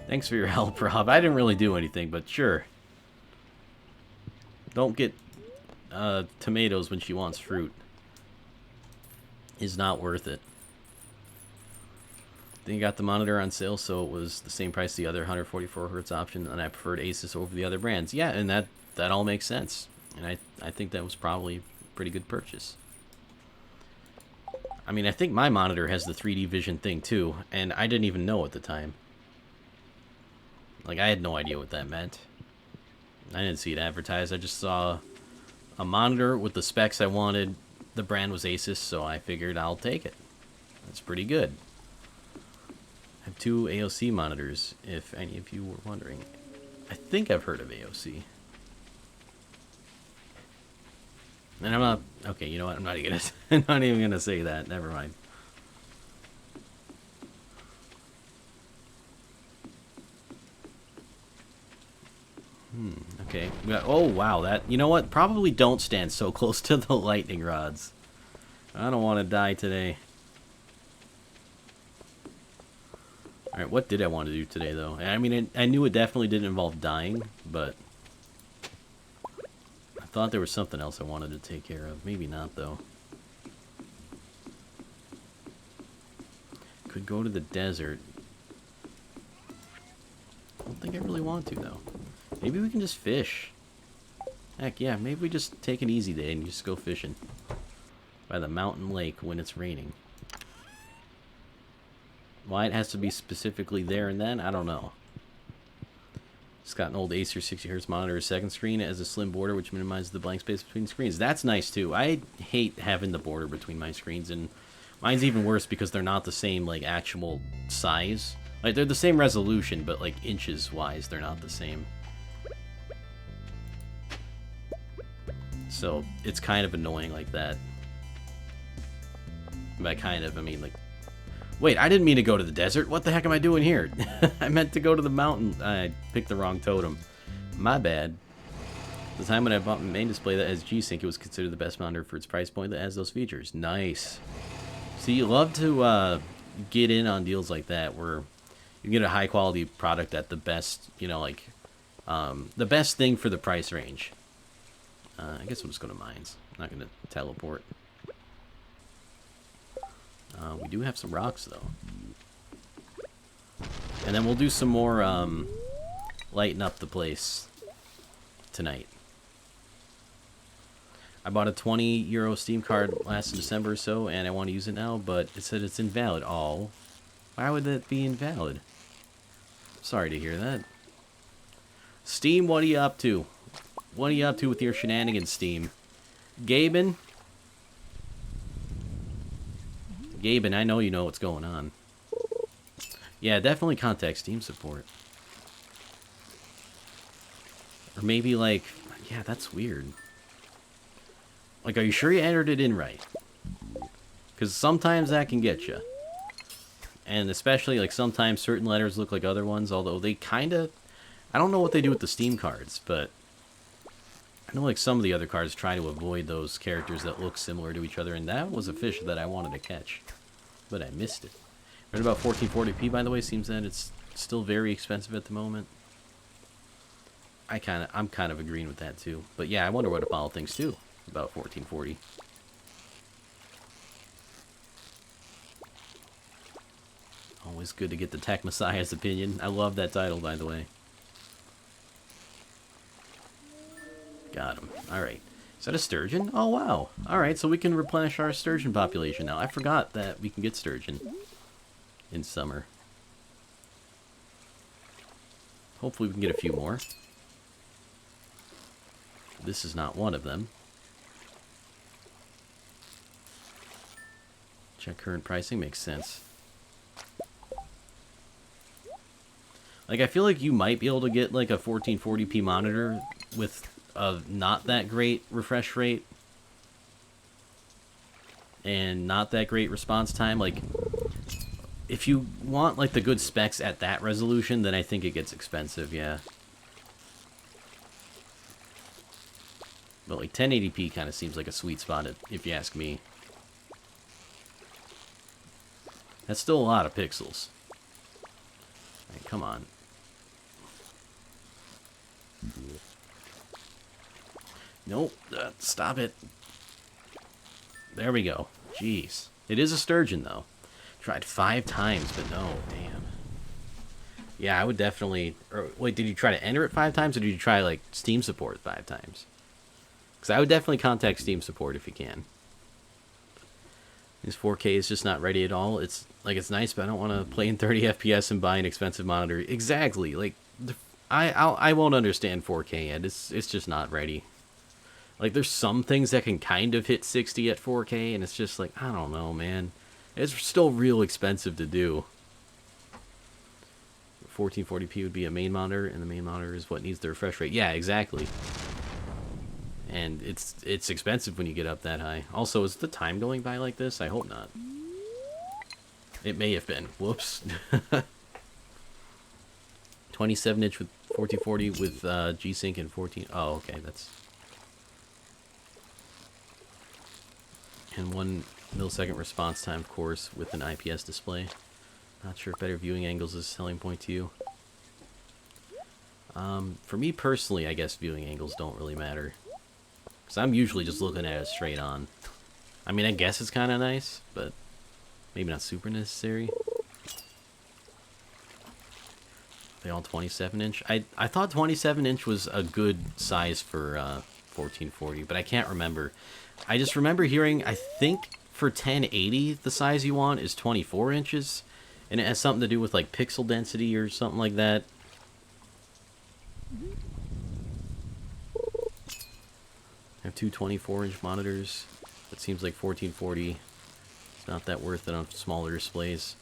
Thanks for your help, Rob. I didn't really do anything, but sure. Don't get tomatoes when she wants fruit. Is not worth it. Then you got the monitor on sale, so it was the same price as the other 144 hertz option, and I preferred Asus over the other brands. Yeah, and that all makes sense. And I think that was probably a pretty good purchase. I mean, I think my monitor has the 3D vision thing too, and I didn't even know at the time. Like, I had no idea what that meant. I didn't see it advertised. I just saw a monitor with the specs I wanted. The brand was Asus, so I figured I'll take it. That's pretty good. I have two AOC monitors, if any of you were wondering. I think I've heard of AOC. And I'm not... Okay, you know what? I'm not even gonna say that. Never mind. Okay. We got, oh, wow. That... You know what? Probably don't stand so close to the lightning rods. I don't want to die today. Alright, what did I want to do today, though? I mean, I knew it definitely didn't involve dying, but... I thought there was something else I wanted to take care of. Maybe not, though. Could go to the desert. I don't think I really want to, though. Maybe we can just fish. Heck, yeah, maybe we just take an easy day and just go fishing. By the mountain lake when it's raining. Why it has to be specifically there and then, I don't know. It's got an old Acer 60Hz monitor, second screen. It has a slim border which minimizes the blank space between screens. That's nice too. I hate having the border between my screens, and mine's even worse because they're not the same like actual size. Like they're the same resolution, but like inches wise they're not the same. So it's kind of annoying like that. By kind of, I mean like... Wait, I didn't mean to go to the desert. What the heck am I doing here? I meant to go to the mountain. I picked the wrong totem. My bad. The time when I bought my main display that has G-Sync, it was considered the best monitor for its price point that has those features. Nice. See, you love to get in on deals like that where you get a high quality product at the best, you know, like the best thing for the price range. I guess we'll just go to mines. I'm not going to teleport. We do have some rocks, though. And then we'll do some more lighten up the place tonight. I bought a €20 Steam card last December or so, and I want to use it now, but it said it's invalid. Oh, why would that be invalid? Sorry to hear that. Steam, what are you up to? What are you up to with your shenanigans, Steam? Gaben? Gaben, I know you know what's going on. Yeah, definitely contact Steam support. Or maybe, like... Yeah, that's weird. Like, are you sure you entered it in right? Because sometimes that can get you. And especially, like, sometimes certain letters look like other ones, although they kind of... I don't know what they do with the Steam cards, but... I know, like, some of the other cards try to avoid those characters that look similar to each other, and that was a fish that I wanted to catch. But I missed it. Right about 1440p, by the way, seems that it's still very expensive at the moment. I'm kind of agreeing with that, too. But yeah, I wonder what Apollo thinks, too, about 1440. Always good to get the Tech Messiah's opinion. I love that title, by the way. Got him. Alright. Is that a sturgeon? Oh, wow. Alright, so we can replenish our sturgeon population now. I forgot that we can get sturgeon in summer. Hopefully we can get a few more. This is not one of them. Check current pricing. Makes sense. Like, I feel like you might be able to get, like, a 1440p monitor with a not that great refresh rate. And not that great response time. Like, if you want, like, the good specs at that resolution, then I think it gets expensive, yeah. But, like, 1080p kind of seems like a sweet spot, if you ask me. That's still a lot of pixels. Alright, come on. Nope, stop it. There we go. Jeez. It is a sturgeon, though. Tried 5 times, but no, damn. Yeah, I would definitely... wait, did you try to enter it 5 times, or did you try, like, Steam support 5 times? Because I would definitely contact Steam support if you can. This 4K is just not ready at all. It's, like, it's nice, but I don't want to play in 30 FPS and buy an expensive monitor. Exactly. Like, I won't understand 4K yet. It's just not ready. Like, there's some things that can kind of hit 60 at 4K, and it's just like, I don't know, man. It's still real expensive to do. 1440p would be a main monitor, and the main monitor is what needs the refresh rate. Yeah, exactly. And it's expensive when you get up that high. Also, is the time going by like this? I hope not. It may have been. Whoops. 27-inch with 1440 with G-Sync and 14... Oh, okay, that's... And 1 millisecond response time, of course, with an IPS display. Not sure if better viewing angles is a selling point to you. For me personally, I guess viewing angles don't really matter. Because I'm usually just looking at it straight on. I mean, I guess it's kind of nice, but maybe not super necessary. They all 27-inch? I thought 27-inch was a good size for 1440, but I can't remember. I just remember hearing, I think for 1080, the size you want is 24 inches. And it has something to do with, like, pixel density or something like that. I have two 24-inch monitors. It seems like 1440 is not that worth it on smaller displays.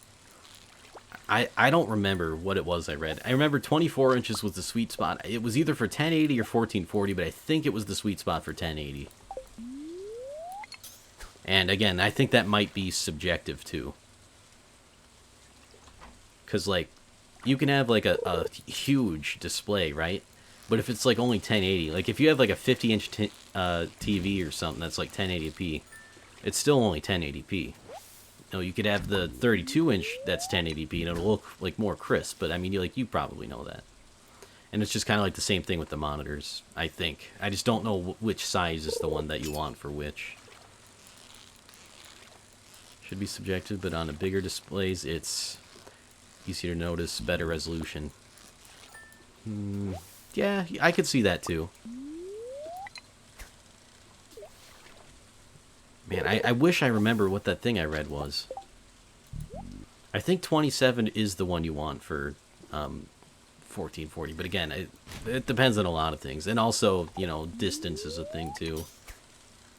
I don't remember what it was I read. I remember 24 inches was the sweet spot. It was either for 1080 or 1440, but I think it was the sweet spot for 1080. And again, I think that might be subjective too. Because, like, you can have, like, a huge display, right? But if it's like only 1080, like if you have like a 50-inch TV or something that's like 1080p, it's still only 1080p. No, you could have the 32-inch that's 1080p and it'll look like more crisp. But I mean, you probably know that. And it's just kind of like the same thing with the monitors, I think. I just don't know which size is the one that you want for which. Should be subjective, but on the bigger displays, it's easier to notice, better resolution. Yeah, I could see that too. Man, I wish I remember what that thing I read was. I think 27 is the one you want for 1440, but again, it depends on a lot of things. And also, you know, distance is a thing too.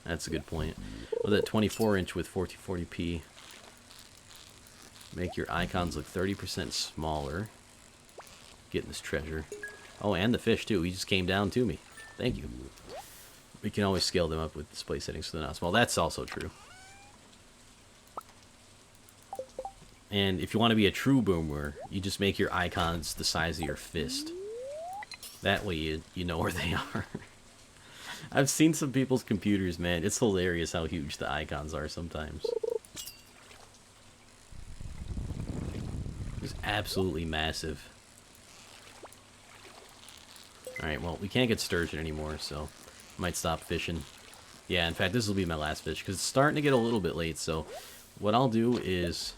That's a good point. Well, that 24-inch with 1440p. Make your icons look 30% smaller. Getting this treasure. Oh, and the fish too. He just came down to me. Thank you. We can always scale them up with display settings so they're not small. That's also true. And if you want to be a true boomer, you just make your icons the size of your fist. That way you know where they are. I've seen some people's computers, man. It's hilarious how huge the icons are sometimes. It's absolutely massive. Alright, well, we can't get sturgeon anymore, so I might stop fishing. Yeah, in fact, this will be my last fish, because it's starting to get a little bit late, so what I'll do is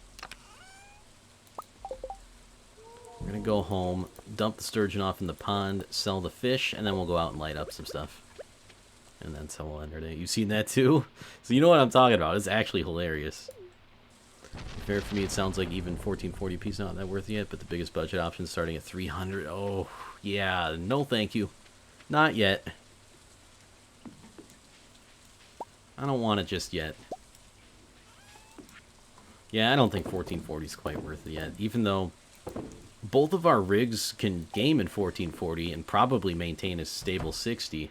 we're going to go home, dump the sturgeon off in the pond, sell the fish, and then we'll go out and light up some stuff. And that's how we'll end our day. You've seen that too? So you know what I'm talking about. It's actually hilarious. Fair for me, it sounds like even 1440p is not that worth it yet, but the biggest budget option starting at 300. Oh, yeah, no thank you. Not yet. I don't want it just yet. Yeah, I don't think 1440 is quite worth it yet, even though both of our rigs can game in 1440 and probably maintain a stable 60.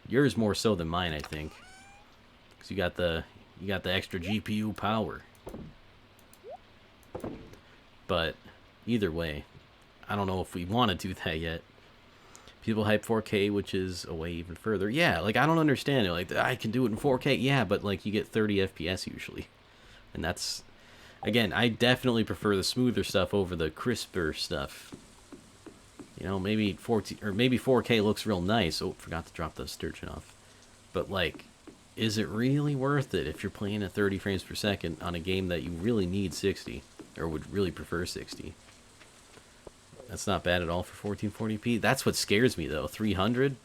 Yours more so than mine, I think, because you got the extra GPU power. But either way, I don't know if we want to do that yet. People hype 4K, which is a way even further. Yeah, like I don't understand it. Like I can do it in 4K. Yeah, but like you get 30 FPS usually, and that's, again, I definitely prefer the smoother stuff over the crisper stuff. You know, maybe 4K looks real nice. Oh, forgot to drop the sturgeon off. But like, is it really worth it if you're playing at 30 frames per second on a game that you really need 60, or would really prefer 60? That's not bad at all for 1440p. That's what scares me though. 300?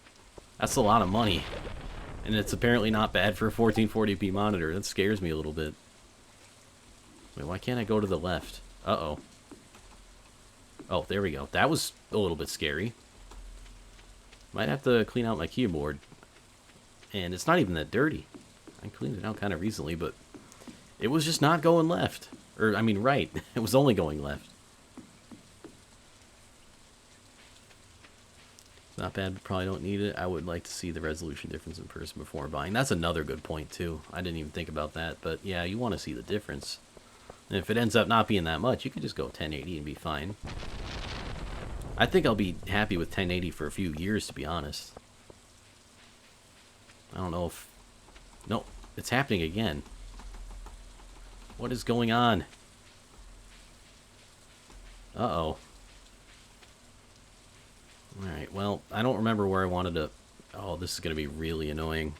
That's a lot of money. And it's apparently not bad for a 1440p monitor. That scares me a little bit. Wait, why can't I go to the left? Uh-oh. Oh, there we go. That was a little bit scary. Might have to clean out my keyboard. And it's not even that dirty. I cleaned it out kind of recently, but it was just not going left. Or, I mean, right. It was only going left. It's not bad, but probably don't need it. I would like to see the resolution difference in person before buying. That's another good point, too. I didn't even think about that. But, yeah, you want to see the difference. And if it ends up not being that much, you could just go 1080 and be fine. I think I'll be happy with 1080 for a few years, to be honest. I don't know if... No, it's happening again. What is going on? Uh-oh. Alright, well, I don't remember where I wanted to... Oh, this is going to be really annoying.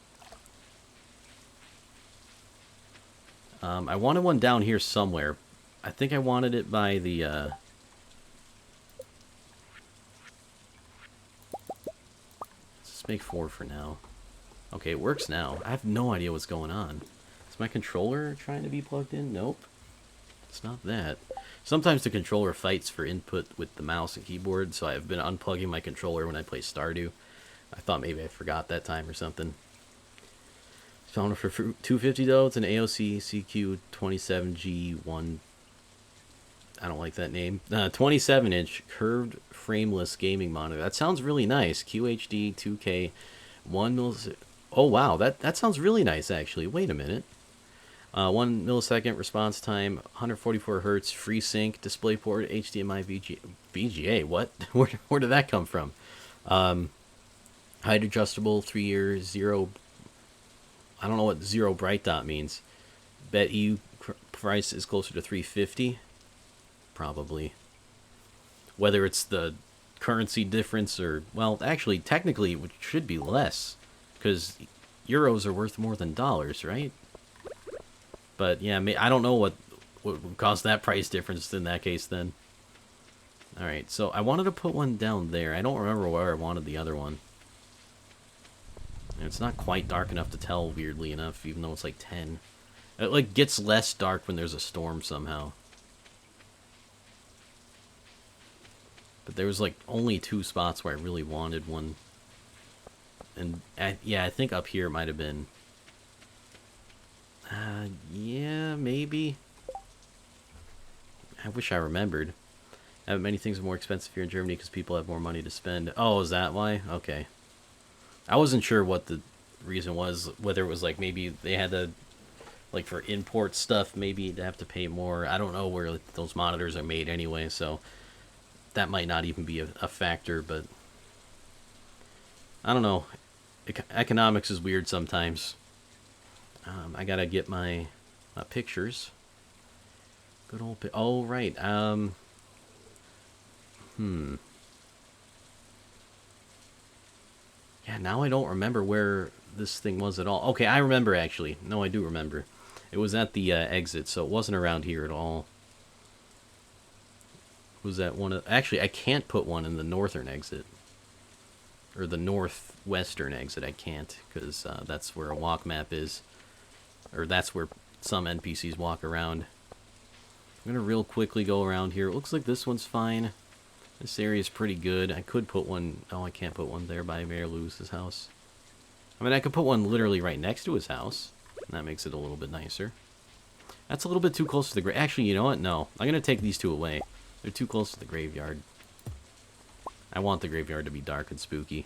I wanted one down here somewhere. I think I wanted it by the, Let's just make 4 for now. Okay, it works now. I have no idea what's going on. Is my controller trying to be plugged in? Nope. It's not that. Sometimes the controller fights for input with the mouse and keyboard, so I've been unplugging my controller when I play Stardew. I thought maybe I forgot that time or something. Found it for 250 though. It's an AOC CQ27G1. I don't like that name. 27-inch curved frameless gaming monitor. That sounds really nice. QHD 2K 1 millisecond. Oh wow, that sounds really nice actually. Wait a minute. 1 millisecond response time, 144 hertz, free sync, DisplayPort, HDMI, VGA. What? Where did that come from? Height adjustable, 3 year, zero. I don't know what zero bright dot means. Bet you price is closer to 350. Probably. Whether it's the currency difference or, well, actually, technically, it should be less. Because euros are worth more than dollars, right? But yeah, I don't know what would cause that price difference in that case then. Alright, so I wanted to put one down there. I don't remember where I wanted the other one. And it's not quite dark enough to tell, weirdly enough, even though it's like 10. It like gets less dark when there's a storm somehow. But there was like only 2 spots where I really wanted one. And yeah, I think up here might have been. Yeah, maybe. I wish I remembered. Many things are more expensive here in Germany because people have more money to spend. Oh, is that why? Okay. I wasn't sure what the reason was. Whether it was like maybe they had to, like for import stuff, maybe you'd have to pay more. I don't know where those monitors are made anyway, so that might not even be a factor, but I don't know. Economics is weird sometimes. I gotta get my pictures. Good old oh, right. Yeah, now I don't remember where this thing was at all. Okay, I remember actually. No, I do remember. It was at the exit, so it wasn't around here at all. Was that one of... Actually, I can't put one in the northern exit. Or the northwestern exit, I can't, because that's where a walk map is. Or that's where some NPCs walk around. I'm going to real quickly go around here. It looks like this one's fine. This area is pretty good. I could put one... Oh, I can't put one there by Mayor Lewis's house. I mean, I could put one literally right next to his house. And that makes it a little bit nicer. That's a little bit too close to the grave. Actually, you know what? No. I'm going to take these 2 away. They're too close to the graveyard. I want the graveyard to be dark and spooky.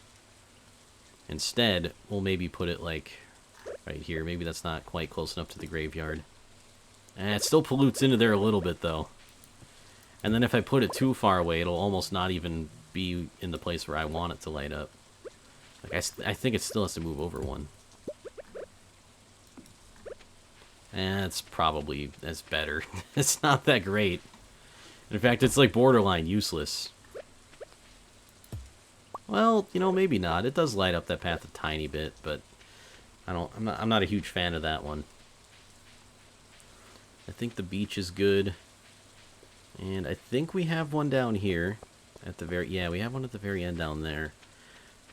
Instead, we'll maybe put it like right here. Maybe that's not quite close enough to the graveyard. And it still pollutes into there a little bit, though. And then if I put it too far away, it'll almost not even be in the place where I want it to light up. Like I think it still has to move over 1. And it's probably that's better. It's not that great. In fact, it's like borderline useless. Well, you know, maybe not. It does light up that path a tiny bit, but I'm not a huge fan of that one. I think the beach is good. And I think we have one down here at the very... Yeah, we have one at the very end down there.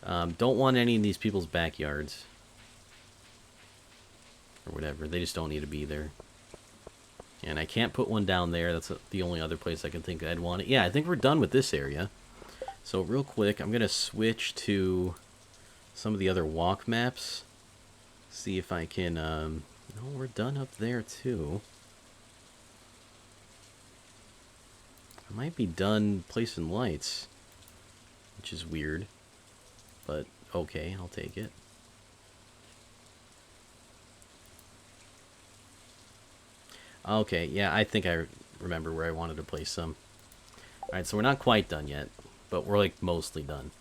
Don't want any in these people's backyards. Or whatever. They just don't need to be there. And I can't put one down there. That's the only other place I can think I'd want it. Yeah, I think we're done with this area. So real quick, I'm going to switch to some of the other walk maps. See if I can... No, we're done up there too. I might be done placing lights, which is weird, but okay, I'll take it. Okay, yeah, I think I remember where I wanted to place some. Alright, so we're not quite done yet, but we're like mostly done.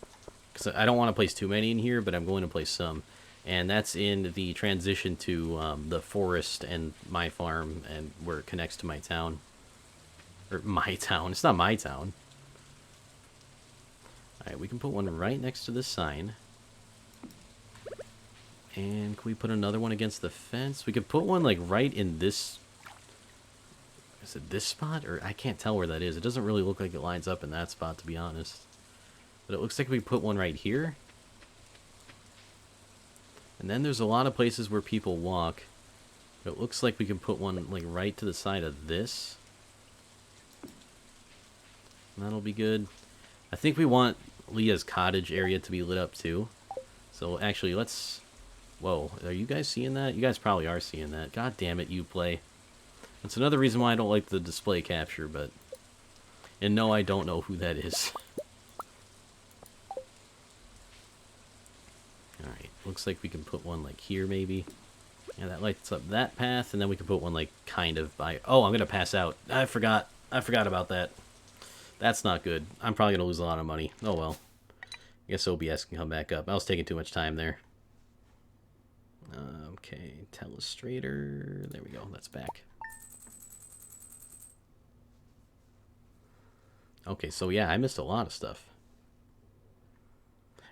Because I don't want to place too many in here, but I'm going to place some. And that's in the transition to the forest and my farm, and where it connects to my town. Or my town. It's not my town. Alright, we can put one right next to this sign. And can we put another one against the fence? We could put one like right in this... Is it this spot? Or I can't tell where that is. It doesn't really look like it lines up in that spot, to be honest. But it looks like we put one right here. And then there's a lot of places where people walk. But it looks like we can put one like right to the side of this. That'll be good. I think we want Leah's cottage area to be lit up too. So actually, let's... Whoa, are you guys seeing that? You guys probably are seeing that. God damn it, Uplay. That's another reason why I don't like the display capture, but... And no, I don't know who that is. Alright, looks like we can put one like here maybe. Yeah, that lights up that path, and then we can put one like kind of by... Oh, I'm gonna pass out. I forgot about that. That's not good. I'm probably going to lose a lot of money. Oh well. I guess OBS can come back up. I was taking too much time there. Okay, Telestrator. There we go. That's back. Okay, so yeah, I missed a lot of stuff.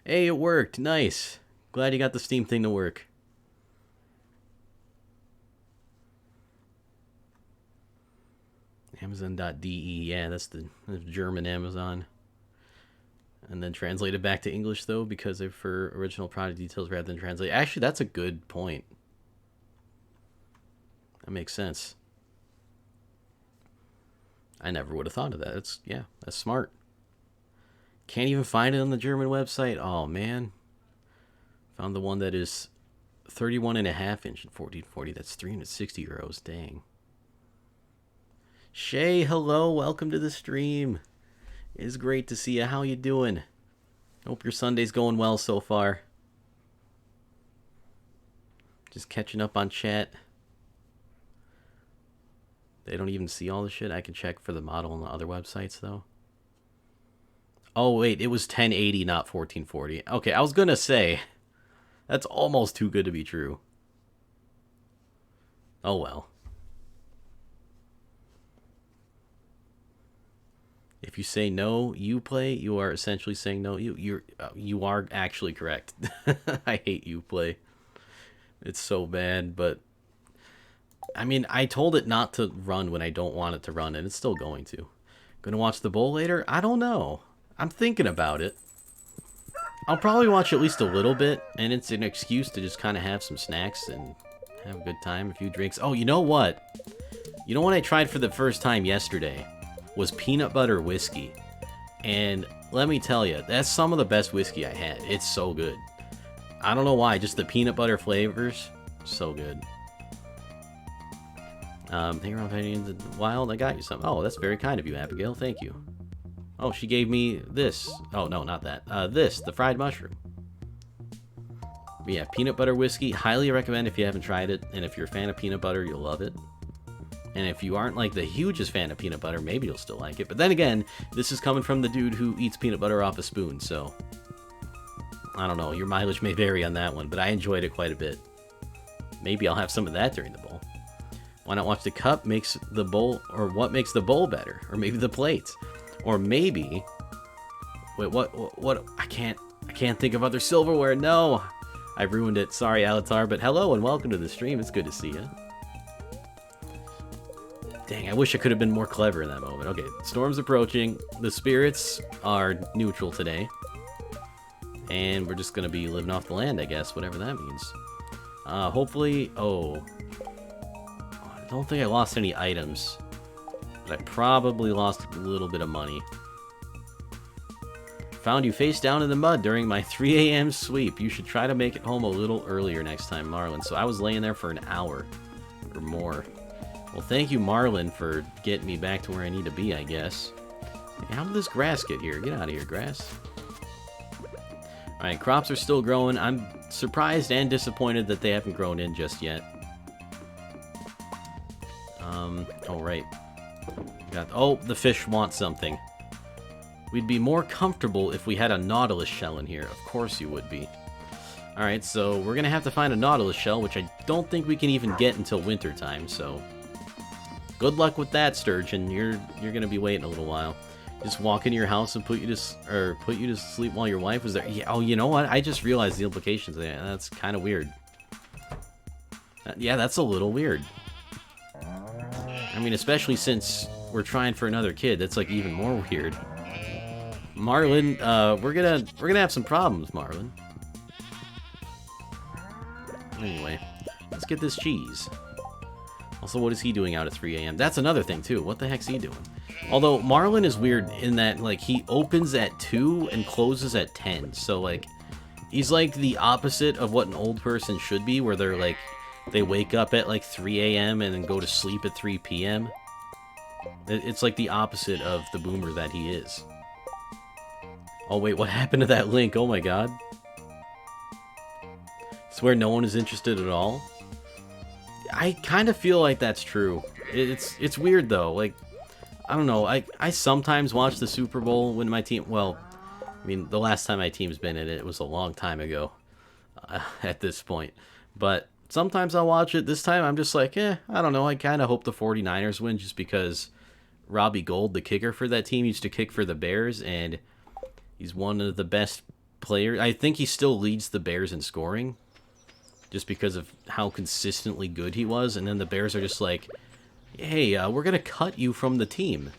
Hey, it worked. Nice. Glad you got the Steam thing to work. Amazon.de. Yeah, that's the German Amazon. And then translate it back to English, though, because they're for original product details rather than translate. Actually, that's a good point. That makes sense. I never would have thought of that. That's smart. Can't even find it on the German website. Oh, man. Found the one that is 31.5 inch and 1440. That's 360 euros. Dang. Shay, hello. Welcome to the stream. It is great to see you. How you doing? Hope your Sunday's going well so far. Just catching up on chat. They don't even see all the shit. I can check for the model on the other websites, though. Oh, wait. It was 1080, not 1440. Okay, I was going to say, that's almost too good to be true. Oh, well. If you say no, you play, you are essentially saying no. You are actually correct. I hate you play. It's so bad, but I mean, I told it not to run when I don't want it to run, and it's still going to. Gonna watch the bowl later? I don't know. I'm thinking about it. I'll probably watch at least a little bit, and it's an excuse to just kind of have some snacks and have a good time, a few drinks. Oh, you know what? You know what I tried for the first time yesterday? Was peanut butter whiskey. And let me tell you, that's some of the best whiskey I had. It's so good. I don't know why, just the peanut butter flavors, so good. Hang around in the wild, I got you some. Oh, that's very kind of you, Abigail, thank you. Oh, she gave me this. Oh, no, not that. This, the fried mushroom. But yeah, peanut butter whiskey, highly recommend if you haven't tried it. And if you're a fan of peanut butter, you'll love it. And if you aren't like the hugest fan of peanut butter, maybe you'll still like it. But then again, this is coming from the dude who eats peanut butter off a spoon, so I don't know. Your mileage may vary on that one, but I enjoyed it quite a bit. Maybe I'll have some of that during the bowl. Why not watch the cup makes the bowl, or what makes the bowl better? Or maybe the plates. Or maybe, wait, what, I can't think of other silverware. No, I ruined it. Sorry, Alatar, but hello and welcome to the stream. It's good to see you. Dang, I wish I could have been more clever in that moment. Okay, storm's approaching. The spirits are neutral today. And we're just going to be living off the land, I guess, whatever that means. Hopefully... Oh. I don't think I lost any items. But I probably lost a little bit of money. Found you face down in the mud during my 3 a.m. sweep. You should try to make it home a little earlier next time, Marlon. So I was laying there for an hour or more. Well, thank you, Marlon, for getting me back to where I need to be, I guess. How did this grass get here? Get out of here, grass. Alright, crops are still growing. I'm surprised and disappointed that they haven't grown in just yet. Oh, right. Oh, the fish want something. We'd be more comfortable if we had a nautilus shell in here. Of course you would be. Alright, so we're gonna have to find a nautilus shell, which I don't think we can even get until winter time, so... Good luck with that, Sturgeon. You're gonna be waiting a little while. Just walk into your house and put you to sleep while your wife was there. Yeah, oh, you know what? I just realized the implications of that. That's kind of weird. Yeah, that's a little weird. I mean, especially since we're trying for another kid. That's like even more weird. Marlon, we're gonna have some problems, Marlon. Anyway, let's get this cheese. Also, what is he doing out at 3 a.m.? That's another thing, too. What the heck's he doing? Although, Marlon is weird in that, like, he opens at 2 and closes at 10. So, like, he's, like, the opposite of what an old person should be, where they're, like, they wake up at, like, 3 a.m. and then go to sleep at 3 p.m. It's, like, the opposite of the boomer that he is. Oh, wait, what happened to that link? Oh, my God. Swear no one is interested at all? I kind of feel like that's true. It's weird, though. Like, I don't know. I sometimes watch the Super Bowl when my team... Well, I mean, the last time my team's been in it, it was a long time ago at this point. But sometimes I'll watch it. This time I'm just like, I don't know. I kind of hope the 49ers win just because Robbie Gould, the kicker for that team, used to kick for the Bears, and he's one of the best players. I think he still leads the Bears in scoring just because of how consistently good he was. And then the Bears are just like, hey, we're going to cut you from the team.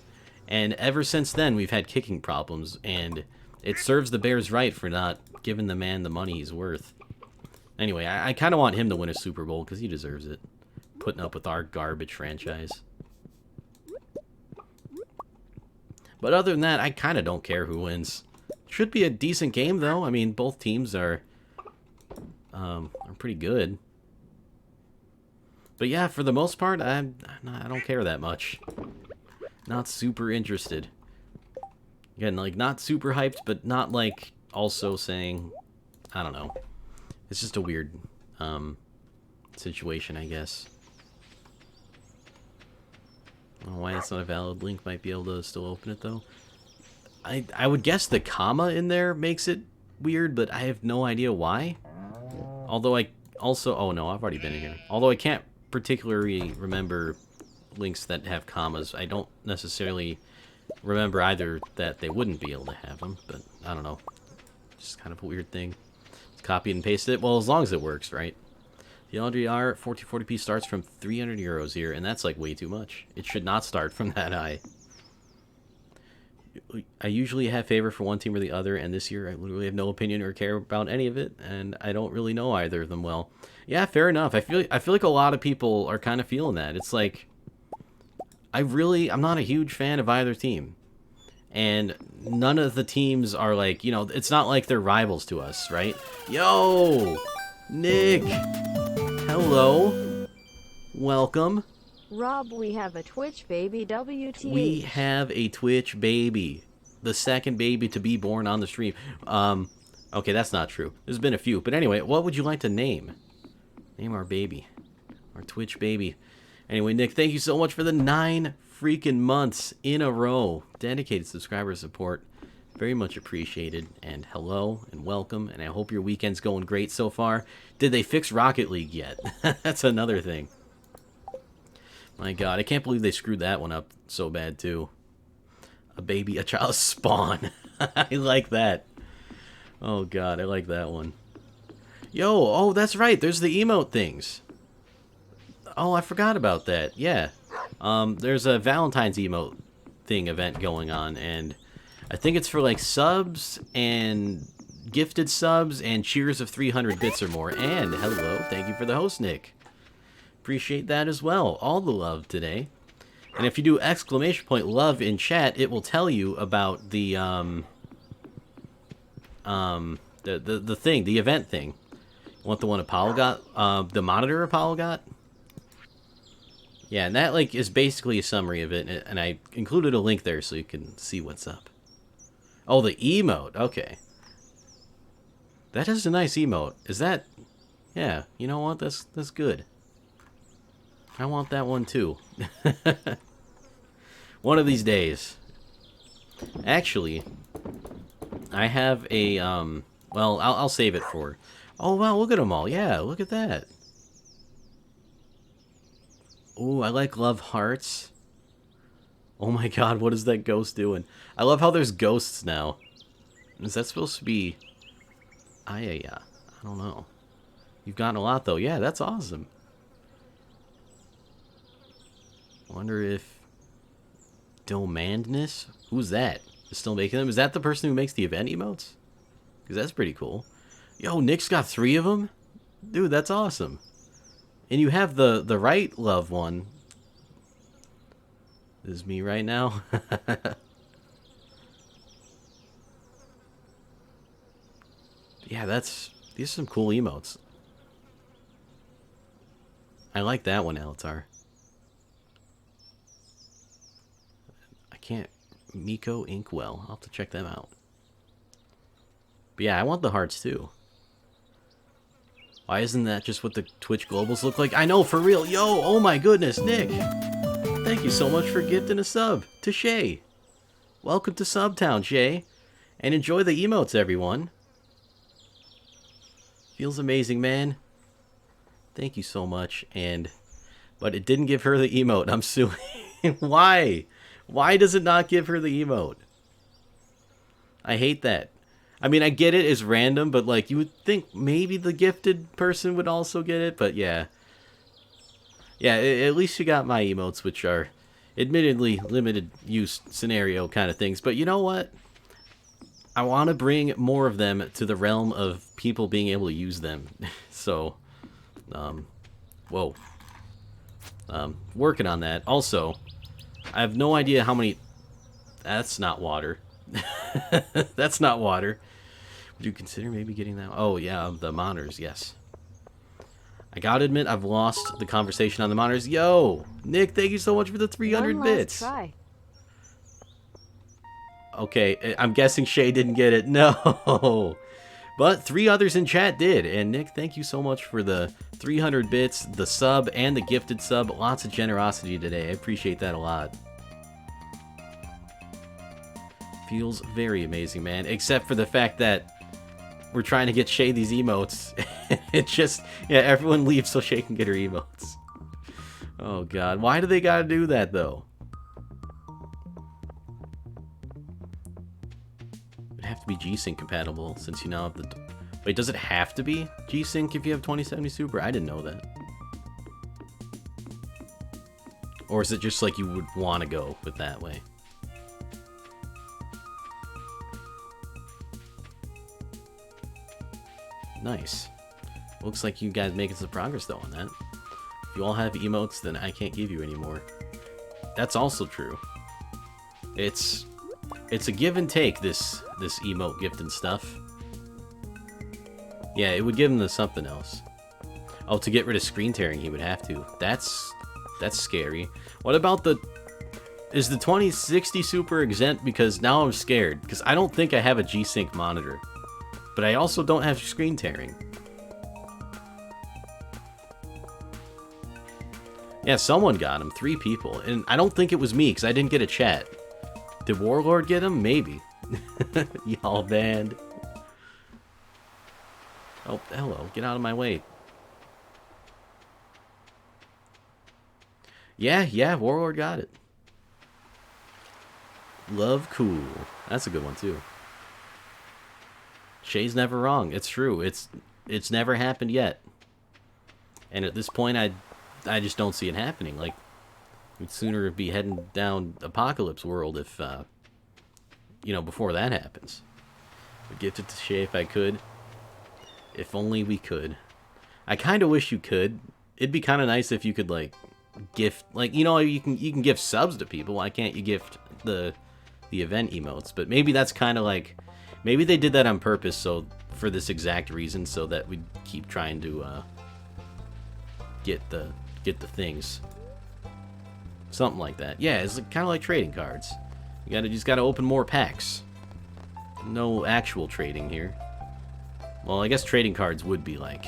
And ever since then, we've had kicking problems, and it serves the Bears right for not giving the man the money he's worth. Anyway, I kind of want him to win a Super Bowl because he deserves it. Putting up with our garbage franchise. But other than that, I kind of don't care who wins. Should be a decent game, though. I mean, both teams are pretty good. But yeah, for the most part, I don't care that much. Not super interested. Again, like, not super hyped, but not, like, also saying, I don't know. It's just a weird, situation, I guess. I don't know why that's not a valid link. Might be able to still open it, though. I would guess the comma in there makes it weird, but I have no idea why. Although I also... Oh, no, I've already been in here. Although I can't particularly remember links that have commas. I don't necessarily remember either that they wouldn't be able to have them, but I don't know. Just kind of a weird thing. Let's copy and paste it. Well, as long as it works, right? The LDR 1440p starts from 300 euros here, and that's like way too much. It should not start from that high. I usually have favor for one team or the other, and this year I literally have no opinion or care about any of it, and I don't really know either of them well. Yeah, fair enough. I feel like a lot of people are kind of feeling that. It's like, I'm not a huge fan of either team. And none of the teams are like, you know, it's not like they're rivals to us, right? Yo! Nick! Hello! Welcome. Rob, we have a Twitch baby, WTH. We have a Twitch baby. The second baby to be born on the stream. Okay, that's not true. There's been a few. But anyway, what would you like to name? Name our baby. Our Twitch baby. Anyway, Nick, thank you so much for the 9 freaking months in a row. Dedicated subscriber support. Very much appreciated. And hello and welcome. And I hope your weekend's going great so far. Did they fix Rocket League yet? That's another thing. My god, I can't believe they screwed that one up so bad, too. A child spawn. I like that. Oh god, I like that one. Yo, oh, that's right, there's the emote things. Oh, I forgot about that, yeah. There's a Valentine's emote thing event going on, and I think it's for, like, subs and gifted subs and cheers of 300 bits or more. And hello, thank you for the host, Nick. Appreciate that as well. All the love today. And if you do !love in chat, it will tell you about the thing, the event thing. You want the one Apollo got? The monitor Apollo got? Yeah, and that like is basically a summary of it, and I included a link there so you can see what's up. Oh, the emote. Okay. That is a nice emote. Is that... Yeah, you know what? That's good. I want that one too. One of these days. Actually, I have a, well, I'll save it for... Oh, wow, look at them all. Yeah, look at that. Oh, I like love hearts. Oh my god, what is that ghost doing? I love how there's ghosts now. Is that supposed to be... I don't know. You've gotten a lot, though. Yeah, that's awesome. Wonder if Domandness? Who's that? Is still making them? Is that the person who makes the event emotes? Because that's pretty cool. Yo, Nick's got 3 of them? Dude, that's awesome. And you have the right love one. This is me right now. Yeah, these are some cool emotes. I like that one, Alatar. Can't Miko Inkwell. I'll have to check them out. But yeah, I want the hearts too. Why isn't that just what the Twitch Globals look like? I know, for real. Yo, oh my goodness, Nick. Thank you so much for gifting a sub to Shay. Welcome to Subtown, Shay. And enjoy the emotes, everyone. Feels amazing, man. Thank you so much. But it didn't give her the emote. I'm suing. Why? Why does it not give her the emote? I hate that. I mean, I get it as random, but like you would think maybe the gifted person would also get it, but yeah. Yeah, at least you got my emotes, which are admittedly limited use scenario kind of things. But you know what? I want to bring more of them to the realm of people being able to use them. So, whoa. Working on that. Also, I have no idea how many... That's not water. That's not water. Would you consider maybe getting that? Oh, yeah, the monitors, yes. I gotta admit, I've lost the conversation on the monitors. Yo! Nick, thank you so much for the 300 One last bits. try. Okay, I'm guessing Shay didn't get it. No! But 3 others in chat did. And Nick, thank you so much for the 300 bits, the sub, and the gifted sub. Lots of generosity today. I appreciate that a lot. Feels very amazing, man. Except for the fact that we're trying to get Shay these emotes. It just, yeah, everyone leaves so Shay can get her emotes. Oh, God. Why do they gotta do that, though? It'd have to be G-Sync compatible, since you now have the... Wait, does it have to be G-Sync if you have 2070 Super? I didn't know that. Or is it just like you would want to go with that way? Nice. Looks like you guys making some progress though on that. If you all have emotes, then I can't give you any more. That's also true. It's a give and take, this emote gift and stuff. Yeah, it would give him the something else. Oh, to get rid of screen tearing, he would have to. That's scary. What about the... Is the 2060 Super exempt? Because now I'm scared. Because I don't think I have a G-Sync monitor. But I also don't have screen tearing. Yeah, someone got him. 3 people. And I don't think it was me, because I didn't get a chat. Did Warlord get him? Maybe. Y'all banned. Oh, hello. Get out of my way. Yeah, Warlord got it. Love cool. That's a good one, too. Shay's never wrong. It's true. It's never happened yet. And at this point, I just don't see it happening. Like, we'd sooner be heading down Apocalypse World if, before that happens. I'd gift it to Shay if I could. If only we could. I kind of wish you could. It'd be kind of nice if you could, like, gift... Like, you can gift subs to people. Why can't you gift the event emotes? But maybe that's kind of like... Maybe they did that on purpose, so for this exact reason, so that we'd keep trying to get the things. Something like that. Yeah, it's kind of like trading cards. You just gotta open more packs. No actual trading here. Well, I guess trading cards would be like...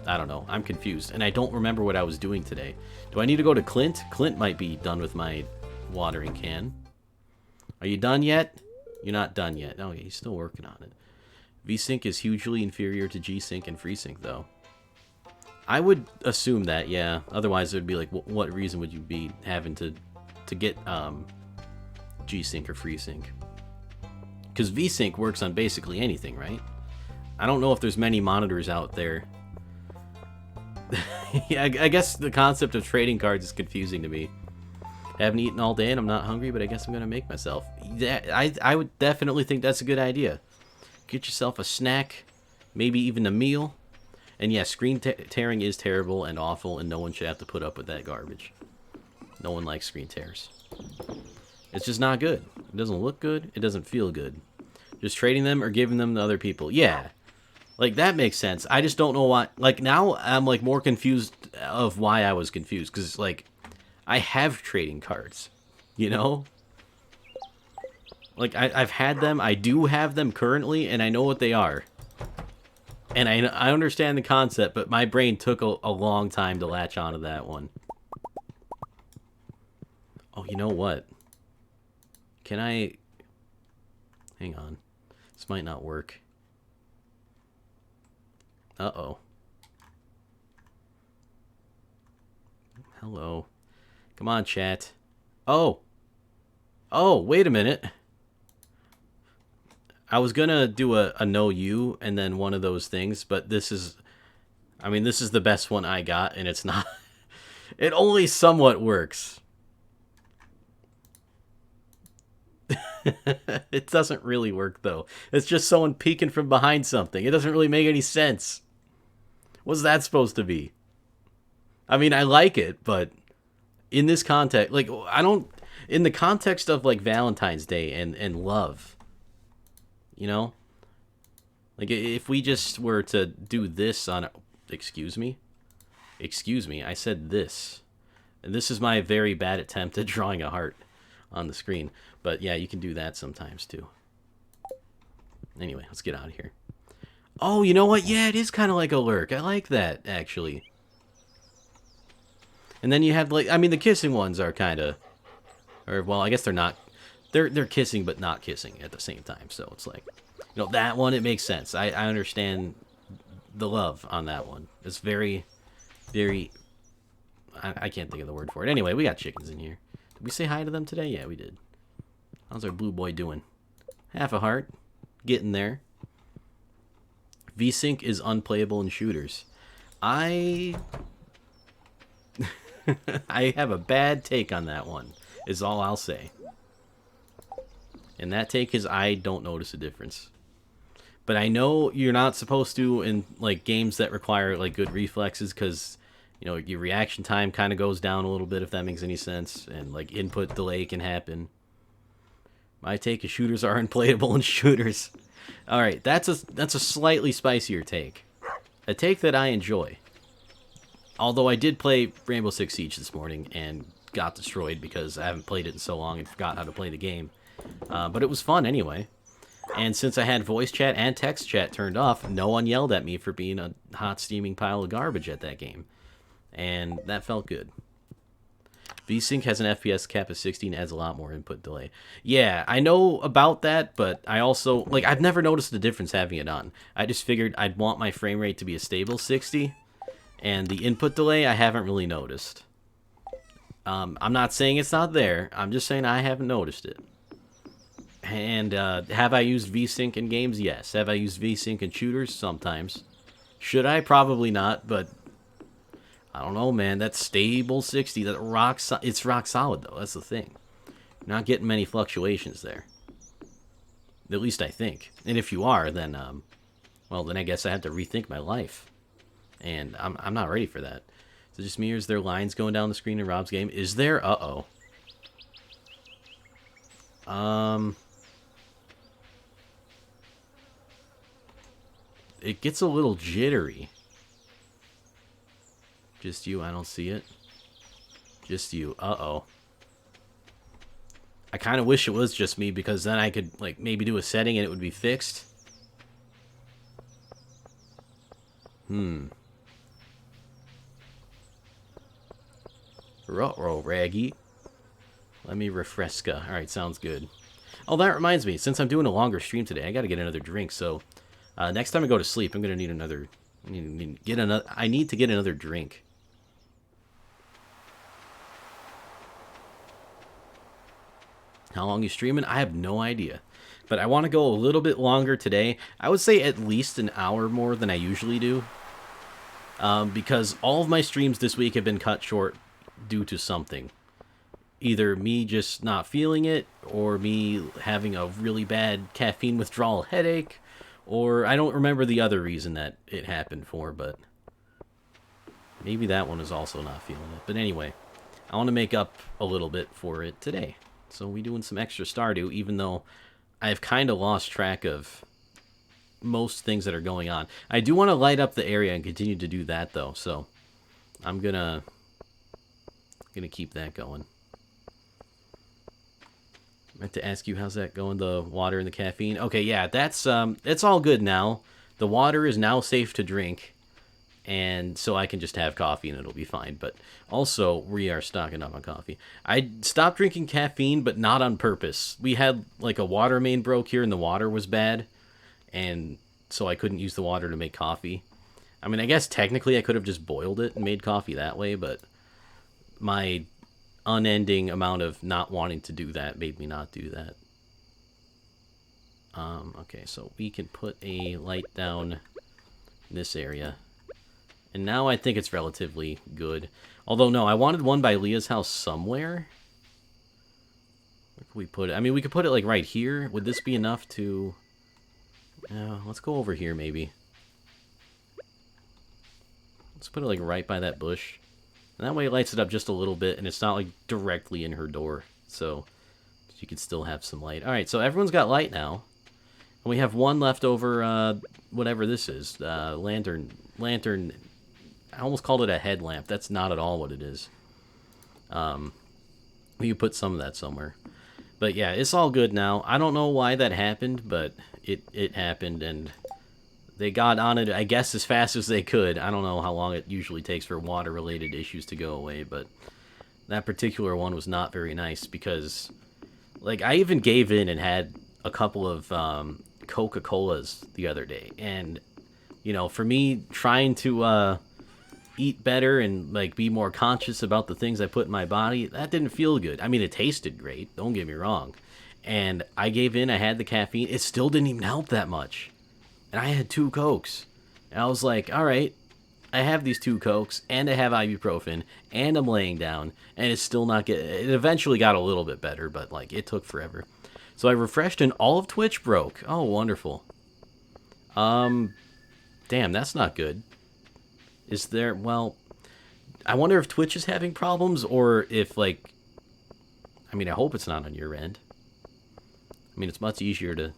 I don't know. I'm confused. And I don't remember what I was doing today. Do I need to go to Clint? Clint might be done with my watering can. Are you done yet? You're not done yet. Oh, yeah, he's still working on it. V-Sync is hugely inferior to G-Sync and FreeSync, though. I would assume that, yeah. Otherwise, it would be like, what reason would you be having to get G-Sync or FreeSync? Because V-Sync works on basically anything, right? I don't know if there's many monitors out there. Yeah, I guess the concept of trading cards is confusing to me. Haven't eaten all day and I'm not hungry, but I guess I'm going to make myself. I would definitely think that's a good idea. Get yourself a snack, maybe even a meal. And yeah, screen tearing is terrible and awful, and no one should have to put up with that garbage. No one likes screen tears. It's just not good. It doesn't look good. It doesn't feel good. Just trading them or giving them to other people. Yeah. Like, that makes sense. I just don't know why. Like, now I'm, like, more confused of why I was confused. Because, like, I have trading cards. You know? Like, I've had them. I do have them currently, and I know what they are. And I understand the concept, but my brain took a long time to latch onto that one. Oh, you know what? Can I... Hang on. This might not work. Uh-oh. Hello. Come on, chat. Oh! Oh, wait a minute. I was gonna do a no you and then one of those things, but this is... I mean, this is the best one I got, and it's not... It only somewhat works. It doesn't really work, though. It's just someone peeking from behind something. It doesn't really make any sense. What's that supposed to be? I mean, I like it, but in this context, like, I don't... In the context of, like, Valentine's Day and love, you know? Like, if we just were to do this on... Excuse me? Excuse me, I said this. And this is my very bad attempt at drawing a heart on the screen. But yeah, you can do that sometimes too. Anyway, let's get out of here. Oh, you know what? Yeah, it is kind of like a lurk. I like that, actually. And then you have, like, I mean, the kissing ones are kind of... Or, well, I guess they're not... They're kissing, but not kissing at the same time. So it's like, you know, that one, it makes sense. I understand the love on that one. It's very, very... I can't think of the word for it. Anyway, we got chickens in here. Did we say hi to them today? Yeah, we did. How's our blue boy doing? Half a heart. Getting there. VSync is unplayable in shooters. I have a bad take on that one, is all I'll say. And that take is I don't notice a difference. But I know you're not supposed to in, like, games that require, like, good reflexes, because, you know, your reaction time kind of goes down a little bit, if that makes any sense. And, like, input delay can happen. My take is shooters are unplayable in shooters. Alright, that's a slightly spicier take. A take that I enjoy. Although I did play Rainbow Six Siege this morning and got destroyed because I haven't played it in so long and forgot how to play the game. But it was fun anyway. And since I had voice chat and text chat turned off, no one yelled at me for being a hot steaming pile of garbage at that game. And that felt good. VSync has an FPS cap of 60 and adds a lot more input delay. Yeah, I know about that, but I also... Like, I've never noticed the difference having it on. I just figured I'd want my frame rate to be a stable 60, and the input delay I haven't really noticed. I'm not saying it's not there. I'm just saying I haven't noticed it. And have I used VSync in games? Yes. Have I used VSync in shooters? Sometimes. Should I? Probably not, but... I don't know, man. That's stable 60. That it's rock solid, though. That's the thing. Not getting many fluctuations there. At least I think. And if you are, then, well, then I guess I have to rethink my life. And I'm not ready for that. Is it just me, or is there lines going down the screen in Rob's game? Is there? Uh-oh. It gets a little jittery. Just you, I don't see it. Just you. Uh-oh. I kind of wish it was just me, because then I could, like, maybe do a setting and it would be fixed. Ruh-roh, Raggy. Let me refresca. Alright, sounds good. Oh, that reminds me. Since I'm doing a longer stream today, I gotta get another drink, so... next time I go to sleep, I'm gonna need another... I need to get another drink. How long you streaming? I have no idea. But I want to go a little bit longer today. I would say at least an hour more than I usually do. Because all of my streams this week have been cut short due to something. Either me just not feeling it, or me having a really bad caffeine withdrawal headache, or I don't remember the other reason that it happened for, but maybe that one is also not feeling it. But anyway, I want to make up a little bit for it today. So we doing some extra Stardew, even though I've kind of lost track of most things that are going on. I do want to light up the area and continue to do that, though. So I'm gonna keep that going. I meant to ask you, how's that going? The water and the caffeine. Okay, yeah, that's it's all good now. The water is now safe to drink, and so I can just have coffee and it'll be fine. But also, we are stocking up on coffee. I stopped drinking caffeine, but not on purpose. We had like a water main broke here, and the water was bad, and so I couldn't use the water to make coffee. I mean, I guess technically I could have just boiled it and made coffee that way, but my unending amount of not wanting to do that made me not do that. Okay, so we can put a light down in this area. And now I think it's relatively good. Although, no, I wanted one by Leah's house somewhere. Where could we put it? I mean, we could put it, like, right here. Would this be enough to... let's go over here, maybe. Let's put it, like, right by that bush. And that way it lights it up just a little bit, and it's not, like, directly in her door. So, you can still have some light. Alright, so everyone's got light now. And we have one left over, whatever this is. Lantern. I almost called it a headlamp. That's not at all what it is. You put some of that somewhere. But yeah, it's all good now. I don't know why that happened, but it happened, and they got on it, I guess, as fast as they could. I don't know how long it usually takes for water-related issues to go away, but that particular one was not very nice because, like, I even gave in and had a couple of Coca-Colas the other day, and, you know, for me, trying to eat better and, like, be more conscious about the things I put in my body, that didn't feel good. I mean, it tasted great, don't get me wrong, and I gave in, I had the caffeine, it still didn't even help that much, and I had 2 Cokes, and I was like, alright, I have these 2 Cokes, and I have ibuprofen, and I'm laying down, and it's still not getting, it eventually got a little bit better, but, like, it took forever. So I refreshed and all of Twitch broke. Oh, wonderful. Damn, that's not good. Is there, well, I wonder if Twitch is having problems or if, like, I mean, I hope it's not on your end. I mean, it's much easier to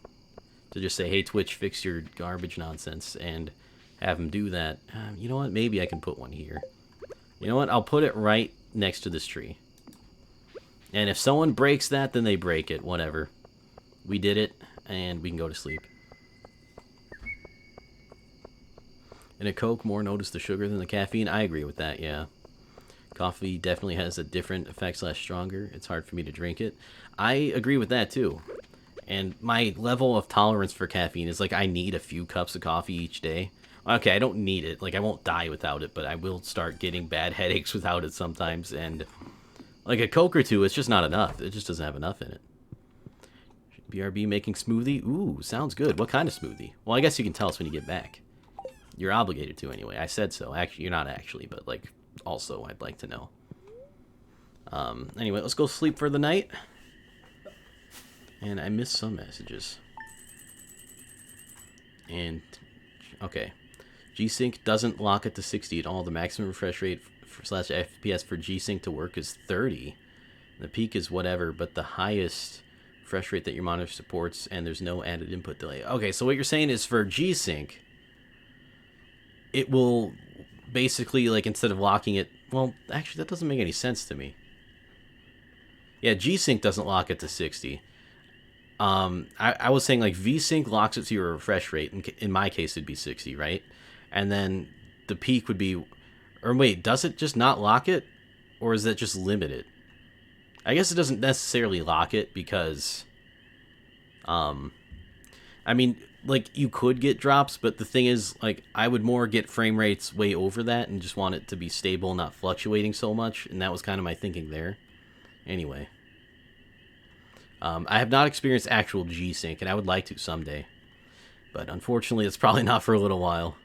just say, hey, Twitch, fix your garbage nonsense and have them do that. You know what? Maybe I can put one here. You know what? I'll put it right next to this tree. And if someone breaks that, then they break it. Whatever. We did it, and we can go to sleep. In a Coke, more notice the sugar than the caffeine. I agree with that, yeah. Coffee definitely has a different effect / stronger. It's hard for me to drink it. I agree with that, too. And my level of tolerance for caffeine is, like, I need a few cups of coffee each day. Okay, I don't need it. Like, I won't die without it, but I will start getting bad headaches without it sometimes. And, like, a Coke or two, it's just not enough. It just doesn't have enough in it. BRB making smoothie? Ooh, sounds good. What kind of smoothie? Well, I guess you can tell us when you get back. You're obligated to anyway. I said so. Actually, you're not actually, but, like, also I'd like to know. Anyway, let's go sleep for the night. And I missed some messages. And, okay. G-Sync doesn't lock it to 60 at all. The maximum refresh rate / FPS for G-Sync to work is 30. The peak is whatever, but the highest refresh rate that your monitor supports, and there's no added input delay. Okay, so what you're saying is for G-Sync, it will basically, like, instead of locking it... Well, actually, that doesn't make any sense to me. Yeah, G-Sync doesn't lock it to 60. I was saying, like, V-Sync locks it to your refresh rate. In my case, it'd be 60, right? And then the peak would be... Or wait, does it just not lock it? Or is that just limited? I guess it doesn't necessarily lock it because... I mean, like, you could get drops, but the thing is, like, I would more get frame rates way over that and just want it to be stable, not fluctuating so much, and that was kind of my thinking there. Anyway. I have not experienced actual G-Sync, and I would like to someday. But unfortunately, it's probably not for a little while.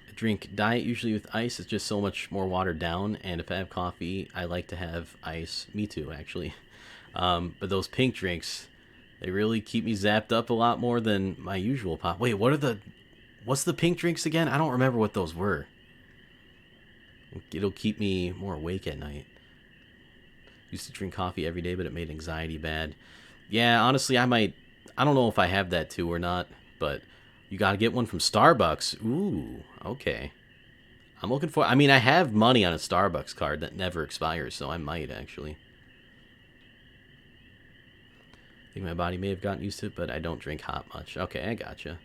I drink diet usually with ice. It's just so much more watered down, and if I have coffee, I like to have ice. Me too, actually. But those pink drinks, they really keep me zapped up a lot more than my usual pop. Wait, what's the pink drinks again? I don't remember what those were. It'll keep me more awake at night. Used to drink coffee every day, but it made anxiety bad. Yeah, honestly, I don't know if I have that too or not, but you gotta get one from Starbucks. Ooh, okay. I'm looking for... I mean, I have money on a Starbucks card that never expires, so I might, actually. I think my body may have gotten used to it, but I don't drink hot much. Okay, I gotcha.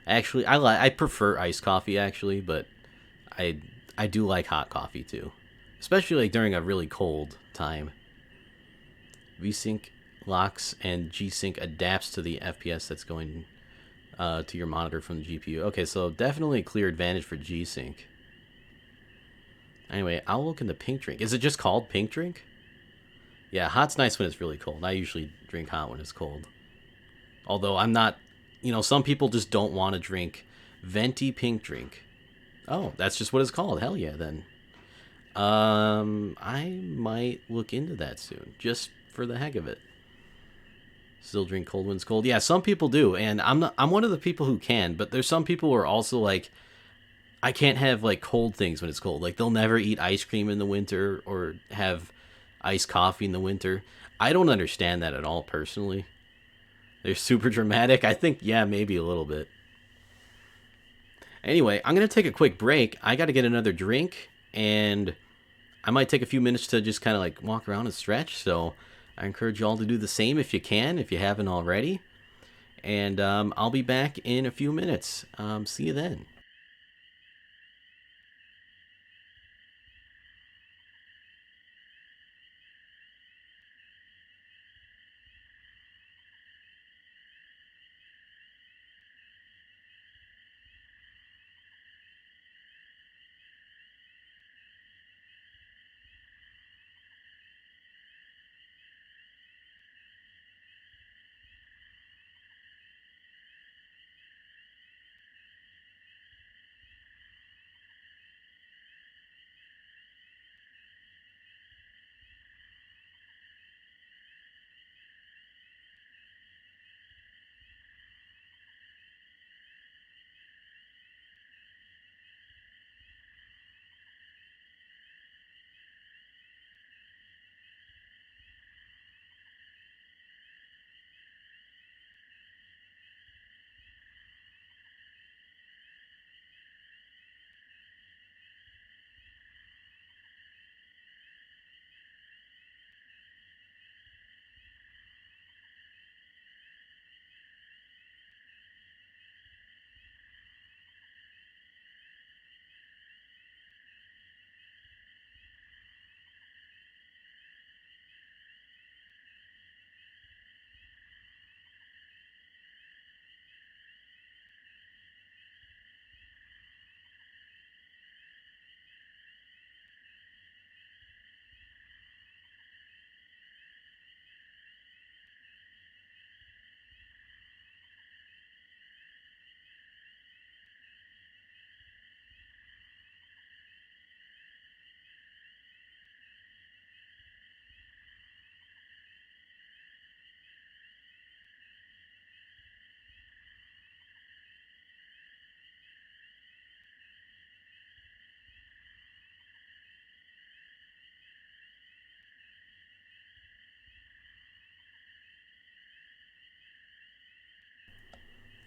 Actually, I prefer iced coffee actually, but I I do like hot coffee too, especially like during a really cold time. VSync locks and G-Sync adapts to the FPS that's going to your monitor from the GPU. Okay, so definitely a clear advantage for G-Sync. Anyway, I'll look in the pink drink. Is it just called pink drink? Yeah, hot's nice when it's really cold. I usually drink hot when it's cold. Although I'm not, some people just don't want to drink venti pink drink. Oh, that's just what it's called. Hell yeah, then. I might look into that soon, just for the heck of it. Still drink cold when it's cold. Yeah, some people do, and I'm one of the people who can. But there's some people who are also like, I can't have like cold things when it's cold. Like they'll never eat ice cream in the winter or have iced coffee in the winter. I don't understand that at all personally. They're super dramatic. I think yeah, maybe a little bit. Anyway, I'm gonna take a quick break. I got to get another drink, and I might take a few minutes to just kind of like walk around and stretch. So I encourage you all to do the same if you can, if you haven't already. And I'll be back in a few minutes. See you then.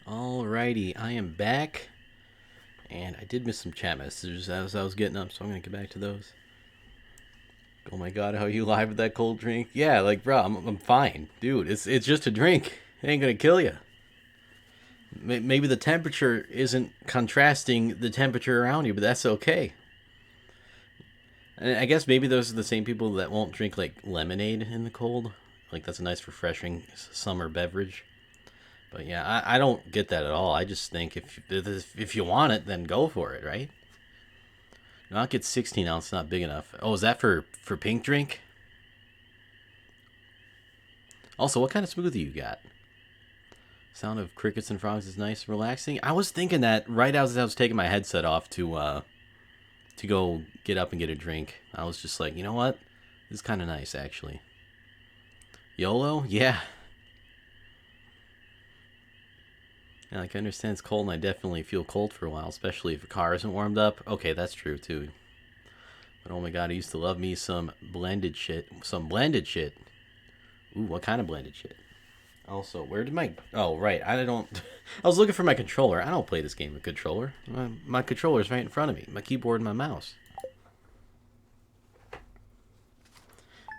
Alrighty, I am back. And I did miss some chat messages as I was getting up, so I'm going to get back to those. Oh my god, how you live with that cold drink? Yeah, like, bro, I'm fine. Dude, it's just a drink. It ain't going to kill you. Maybe the temperature isn't contrasting the temperature around you, but that's okay. And I guess maybe those are the same people that won't drink, like, lemonade in the cold. Like, that's a nice, refreshing summer beverage. But yeah, I don't get that at all. I just think if you want it, then go for it, right? Not get 16 ounce, not big enough. Oh, is that for pink drink? Also, what kind of smoothie you got? Sound of crickets and frogs is nice and relaxing. I was thinking that right as I was taking my headset off to go get up and get a drink. I was just like, you know what? This is kind of nice, actually. YOLO? Yeah. Yeah, like I understand it's cold and I definitely feel cold for a while, especially if the car isn't warmed up. Okay, that's true too. But oh my god, I used to love me some blended shit. Some blended shit. Ooh, what kind of blended shit? Also, where did my... Oh, right, I don't... I was looking for my controller. I don't play this game with controller. My controller's right in front of me. My keyboard and my mouse.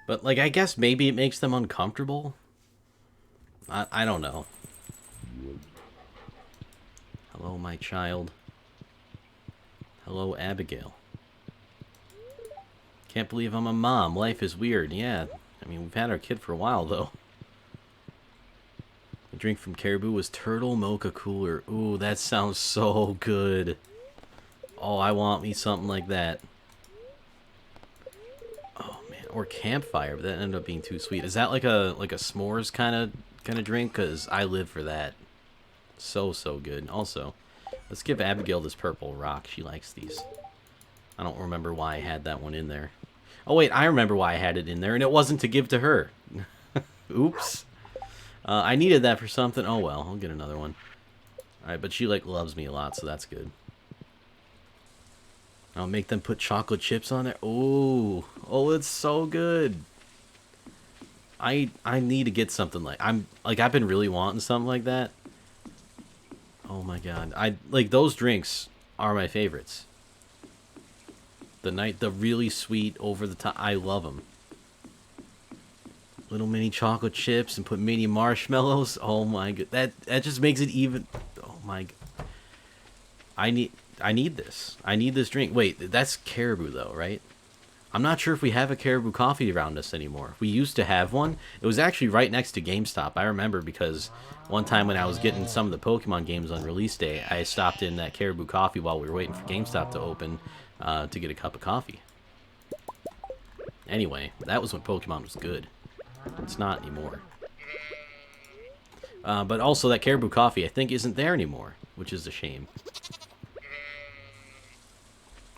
But, like, I guess maybe it makes them uncomfortable? I don't know. Hello, my child. Hello, Abigail. Can't believe I'm a mom. Life is weird. Yeah, I mean, we've had our kid for a while, though. The drink from Caribou was Turtle Mocha Cooler. Ooh, that sounds so good. Oh, I want me something like that. Oh man, or Campfire, but that ended up being too sweet. Is that like a s'mores kind of drink? Cause I live for that. So good. Also, let's give Abigail this purple rock. She likes these. I don't remember why I had that one in there. Oh wait, I remember why I had it in there, and it wasn't to give to her. Oops. I needed that for something. Oh well, I'll get another one. Alright, but she like loves me a lot, so that's good. I'll make them put chocolate chips on there. Oh, it's so good. I need to get something I've been really wanting something like that. Oh my god. Those drinks are my favorites. The really sweet, over the top. I love them. Little mini chocolate chips and put mini marshmallows. Oh my god. That just makes it even. Oh my god. I need this. I need this drink. Wait, that's Caribou though, right? I'm not sure if we have a Caribou coffee around us anymore. We used to have one. It was actually right next to GameStop. I remember because one time when I was getting some of the Pokemon games on release day, I stopped in that Caribou coffee while we were waiting for GameStop to open to get a cup of coffee. Anyway, that was when Pokemon was good. It's not anymore. But also that Caribou coffee, I think, isn't there anymore, which is a shame.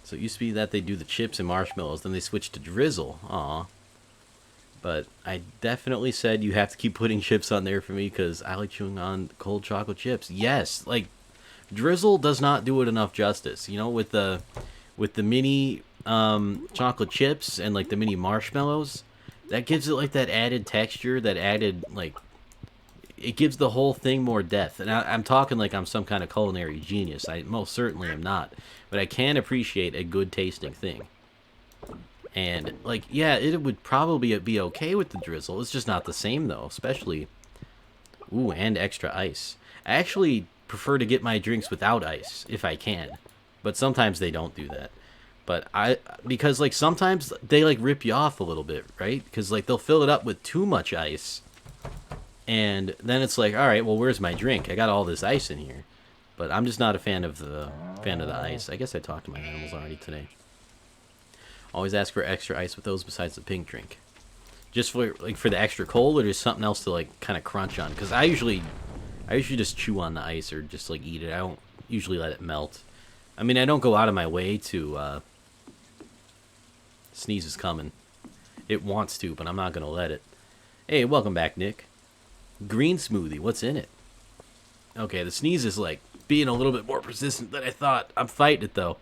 So it used to be that they do the chips and marshmallows, then they switched to drizzle. Aw. But I definitely said you have to keep putting chips on there for me because I like chewing on cold chocolate chips. Yes, like drizzle does not do it enough justice. You know, with the mini chocolate chips and like the mini marshmallows, that gives it like that added texture, that added like it gives the whole thing more depth. And I'm talking like I'm some kind of culinary genius. I most certainly am not. But I can appreciate a good tasting thing. And, like, yeah, it would probably be okay with the drizzle. It's just not the same, though. Especially, ooh, and extra ice. I actually prefer to get my drinks without ice, if I can. But sometimes they don't do that. But because, like, sometimes they, like, rip you off a little bit, right? Because, like, they'll fill it up with too much ice. And then it's like, all right, well, where's my drink? I got all this ice in here. But I'm just not a fan of the ice. I guess I talked to my animals already today. Always ask for extra ice with those besides the pink drink. Just for the extra cold, or just something else to like kind of crunch on. Because I usually just chew on the ice or just like eat it. I don't usually let it melt. I mean, I don't go out of my way to. Sneeze is coming. It wants to, but I'm not gonna let it. Hey, welcome back, Nick. Green smoothie. What's in it? Okay, the sneeze is like being a little bit more persistent than I thought. I'm fighting it though.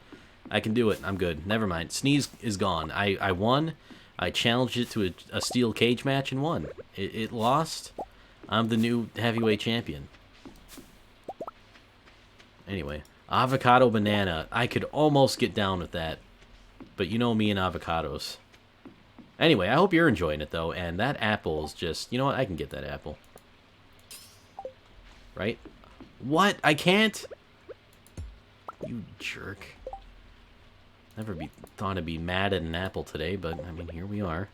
I can do it. I'm good. Never mind. Sneeze is gone. I won. I challenged it to a steel cage match and won. It lost. I'm the new heavyweight champion. Anyway, avocado banana. I could almost get down with that. But you know me and avocados. Anyway, I hope you're enjoying it though. And that apple is just... You know what? I can get that apple. Right? What? I can't? You jerk. Never thought I'd be mad at an apple today, but I mean, here we are.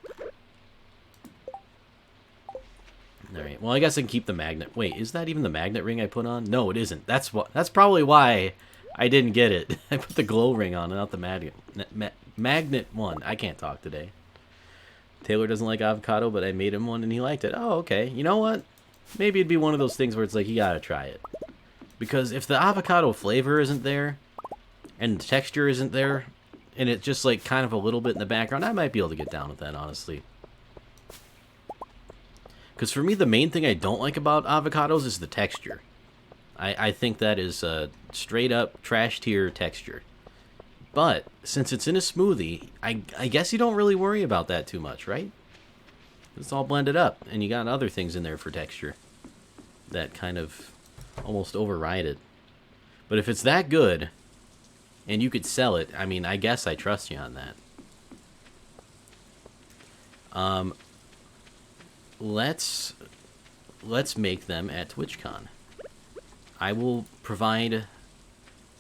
Alright, well, I guess I can keep the magnet. Wait, is that even the magnet ring I put on? No, it isn't. That's probably why I didn't get it. I put the glow ring on, not the magnet one. I can't talk today. Taylor doesn't like avocado, but I made him one and he liked it. Oh, okay. You know what? Maybe it'd be one of those things where it's like, you gotta try it. Because if the avocado flavor isn't there, and the texture isn't there, and it's just like kind of a little bit in the background, I might be able to get down with that, honestly. Because for me, the main thing I don't like about avocados is the texture. I think that is a straight up trash tier texture. But since it's in a smoothie, I guess you don't really worry about that too much, right? It's all blended up, and you got other things in there for texture that kind of almost override it. But if it's that good, and you could sell it, I mean, I guess I trust you on that. Let's make them at TwitchCon. I will provide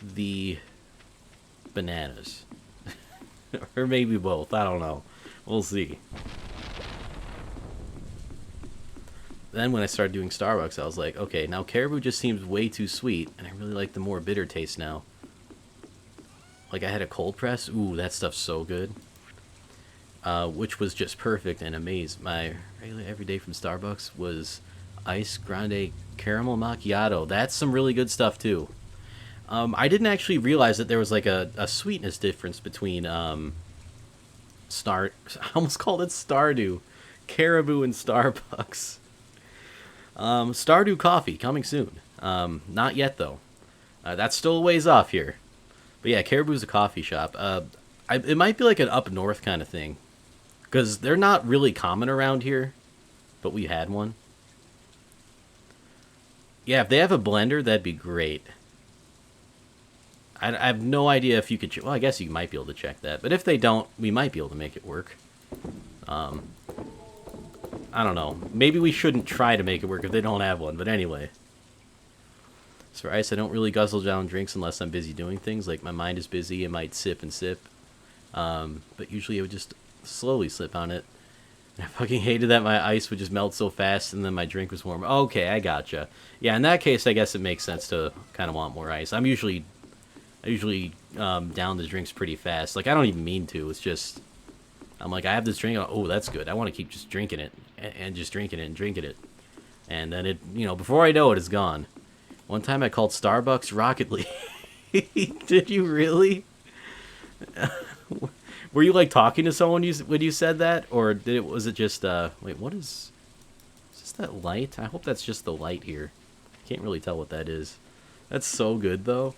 the bananas. Or maybe both. I don't know. We'll see. Then when I started doing Starbucks, I was like, okay, now Caribou just seems way too sweet, and I really like the more bitter taste now. Like, I had a cold press. Ooh, that stuff's so good. Which was just perfect and amazing. My regular everyday from Starbucks was Ice Grande Caramel Macchiato. That's some really good stuff, too. I didn't actually realize that there was, like, a sweetness difference between, I almost called it Stardew. Caribou and Starbucks. Stardew Coffee, coming soon. Not yet, though. That's still a ways off here. But yeah, Caribou's a coffee shop. It might be like an up north kind of thing. Because they're not really common around here. But we had one. Yeah, if they have a blender, that'd be great. I have no idea if you could... Well, I guess you might be able to check that. But if they don't, we might be able to make it work. I don't know. Maybe we shouldn't try to make it work if they don't have one. But anyway. As for ice, I don't really guzzle down drinks unless I'm busy doing things. Like, my mind is busy. I might sip and sip. But usually I would just slowly sip on it. And I fucking hated that my ice would just melt so fast and then my drink was warm. Okay, I gotcha. Yeah, in that case, I guess it makes sense to kind of want more ice. I usually down the drinks pretty fast. Like, I don't even mean to. It's just... I'm like, I have this drink. Oh, that's good. I want to keep just drinking it. And just drinking it and drinking it. And then it, before I know it, it's gone. One time I called Starbucks Rocket League. Did you really? Were you, like, talking to someone when you said that? Or was it just, wait, what is this that light? I hope that's just the light here. Can't really tell what that is. That's so good, though.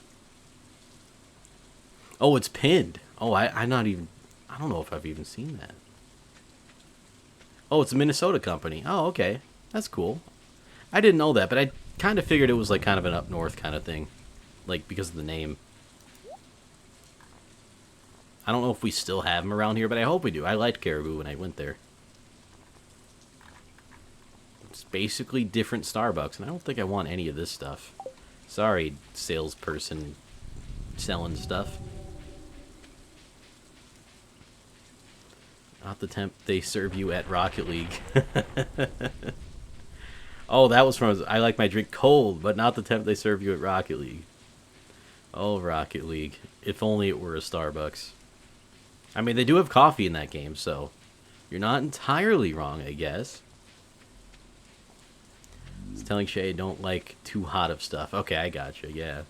Oh, it's pinned. Oh, I don't know if I've even seen that. Oh, it's a Minnesota company. Oh, okay. That's cool. I didn't know that, but I kind of figured it was like kind of an up north kind of thing. Like, because of the name. I don't know if we still have them around here, but I hope we do. I liked Caribou when I went there. It's basically different Starbucks, and I don't think I want any of this stuff. Sorry, salesperson selling stuff. Not the temp they serve you at Rocket League. Oh, that was from... I like my drink cold, but not the temp they serve you at Rocket League. Oh, Rocket League. If only it were a Starbucks. I mean, they do have coffee in that game, so... You're not entirely wrong, I guess. It's telling Shay don't like too hot of stuff. Okay, I gotcha, yeah.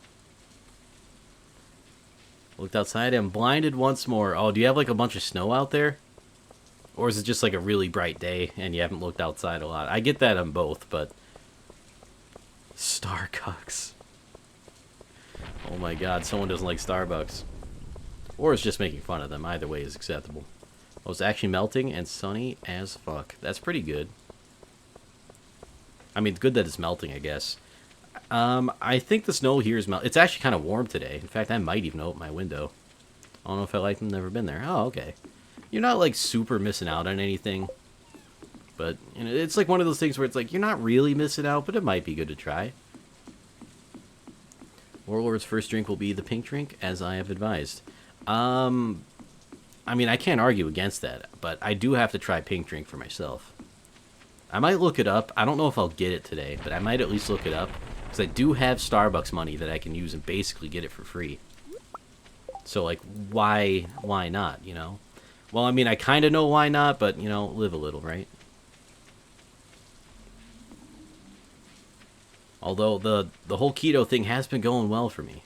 Looked outside, I'm blinded once more. Oh, do you have like a bunch of snow out there? Or is it just like a really bright day and you haven't looked outside a lot? I get that on both, but... Starbucks. Oh my god, someone doesn't like Starbucks. Or is just making fun of them. Either way is acceptable. Oh, it's actually melting and sunny as fuck. That's pretty good. I mean, it's good that it's melting, I guess. I think the snow here is melting. It's actually kind of warm today. In fact, I might even open my window. I don't know if I like them. Never been there. Oh, okay. You're not, like, super missing out on anything. But, it's like one of those things where it's like, you're not really missing out, but it might be good to try. Warlord's first drink will be the pink drink, as I have advised. I mean, I can't argue against that, but I do have to try pink drink for myself. I might look it up. I don't know if I'll get it today, but I might at least look it up. Because I do have Starbucks money that I can use and basically get it for free. So, like, why not, Well, I mean, I kind of know why not, but, live a little, right? Although, the whole keto thing has been going well for me.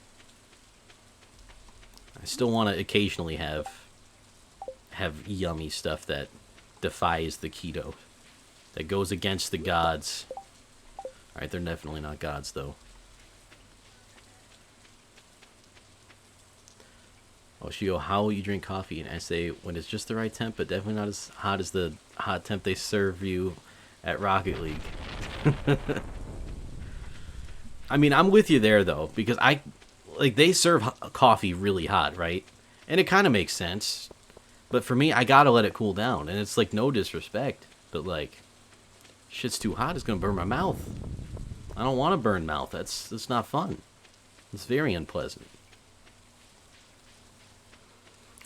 I still want to occasionally have yummy stuff that defies the keto. That goes against the gods. Alright, they're definitely not gods, though. Oh, she go, how will you drink coffee? And I say, when it's just the right temp, but definitely not as hot as the hot temp they serve you at Rocket League. I mean, I'm with you there, though, because they serve coffee really hot, right? And it kind of makes sense. But for me, I gotta let it cool down. And it's like no disrespect. But like, shit's too hot, it's gonna burn my mouth. I don't want to burn mouth. That's not fun. It's very unpleasant.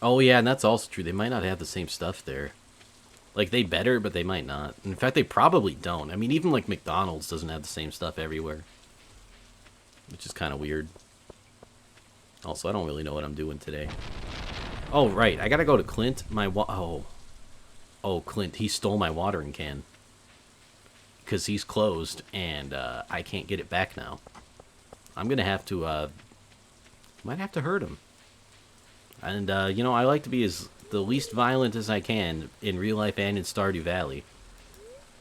Oh yeah, and that's also true. They might not have the same stuff there. Like, they better, but they might not. In fact, they probably don't. I mean, even like McDonald's doesn't have the same stuff everywhere. Which is kind of weird. Also, I don't really know what I'm doing today. Oh, right. I gotta go to Clint. Oh, Clint. He stole my watering can. Because he's closed, and I can't get it back now. I'm gonna have to, might have to hurt him. And, you know, I like to be the least violent as I can in real life and in Stardew Valley.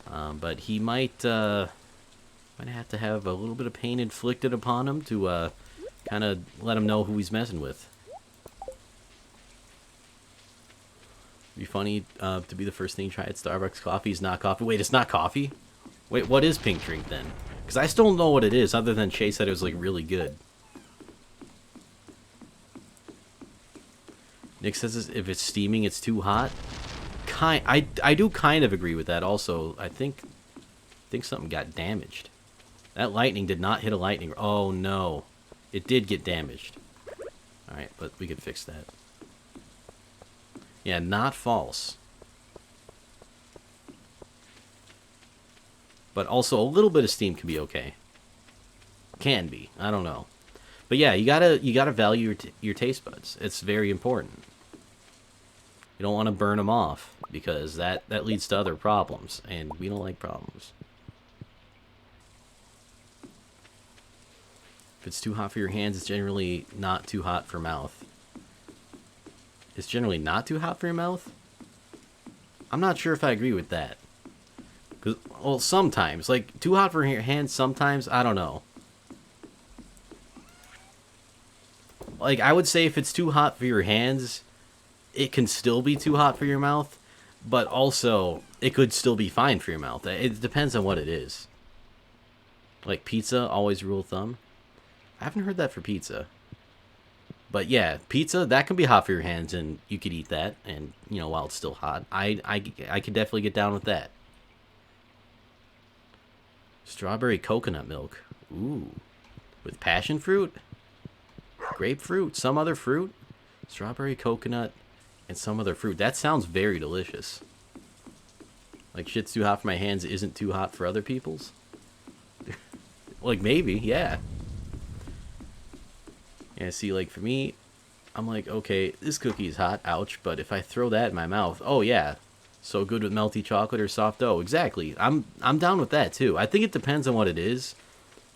But he might have to have a little bit of pain inflicted upon him to, kind of let him know who he's messing with. Be funny to be the first thing you try at Starbucks. Coffee is not coffee. Wait, it's not coffee? Wait, what is pink drink then? Because I still don't know what it is, other than Chase said it was like really good. Nick says if it's steaming, it's too hot. I do kind of agree with that. Also, I think something got damaged. That lightning did not hit a lightning. Oh no, it did get damaged. All right, but we could fix that. Yeah, not false. But also a little bit of steam can be okay. Can be. I don't know. But yeah, you gotta value your taste buds. It's very important. You don't want to burn them off because that leads to other problems, and we don't like problems. If it's too hot for your hands, it's generally not too hot for mouth. It's generally not too hot for your mouth? I'm not sure if I agree with that. Cause, well, sometimes. Like, too hot for your hands sometimes? I don't know. Like, I would say if it's too hot for your hands, it can still be too hot for your mouth. But also, it could still be fine for your mouth. It depends on what it is. Like, pizza, always rule of thumb. I haven't heard that for pizza. But yeah, pizza, that can be hot for your hands, and you could eat that, and, you know, while it's still hot. I could definitely get down with that. Strawberry coconut milk. Ooh. With passion fruit? Grapefruit? Some other fruit? Strawberry coconut and some other fruit. That sounds very delicious. Like, shit's too hot for my hands isn't too hot for other people's? Like, maybe, yeah. Yeah, see, like, for me, I'm like, okay, this cookie is hot, ouch, but if I throw that in my mouth, oh, yeah, so good with melty chocolate or soft dough. Exactly. I'm down with that, too. I think it depends on what it is,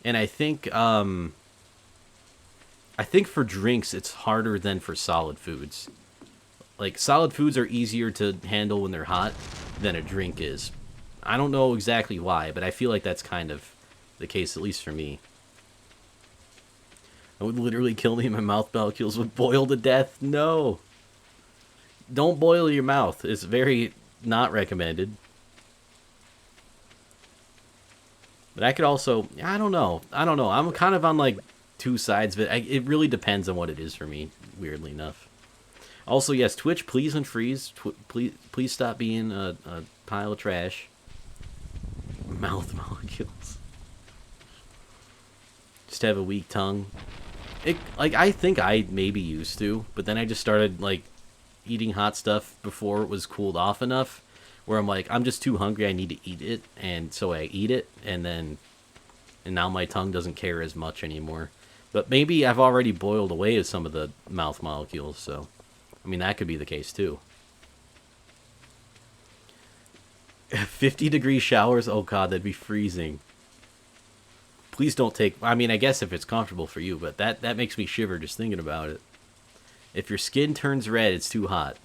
and I think for drinks, it's harder than for solid foods. Like, solid foods are easier to handle when they're hot than a drink is. I don't know exactly why, but I feel like that's kind of the case, at least for me. I would literally kill me. My mouth molecules would boil to death. No. Don't boil your mouth. It's very not recommended. But I could also... I don't know. I'm kind of on, like, two sides of it. It really depends on what it is for me, weirdly enough. Also, yes, Twitch, please unfreeze. Please stop being a pile of trash. Mouth molecules. Just have a weak tongue. I think I maybe used to, but then I just started, like, eating hot stuff before it was cooled off enough, where I'm like, I'm just too hungry, I need to eat it, and so I eat it, and now my tongue doesn't care as much anymore. But maybe I've already boiled away some of the mouth molecules, so, I mean, that could be the case, too. 50-degree showers? Oh, God, that'd be freezing. Please don't take... I mean, I guess if it's comfortable for you, but that makes me shiver just thinking about it. If your skin turns red, it's too hot.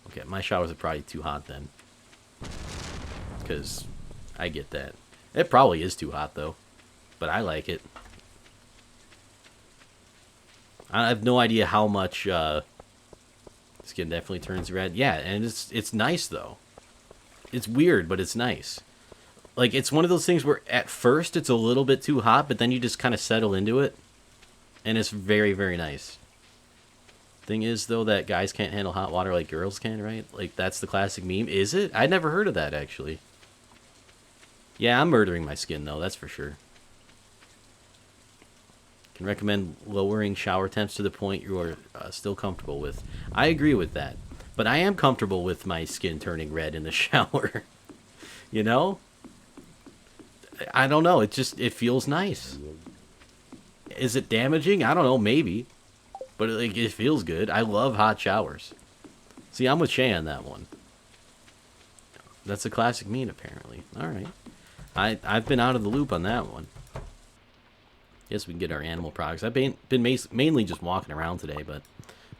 Okay, my showers are probably too hot then. Because I get that. It probably is too hot, though. But I like it. I have no idea how much skin definitely turns red. Yeah, and it's nice, though. It's weird, but it's nice. Like, it's one of those things where at first it's a little bit too hot, but then you just kind of settle into it. And it's very, very nice. Thing is, though, that guys can't handle hot water like girls can, right? Like, that's the classic meme. Is it? I'd never heard of that, actually. Yeah, I'm murdering my skin, though, that's for sure. Can recommend lowering shower temps to the point you are still comfortable with. I agree with that. But I am comfortable with my skin turning red in the shower. You know? I don't know. It feels nice. Is it damaging? I don't know. Maybe. But like, it feels good. I love hot showers. See, I'm with Shay on that one. That's a classic meme, apparently. Alright. I've been out of the loop on that one. Guess we can get our animal products. I've been mainly just walking around today, but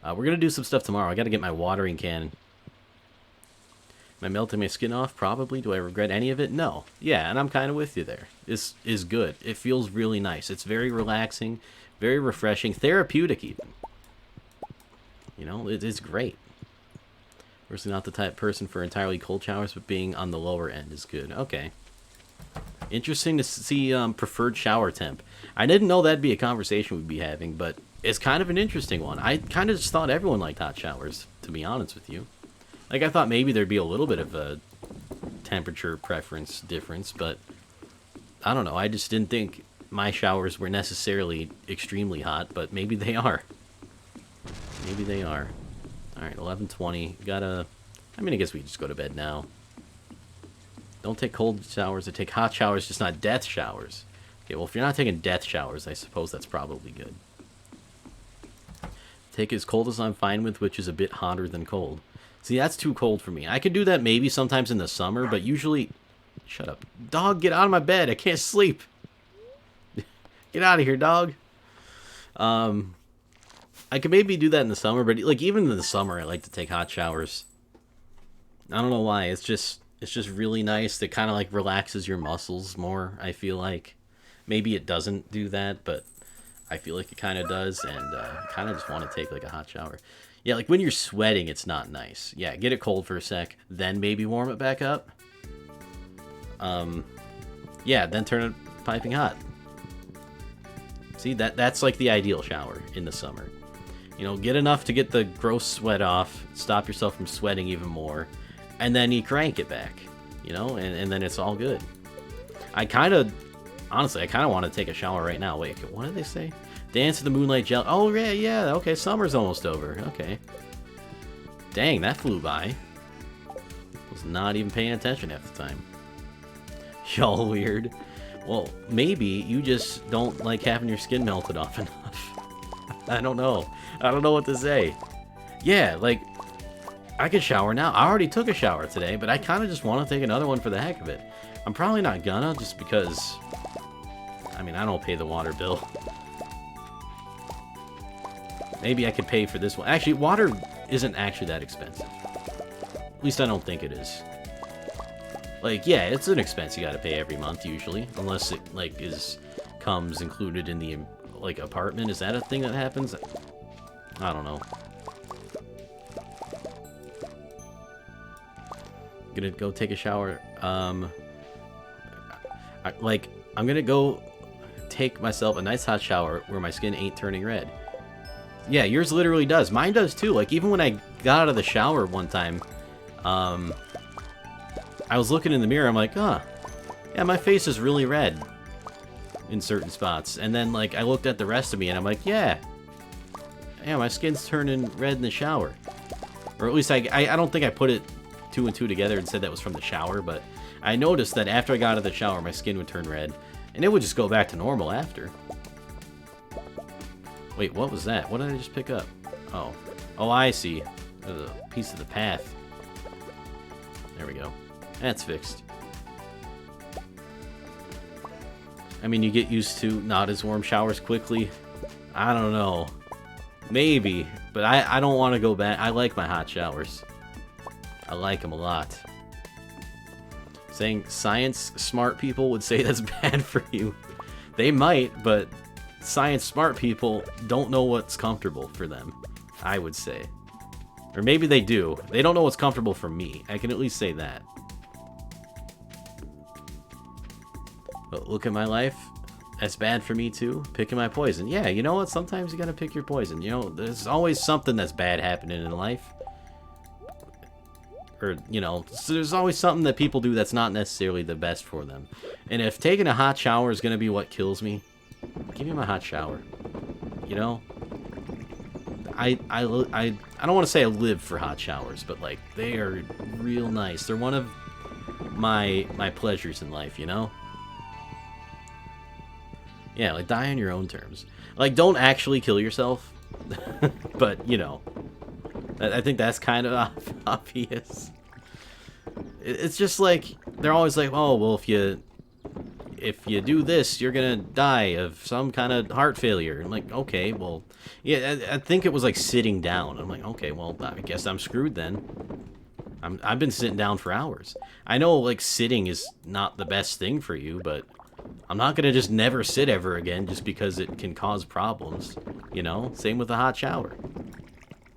we're going to do some stuff tomorrow. I got to get my watering can. Am I melting my skin off? Probably. Do I regret any of it? No. Yeah, and I'm kind of with you there. This is good. It feels really nice. It's very relaxing, very refreshing, therapeutic even. You know, it's great. Personally not the type of person for entirely cold showers, but being on the lower end is good. Okay. Interesting to see preferred shower temp. I didn't know that'd be a conversation we'd be having, but it's kind of an interesting one. I kind of just thought everyone liked hot showers, to be honest with you. Like, I thought maybe there'd be a little bit of a temperature preference difference, but I don't know. I just didn't think my showers were necessarily extremely hot, but maybe they are. Maybe they are. Alright, 11:20. I mean, I guess we just go to bed now. Don't take cold showers. I take hot showers, just not death showers. Okay, well, if you're not taking death showers, I suppose that's probably good. Take as cold as I'm fine with, which is a bit hotter than cold. See, that's too cold for me. I could do that maybe sometimes in the summer, but usually... Shut up. Dog, get out of my bed. I can't sleep. Get out of here, dog. I could maybe do that in the summer, but like even in the summer, I like to take hot showers. I don't know why. It's just really nice. It kind of like relaxes your muscles more, I feel like. Maybe it doesn't do that, but I feel like it kind of does, and I kind of just want to take like a hot shower. Yeah, like when you're sweating, it's not nice. Yeah, get it cold for a sec, then maybe warm it back up. Yeah, then turn it piping hot. See, that's like the ideal shower in the summer. You know, get enough to get the gross sweat off, stop yourself from sweating even more, and then you crank it back, you know, and then it's all good. Honestly, I kind of want to take a shower right now. Wait, what did they say? Dance to the moonlight gel. Oh, yeah, okay, summer's almost over. Okay. Dang, that flew by. Was not even paying attention half the time. Y'all weird. Well, maybe you just don't like having your skin melted off enough. I don't know. I don't know what to say. Yeah, like, I could shower now. I already took a shower today, but I kind of just want to take another one for the heck of it. I'm probably not gonna, just because... I mean, I don't pay the water bill. Maybe I could pay for this one. Actually, water isn't actually that expensive. At least I don't think it is. Like, yeah, it's an expense you gotta pay every month, usually. Unless it, like, comes included in the, like, apartment. Is that a thing that happens? I don't know. Gonna go take a shower. I'm gonna go take myself a nice hot shower where my skin ain't turning red. Yeah, yours literally does. Mine does too. Like, even when I got out of the shower one time, I was looking in the mirror, I'm like, huh, yeah, my face is really red in certain spots. And then, like, I looked at the rest of me, and I'm like, yeah, my skin's turning red in the shower. Or at least I don't think I put it two and two together and said that was from the shower, but I noticed that after I got out of the shower, my skin would turn red, and it would just go back to normal after. Wait, what was that? What did I just pick up? Oh, I see. A piece of the path. There we go. That's fixed. I mean, you get used to not as warm showers quickly. I don't know. Maybe. But I don't want to go back. I like my hot showers. I like them a lot. Saying science smart people would say that's bad for you. They might, but science smart people don't know what's comfortable for them, I would say. Or maybe they do. They don't know what's comfortable for me. I can at least say that. But look at my life. That's bad for me too, picking my poison. Yeah, you know what? Sometimes you gotta pick your poison. You know, there's always something that's bad happening in life. Or, you know, so there's always something that people do that's not necessarily the best for them. And if taking a hot shower is gonna be what kills me, give me my hot shower. You know? I don't want to say I live for hot showers, but, like, they are real nice. They're one of my pleasures in life, you know? Yeah, like, die on your own terms. Like, don't actually kill yourself. But, you know. I think that's kind of obvious. It's just like, they're always like, oh, well, if you do this, you're gonna die of some kind of heart failure. I'm like, okay, well, yeah, I think it was like sitting down. I'm like, okay, well, I guess I'm screwed then. I've been sitting down for hours. I know, like, sitting is not the best thing for you, but I'm not gonna just never sit ever again just because it can cause problems, you know? Same with a hot shower.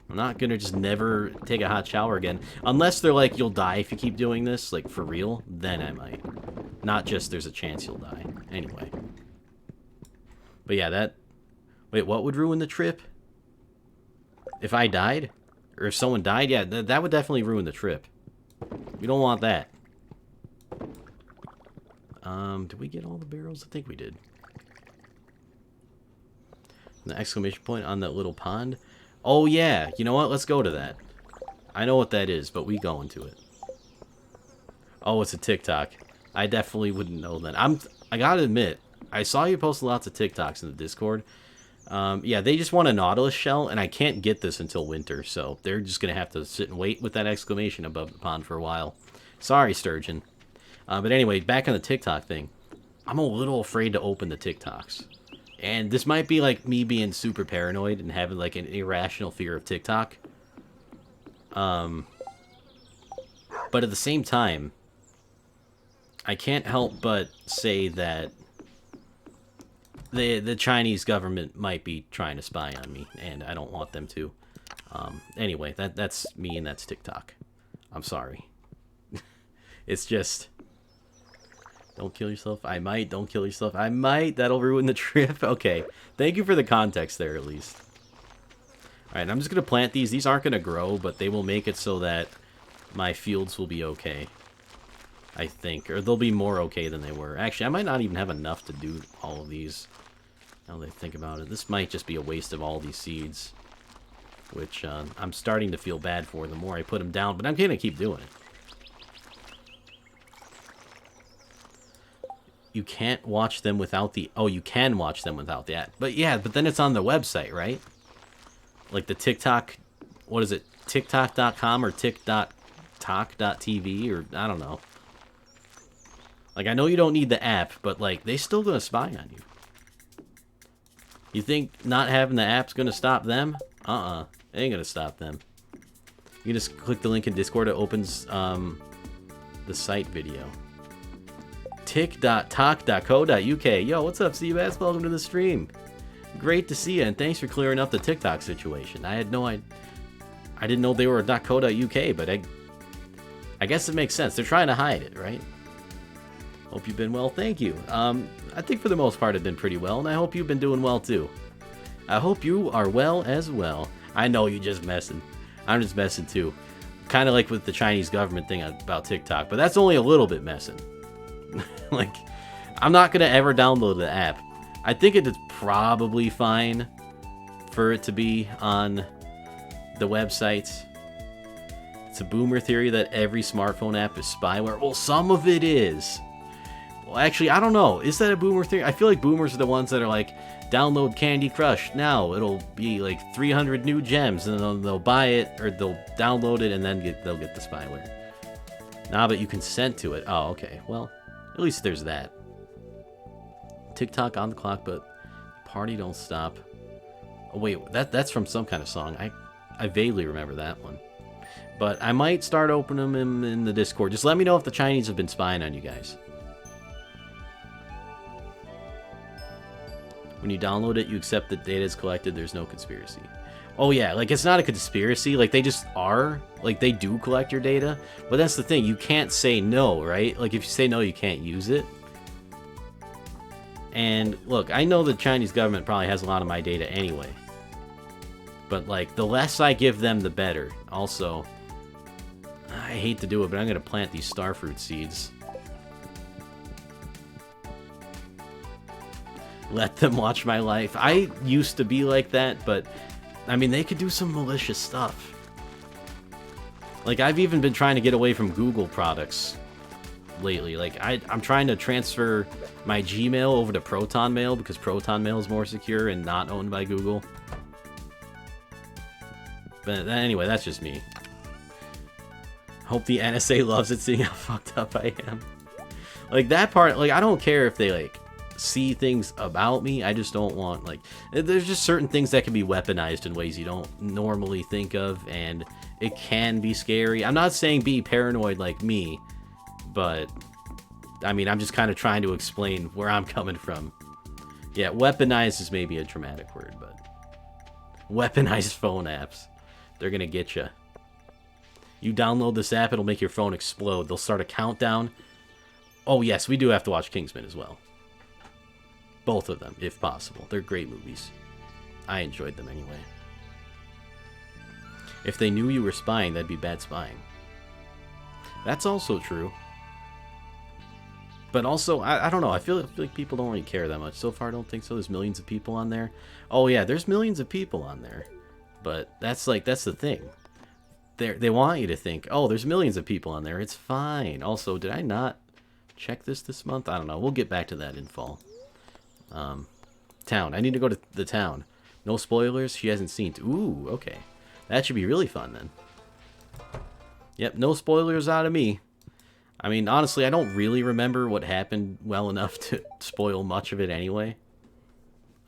I'm not gonna just never take a hot shower again. Unless they're like, you'll die if you keep doing this, like, for real, then I might. Not just there's a chance you'll die. Anyway. But yeah, that... Wait, what would ruin the trip? If I died? Or if someone died? Yeah, that would definitely ruin the trip. We don't want that. Did we get all the barrels? I think we did. The exclamation point on that little pond. Oh, yeah. You know what? Let's go to that. I know what that is, but we go into it. Oh, it's a TikTok. I definitely wouldn't know that. I gotta admit, I saw you post lots of TikToks in the Discord. Yeah, they just want a Nautilus shell, and I can't get this until winter, so they're just gonna have to sit and wait with that exclamation above the pond for a while. Sorry, Sturgeon. But anyway, back on the TikTok thing. I'm a little afraid to open the TikToks. And this might be like me being super paranoid and having like an irrational fear of TikTok. But at the same time, I can't help but say that the Chinese government might be trying to spy on me, and I don't want them to. Anyway, that's me and that's TikTok. I'm sorry. It's just... Don't kill yourself. I might. Don't kill yourself. I might. That'll ruin the trip. Okay. Thank you for the context there, at least. Alright, I'm just going to plant these. These aren't going to grow, but they will make it so that my fields will be okay. I think. Or they'll be more okay than they were. Actually, I might not even have enough to do all of these. Now that I think about it. This might just be a waste of all these seeds. Which I'm starting to feel bad for the more I put them down. But I'm going to keep doing it. You can't watch them without the... Oh, you can watch them without the app. But yeah, but then it's on the website, right? Like the TikTok... What is it? TikTok.com or TikTok.tv or... I don't know. Like, I know you don't need the app, but, like, they still gonna spy on you. You think not having the app's gonna stop them? It ain't gonna stop them. You just click the link in Discord. It opens the site video. Tik.tok.co.uk. Yo, what's up, Seabass? Welcome to the stream. Great to see you, and thanks for clearing up the TikTok situation. I didn't know they were .co.uk, but I guess it makes sense. They're trying to hide it, right? Hope you've been well. Thank you. I think for the most part I've been pretty well, and I hope you've been doing well too. I hope you are well as well. I know you're just messing. I'm just messing too. Kind of like with the Chinese government thing about TikTok, but that's only a little bit messing. Like, I'm not going to ever download the app. I think it is probably fine for it to be on the websites. It's a boomer theory that every smartphone app is spyware. Well, some of it is. Well, actually, I don't know. Is that a boomer theory? I feel like boomers are the ones that are like, download Candy Crush now. It'll be like 300 new gems, and they'll buy it, or they'll download it, and then they'll get the spyware. Nah, but you consent to it. Oh, okay. Well, at least there's that. TikTok on the clock, but party don't stop. Oh, wait, that's from some kind of song. I vaguely remember that one. But I might start opening them in the Discord. Just let me know if the Chinese have been spying on you guys. When you download it, you accept that data is collected. There's no conspiracy. Oh, yeah. Like, it's not a conspiracy. Like, they just are. Like, they do collect your data. But that's the thing. You can't say no, right? Like, if you say no, you can't use it. And look, I know the Chinese government probably has a lot of my data anyway. But like, the less I give them, the better. Also, I hate to do it, but I'm gonna plant these starfruit seeds. Let them watch my life. I used to be like that, but I mean, they could do some malicious stuff. Like, I've even been trying to get away from Google products lately. Like, I'm trying to transfer my Gmail over to Proton Mail because Proton Mail is more secure and not owned by Google. But anyway, that's just me. Hope the NSA loves it seeing how fucked up I am. Like, that part, like, I don't care if they, like, see things about me. I just don't want, like, there's just certain things that can be weaponized in ways you don't normally think of, and it can be scary. I'm not saying be paranoid like me, but I mean, I'm just kind of trying to explain where I'm coming from. Yeah, weaponized is maybe a dramatic word, but weaponized phone apps, they're gonna get you. You download this app, it'll make your phone explode. They'll start a countdown. Oh yes, we do have to watch Kingsman as well. Both of them, if possible. They're great movies. I enjoyed them anyway. If they knew you were spying, that'd be bad spying. That's also true. But also, I don't know. I feel like people don't really care that much. So far, I don't think so. There's millions of people on there. Oh yeah, there's millions of people on there. But that's the thing. They want you to think, oh, there's millions of people on there. It's fine. Also, did I not check this month? I don't know. We'll get back to that in fall. Town. I need to go to the town. No spoilers. She hasn't seen. Ooh, okay. That should be really fun then. Yep, no spoilers out of me. I mean, honestly, I don't really remember what happened well enough to spoil much of it anyway.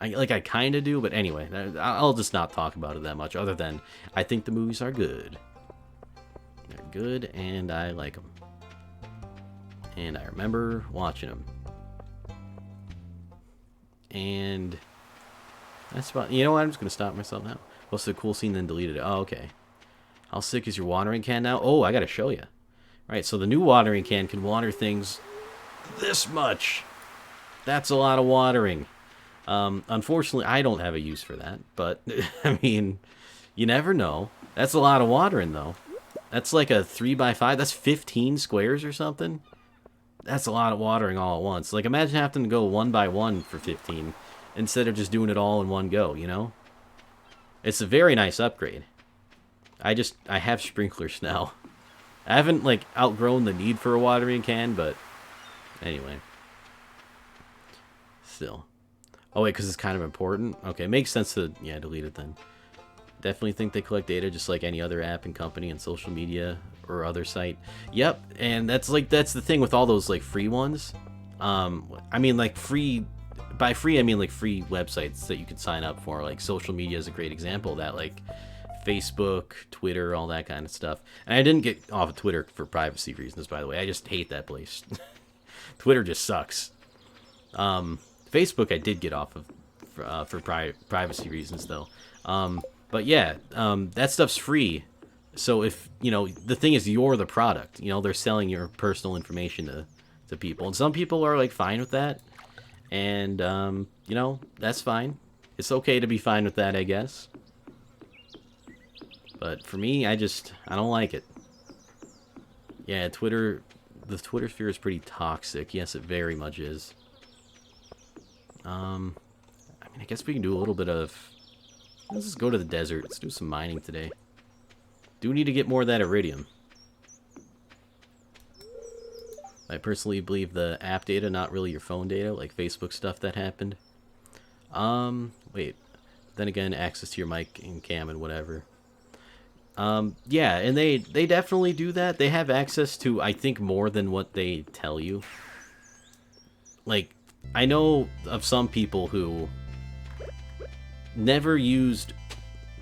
I kind of do, but anyway, I'll just not talk about it that much, other than I think the movies are good. They're good, and I like them. And I remember watching them. And that's about... You know what? I'm just going to stop myself now. What's the cool scene, then deleted it? Oh, okay. How sick is your watering can now? Oh, I got to show you. Right, so the new watering can water things this much. That's a lot of watering. Unfortunately, I don't have a use for that, but, I mean, you never know. That's a lot of watering, though. That's like a 3x5. That's 15 squares or something. That's a lot of watering all at once. Like, imagine having to go 1 by 1 for 15 instead of just doing it all in one go, you know? It's a very nice upgrade. I have sprinklers now. I haven't, like, outgrown the need for a watering can, but anyway. Still. Oh, wait, because it's kind of important? Okay, makes sense to, yeah, delete it then. Definitely think they collect data just like any other app and company and social media or other site. Yep, and that's the thing with all those, like, free ones. I mean, like, free... By free, I mean, like, free websites that you can sign up for. Like, social media is a great example of that, like... Facebook, Twitter, all that kind of stuff. And I didn't get off of Twitter for privacy reasons, by the way. I just hate that place. Twitter just sucks. Facebook I did get off of for privacy reasons, though. But yeah, that stuff's free. So if, you know, the thing is you're the product. You know, they're selling your personal information to people. And some people are, like, fine with that. And, you know, that's fine. It's okay to be fine with that, I guess. But for me, I don't like it. Yeah, the Twitter sphere is pretty toxic. Yes, it very much is. I mean, I guess we can do a little bit of... Let's just go to the desert. Let's do some mining today. Do need to get more of that iridium. I personally believe the app data, not really your phone data, like Facebook stuff that happened. Wait. Then again, access to your mic and cam and whatever. Yeah, and they definitely do that. They have access to, I think, more than what they tell you. Like, I know of some people who never used...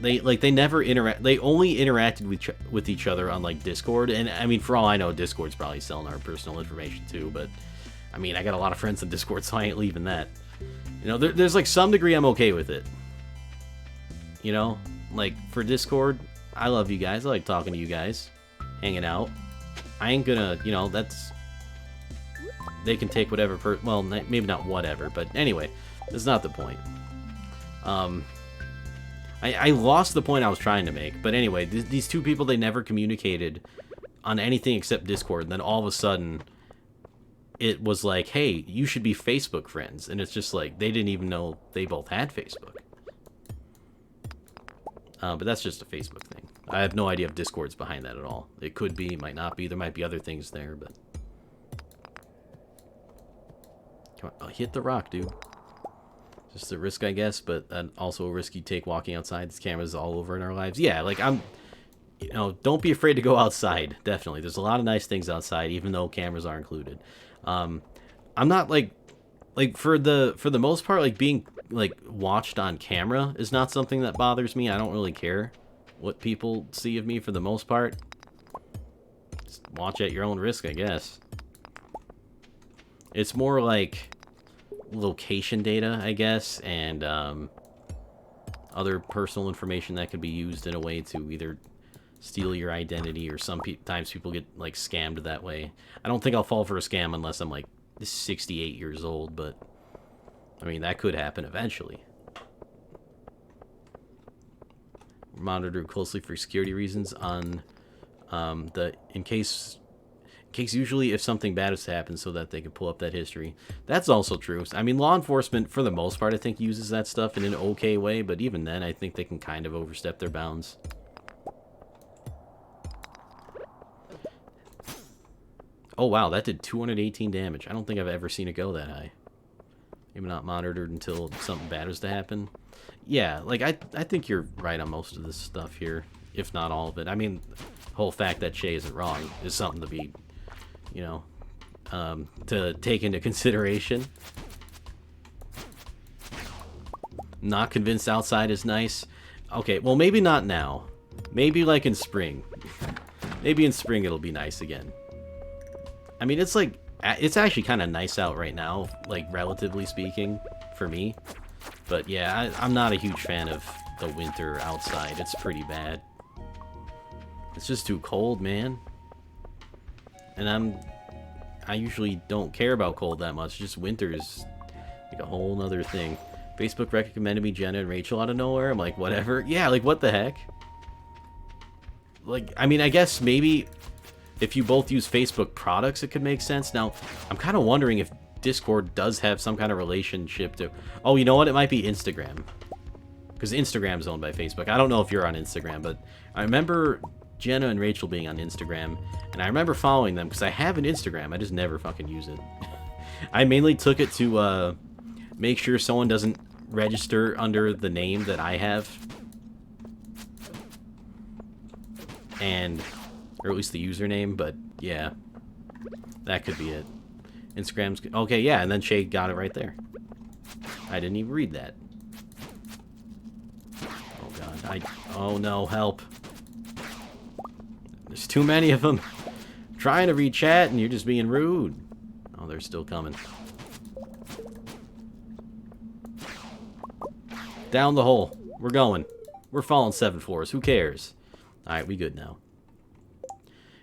They only interacted with each other on, like, Discord. And, I mean, for all I know, Discord's probably selling our personal information, too. But, I mean, I got a lot of friends on Discord, so I ain't leaving that. You know, there's, like, some degree I'm okay with it. You know? Like, for Discord... I love you guys. I like talking to you guys. Hanging out. I ain't gonna, you know, that's... they can take whatever, well, maybe not whatever, but anyway, that's not the point. I lost the point I was trying to make, but anyway, these two people, they never communicated on anything except Discord, and then all of a sudden, it was like, hey, you should be Facebook friends, and it's just like, they didn't even know they both had Facebook. But that's just a Facebook thing. I have no idea if Discord's behind that at all. It could be, might not be, there might be other things there, but... Come on, hit the rock, dude. Just a risk, I guess, but also a risk you take walking outside. These cameras all over in our lives. Yeah, like, you know, don't be afraid to go outside, definitely. There's a lot of nice things outside, even though cameras are included. I'm not, like, for the most part, like, being, like, watched on camera is not something that bothers me. I don't really care what people see of me for the most part. Just watch at your own risk, I guess. It's more like location data, I guess, and other personal information that could be used in a way to either steal your identity, or sometimes people get, like, scammed that way. I don't think I'll fall for a scam unless I'm, like, 68 years old, but I mean, that could happen eventually. Monitored closely for security reasons on in case usually if something bad has happened, so that they can pull up that history. That's also true. I mean, law enforcement, for the most part, I think uses that stuff in an okay way, but even then, I think they can kind of overstep their bounds. Oh, wow, that did 218 damage. I don't think I've ever seen it go that high. Maybe not monitored until something bad was to happen. Yeah, like, I think you're right on most of this stuff here, if not all of it. I mean, the whole fact that Shay isn't wrong is something to be, you know, to take into consideration. Not convinced outside is nice. Okay, well, maybe not now. Maybe, like, in spring. Maybe in spring it'll be nice again. I mean, it's like, it's actually kind of nice out right now, like, relatively speaking, for me. But yeah, I'm not a huge fan of the winter outside. It's pretty bad. It's just too cold, man. And I usually don't care about cold that much. Just winter is like a whole nother thing. Facebook recommended me Jenna and Rachel out of nowhere. I'm like, whatever. Yeah, like, what the heck? Like, I mean, I guess maybe if you both use Facebook products, it could make sense. Now, I'm kind of wondering if Discord does have some kind of relationship to... Oh, you know what? It might be Instagram. Because Instagram's owned by Facebook. I don't know if you're on Instagram, but I remember Jenna and Rachel being on Instagram, and I remember following them because I have an Instagram. I just never fucking use it. I mainly took it to make sure someone doesn't register under the name that I have. Or at least the username, but yeah. That could be it. Instagram's... Okay, yeah, and then Shay got it right there. I didn't even read that. Oh, God. Oh, no, help. There's too many of them. I'm trying to read chat, and you're just being rude. Oh, they're still coming. Down the hole. We're going. We're falling 7 floors. Who cares? Alright, we good now.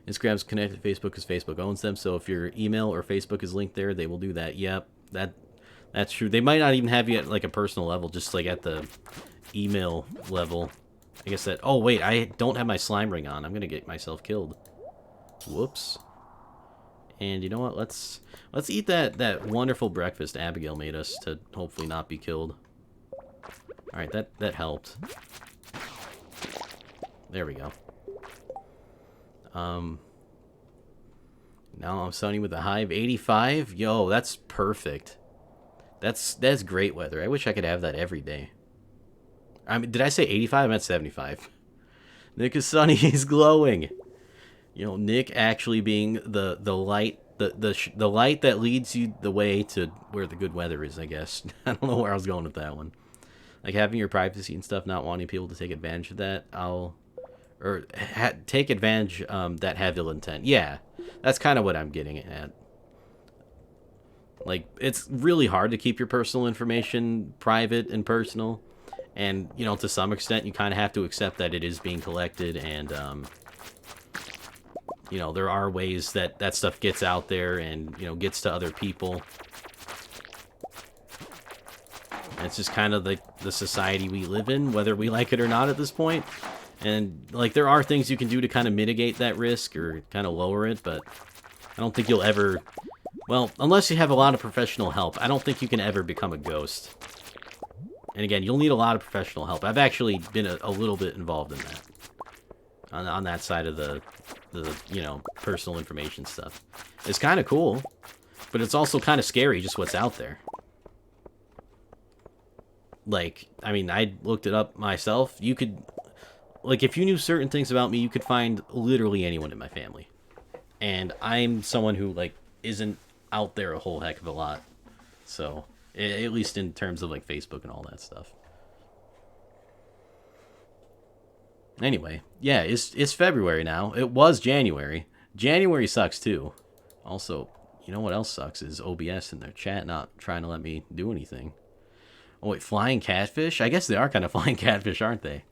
Instagram's connected to Facebook because Facebook owns them, so if your email or Facebook is linked there, they will do that. Yep, that's true. They might not even have you at, like, a personal level, just, like, at the email level. I guess that... Oh, wait, I don't have my slime ring on. I'm gonna get myself killed. Whoops. And you know what? Let's eat that wonderful breakfast Abigail made us to hopefully not be killed. Alright, that helped. There we go. Now I'm sunny with a high of 85. Yo, that's perfect. That's great weather. I wish I could have that every day. I mean, did I say 85? I meant 75. Nick is sunny. He's glowing. You know, Nick actually being the light, the light that leads you the way to where the good weather is, I guess. I don't know where I was going with that one. Like, having your privacy and stuff, not wanting people to take advantage of that, take advantage that have ill intent. Yeah, that's kind of what I'm getting at. Like, it's really hard to keep your personal information private and personal. And, you know, to some extent, you kind of have to accept that it is being collected and, you know, there are ways that that stuff gets out there and, you know, gets to other people. And it's just kind of the society we live in, whether we like it or not at this point. And, like, there are things you can do to kind of mitigate that risk or kind of lower it, but I don't think you'll ever... Well, unless you have a lot of professional help, I don't think you can ever become a ghost. And again, you'll need a lot of professional help. I've actually been a little bit involved in that. On that side of the, you know, personal information stuff. It's kind of cool, but it's also kind of scary just what's out there. Like, I mean, I looked it up myself. You could, like, if you knew certain things about me, you could find literally anyone in my family. And I'm someone who, like, isn't out there a whole heck of a lot. So, at least in terms of, like, Facebook and all that stuff. Anyway, yeah, it's February now. It was January. January sucks, too. Also, you know what else sucks is OBS in their chat not trying to let me do anything. Oh, wait, flying catfish? I guess they are kind of flying catfish, aren't they?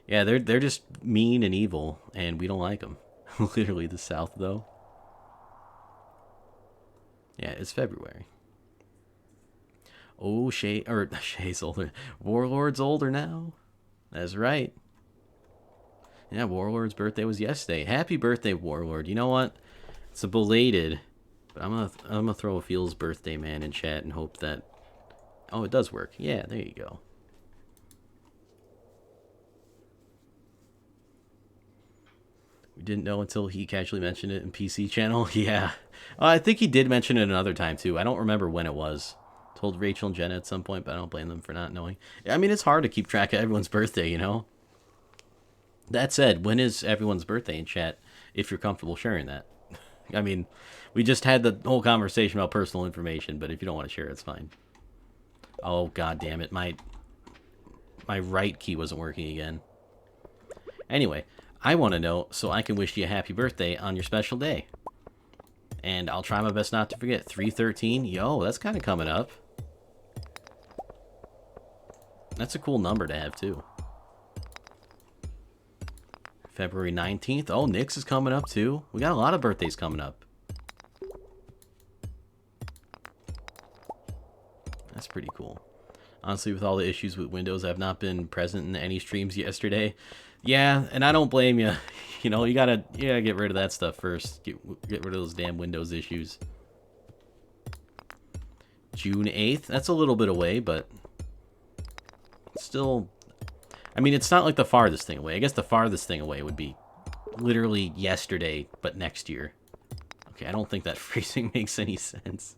Yeah, they're just mean and evil, and we don't like them. Literally the South, though. Yeah, it's February. Oh, Shay's older. Warlord's older now. That's right. Yeah, Warlord's birthday was yesterday. Happy birthday, Warlord. You know what? It's a belated, but I'm gonna throw a Feels birthday man in chat and hope that... Oh, it does work. Yeah, there you go. We didn't know until he casually mentioned it in PC channel. Yeah. I think he did mention it another time, too. I don't remember when it was. Told Rachel and Jenna at some point, but I don't blame them for not knowing. I mean, it's hard to keep track of everyone's birthday, you know? That said, when is everyone's birthday in chat, if you're comfortable sharing that? I mean, we just had the whole conversation about personal information, but if you don't want to share it, it's fine. Oh, god damn it. My right key wasn't working again. Anyway, I want to know so I can wish you a happy birthday on your special day. And I'll try my best not to forget. 313? Yo, that's kind of coming up. That's a cool number to have, too. February 19th. Oh, Nick's is coming up, too. We got a lot of birthdays coming up. That's pretty cool. Honestly, with all the issues with Windows, I've not been present in any streams yesterday. Yeah, and I don't blame you. You know, you gotta get rid of that stuff first. Get rid of those damn Windows issues. June 8th. That's a little bit away, but still... I mean, it's not like the farthest thing away. I guess the farthest thing away would be literally yesterday, but next year. Okay, I don't think that phrasing makes any sense.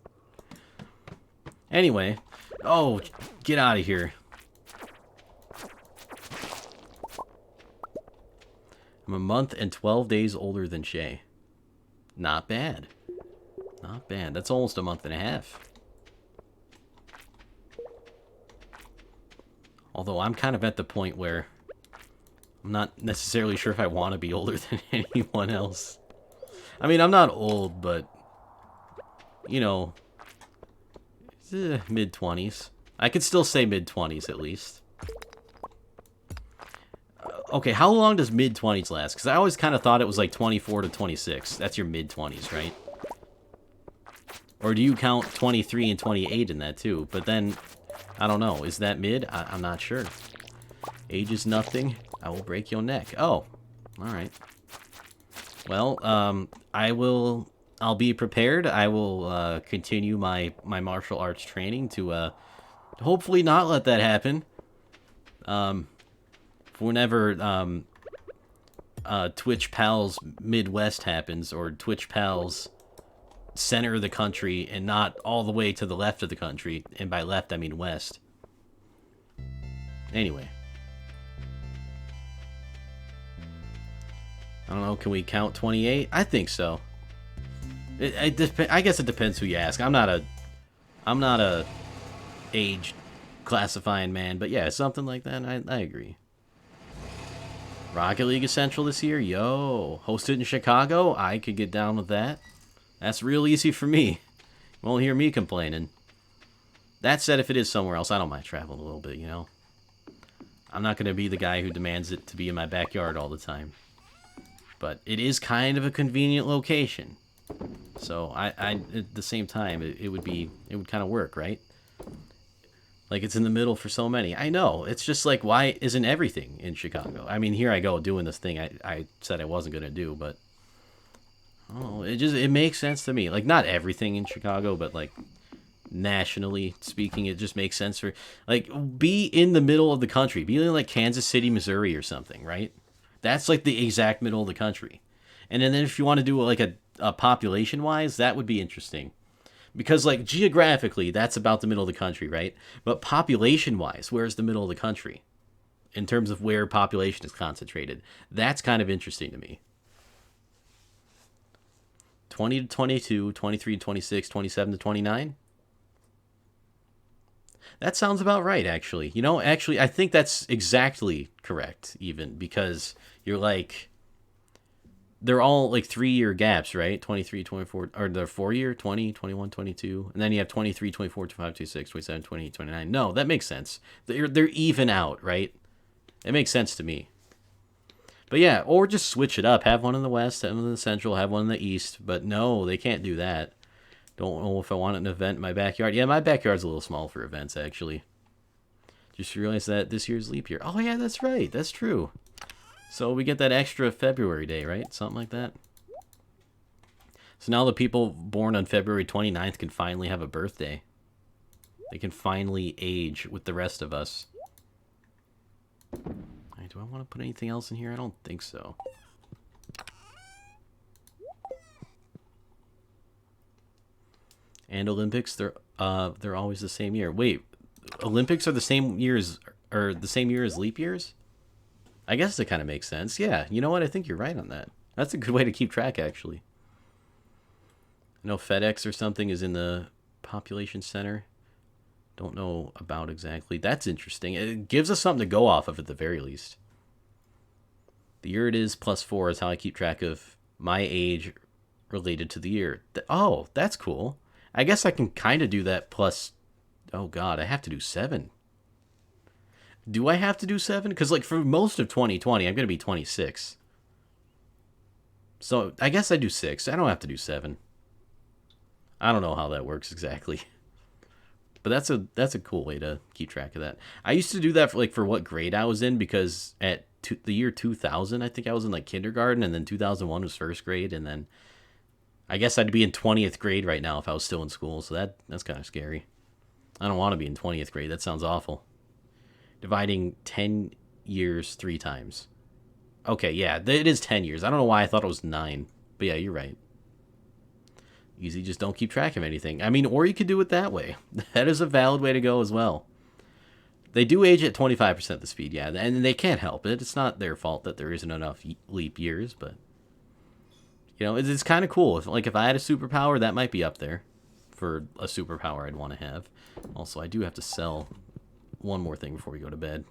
Anyway. Oh, get out of here. I'm a month and 12 days older than Shay. Not bad. Not bad. That's almost a month and a half. Although I'm kind of at the point where I'm not necessarily sure if I want to be older than anyone else. I mean, I'm not old, but, you know, mid-20s. I could still say mid-20s at least. Okay, how long does mid-20s last? Because I always kind of thought it was like 24 to 26. That's your mid-20s, right? Or do you count 23 and 28 in that too? But then... I don't know. Is that mid? I'm not sure. Age is nothing. I will break your neck. Oh. Alright. Well, I'll be prepared. I will continue my martial arts training to hopefully not let that happen. Whenever Twitch Pals Midwest happens, or Twitch Pals center of the country and not all the way to the left of the country, and by left I mean west. Anyway, I don't know, can we count 28? I think so. I guess it depends who you ask. I'm not a age classifying man, but yeah, something like that. I agree. Rocket League Essential this year, yo, hosted in Chicago. I could get down with that. That's real easy for me. You won't hear me complaining. That said, if it is somewhere else, I don't mind traveling a little bit, you know? I'm not going to be the guy who demands it to be in my backyard all the time. but it is kind of a convenient location. So I at the same time, it would kind of work, right? Like, it's in the middle for so many. I know. It's just like, why isn't everything in Chicago? I mean, here I go doing this thing I said I wasn't going to do, but oh, it makes sense to me. Like, not everything in Chicago, but like nationally speaking, it just makes sense for, like, be in the middle of the country. Be in like Kansas City, Missouri or something, right? That's like the exact middle of the country. And then if you want to do like a population wise, that would be interesting. Because, like, geographically, that's about the middle of the country, right? But population-wise, where's the middle of the country? In terms of where population is concentrated. That's kind of interesting to me. 20 to 22, 23 to 26, 27 to 29? That sounds about right, actually. You know, actually, I think that's exactly correct, even. Because you're like... They're all like 3-year gaps, right? 23, 24, or they're 4-year, 20, 21, 22. And then you have 23, 24, 25, 26, 27, 28, 29. No, that makes sense. They're even out, right? It makes sense to me. But yeah, or just switch it up. Have one in the west, have one in the central, have one in the east. But no, they can't do that. Don't know if I want an event in my backyard. Yeah, my backyard's a little small for events, actually. Just realized that this year's leap year. Oh yeah, that's right. That's true. So we get that extra February day, right? Something like that. So now the people born on February 29th can finally have a birthday. They can finally age with the rest of us. Right, do I want to put anything else in here? I don't think so. And Olympics, they're always the same year. Wait, Olympics are the same years, or the same year as leap years? I guess that kind of makes sense. Yeah, you know what? I think you're right on that. That's a good way to keep track, actually. I know FedEx or something is in the population center. Don't know about exactly. That's interesting. It gives us something to go off of at the very least. The year it is plus 4 is how I keep track of my age related to the year. Oh, that's cool. I guess I can kind of do that plus... Oh, God, I have to do 7. Do I have to do 7? Because, like, for most of 2020, I'm going to be 26. So, I guess I do 6. I don't have to do 7. I don't know how that works exactly. But that's a cool way to keep track of that. I used to do that for what grade I was in, because at the year 2000, I think I was in, like, kindergarten, and then 2001 was first grade, and then I guess I'd be in 20th grade right now if I was still in school, so that's kind of scary. I don't want to be in 20th grade. That sounds awful. Dividing 10 years 3 times. Okay, yeah, it is 10 years. I don't know why I thought it was 9. But yeah, you're right. Easy, just don't keep track of anything. I mean, or you could do it that way. That is a valid way to go as well. They do age at 25% the speed, yeah. And they can't help it. It's not their fault that there isn't enough leap years, but... You know, it's kind of cool. If I had a superpower, that might be up there. For a superpower I'd want to have. Also, I do have to sell... one more thing before we go to bed.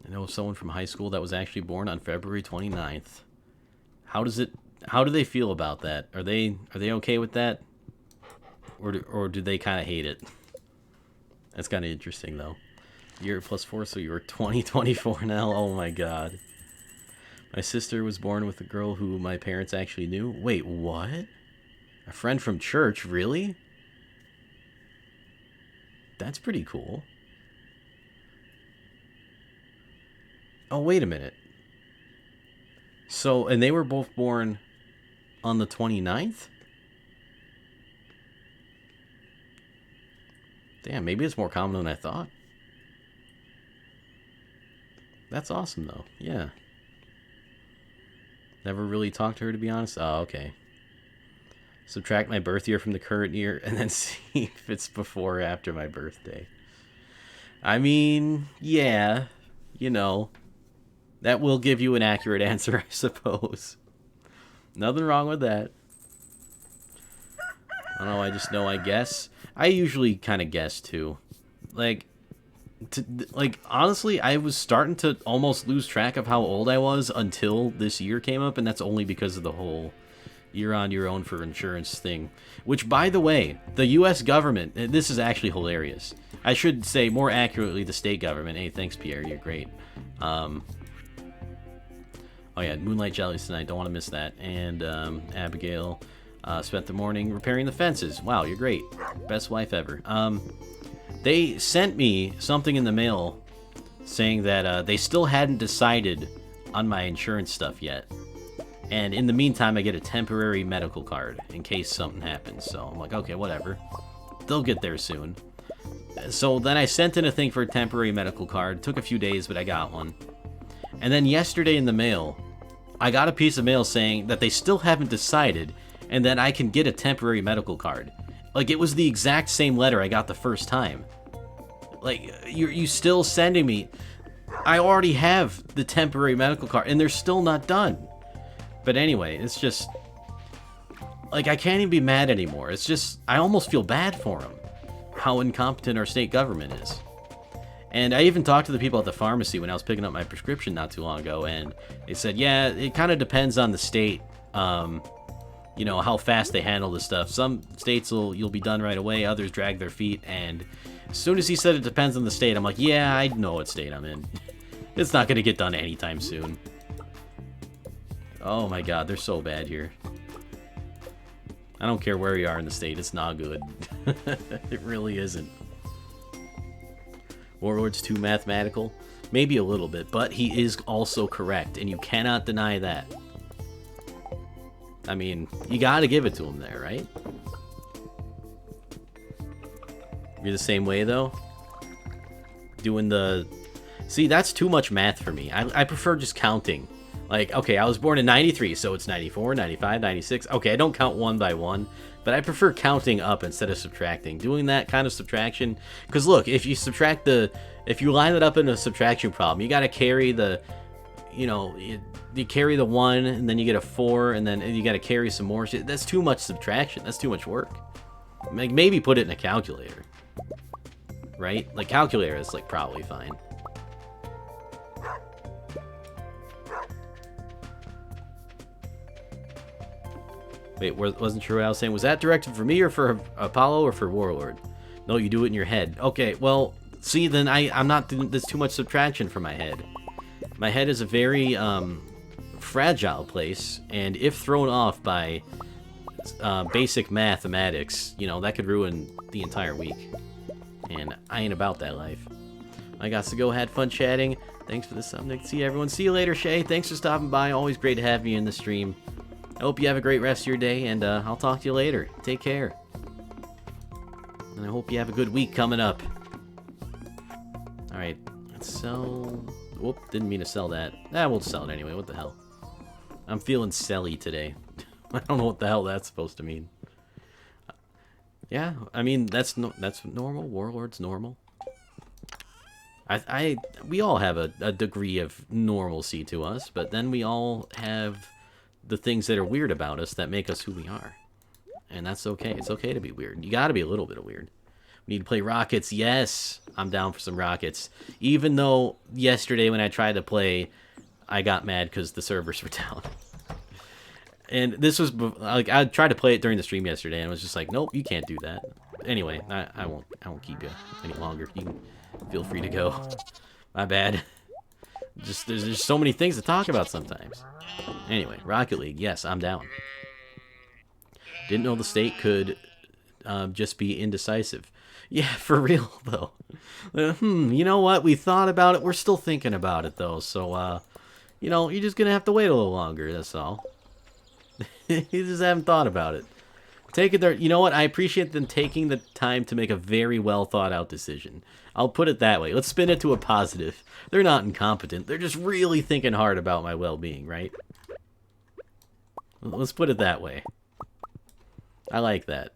I know someone from high school that was actually born on February 29th. How do they feel about that? Are they okay with that? Or do they kind of hate it? That's kind of interesting though. Year plus 4, so you're 2024 now. Oh my god. My sister was born with a girl who my parents actually knew. Wait, what? A friend from church? Really? That's pretty cool. Oh, wait a minute. So, and they were both born on the 29th? Damn, maybe it's more common than I thought. That's awesome, though. Yeah. Never really talked to her, to be honest. Oh, okay. Subtract my birth year from the current year and then see if it's before or after my birthday. I mean, yeah. You know. That will give you an accurate answer, I suppose. Nothing wrong with that. I don't know, I just know I guess. I usually kind of guess, too. Like, honestly, I was starting to almost lose track of how old I was until this year came up, and that's only because of the whole you're on your own for insurance thing. Which, by the way, the U.S. government, and this is actually hilarious. I should say more accurately the state government. Hey, thanks, Pierre. You're great. Oh, yeah, Moonlight Jellies tonight. Don't want to miss that. And Abigail spent the morning repairing the fences. Wow, you're great. Best wife ever. They sent me something in the mail saying that they still hadn't decided on my insurance stuff yet. And in the meantime, I get a temporary medical card in case something happens. So I'm like, okay, whatever. They'll get there soon. So then I sent in a thing for a temporary medical card. Took a few days, but I got one. And then yesterday in the mail, I got a piece of mail saying that they still haven't decided and that I can get a temporary medical card. Like, it was the exact same letter I got the first time. Like, you still sending me... I already have the temporary medical card, and they're still not done. But anyway, it's just... Like, I can't even be mad anymore. It's just... I almost feel bad for them. How incompetent our state government is. And I even talked to the people at the pharmacy when I was picking up my prescription not too long ago, and they said, yeah, it kind of depends on the state, you know, how fast they handle this stuff. Some states you'll be done right away, others drag their feet, and as soon as he said it depends on the state, I'm like, yeah, I know what state I'm in. It's not going to get done anytime soon. Oh my god, they're so bad here. I don't care where you are in the state, it's not good. It really isn't. Warlord's too mathematical? Maybe a little bit, but he is also correct, and you cannot deny that. I mean, you gotta give it to him there, right? You're the same way, though? Doing the... See, that's too much math for me. I prefer just counting. Like, okay, I was born in 93, so it's 94, 95, 96. Okay, I don't count one by one, but I prefer counting up instead of subtracting. Doing that kind of subtraction... Because look, if you subtract the... If you line it up in a subtraction problem, you gotta carry the... You know, you carry the 1, and then you get a 4, and then you gotta carry some more shit. That's too much subtraction. That's too much work. Like, maybe put it in a calculator. Right? Like, calculator is, like, probably fine. Wait, wasn't sure what I was saying. Was that directed for me or for Apollo or for Warlord? No, you do it in your head. Okay, well, see, then I'm not doing... There's too much subtraction for my head. My head is a very, fragile place, and if thrown off by basic mathematics, you know, that could ruin the entire week. And I ain't about that life. I got to go, had fun chatting. Thanks for the sub, Nick. See everyone. See you later, Shay. Thanks for stopping by. Always great to have you in the stream. I hope you have a great rest of your day, and I'll talk to you later. Take care. And I hope you have a good week coming up. Alright, let's sell... Whoop, didn't mean to sell that. We'll sell it anyway. What the hell? I'm feeling selly today. I don't know what the hell that's supposed to mean. Yeah, I mean, that's normal. Warlord's normal. We all have a degree of normalcy to us, but then we all have the things that are weird about us that make us who we are. And that's okay. It's okay to be weird. You gotta be a little bit of weird. We need to play Rockets. Yes, I'm down for some Rockets. Even though yesterday when I tried to play, I got mad because the servers were down. And this was, like, I tried to play it during the stream yesterday, and it was just like, nope, you can't do that. Anyway, I won't keep you any longer. You can feel free to go. My bad. Just there's so many things to talk about sometimes. Anyway, Rocket League, yes, I'm down. Didn't know the state could just be indecisive. Yeah, for real, though. You know what? We thought about it. We're still thinking about it, though. So, you know, you're just going to have to wait a little longer, that's all. You just haven't thought about it. Take it there. You know what? I appreciate them taking the time to make a very well thought out decision. I'll put it that way. Let's spin it to a positive. They're not incompetent. They're just really thinking hard about my well-being, right? Let's put it that way. I like that.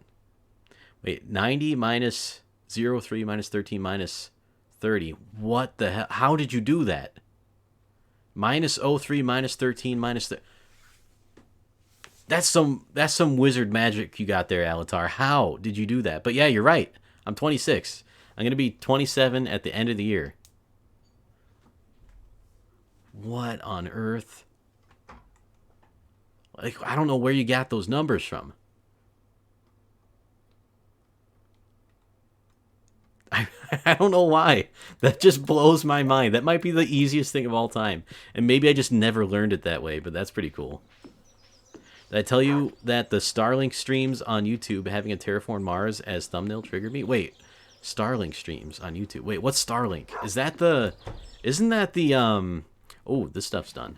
Wait, 90 minus 03 minus 13 minus 30. What the hell? How did you do that? Minus 03 minus 13 minus 30. That's some wizard magic you got there, Alatar. How did you do that? But yeah, you're right. I'm 26. I'm going to be 27 at the end of the year. What on earth? Like, I don't know where you got those numbers from. I don't know why. That just blows my mind. That might be the easiest thing of all time. And maybe I just never learned it that way, but that's pretty cool. Did I tell you that the Starlink streams on YouTube having a terraform Mars as thumbnail triggered me? Wait, Starlink streams on YouTube. Wait, what's Starlink? Is that the... Isn't that the, Oh, this stuff's done.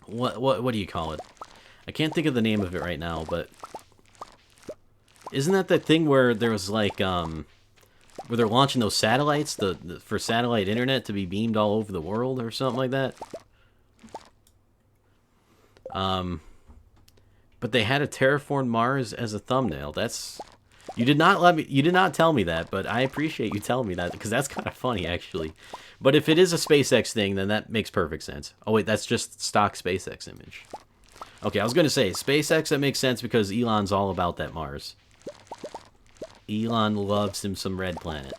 What do you call it? I can't think of the name of it right now, but... Isn't that the thing where there was, like, where they're launching those satellites for satellite internet to be beamed all over the world or something like that? But they had a terraformed Mars as a thumbnail. That's... You did not tell me that, but I appreciate you telling me that, because that's kind of funny, actually. But if it is a SpaceX thing, then that makes perfect sense. Oh, wait, that's just stock SpaceX image. Okay, I was going to say, SpaceX, that makes sense because Elon's all about that Mars. Elon loves him some Red Planet.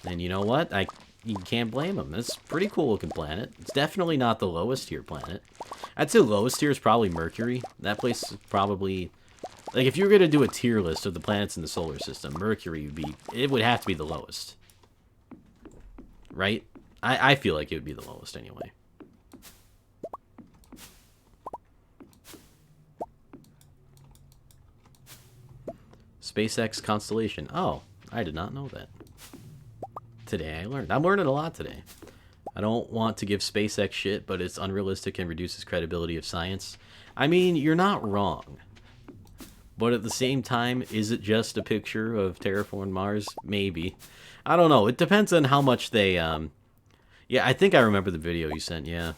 And you know what? You can't blame him. It's a pretty cool looking planet. It's definitely not the lowest tier planet. I'd say lowest tier is probably Mercury. That place is probably... Like, if you were going to do a tier list of the planets in the solar system, Mercury would be... It would have to be the lowest. Right? I feel like it would be the lowest anyway. SpaceX Constellation. Oh, I did not know that. Today I learned. I'm learning a lot today. I don't want to give SpaceX shit, but it's unrealistic and reduces credibility of science. I mean, you're not wrong. But at the same time, is it just a picture of terraformed Mars? Maybe. I don't know. It depends on how much they... Yeah, I think I remember the video you sent, yeah.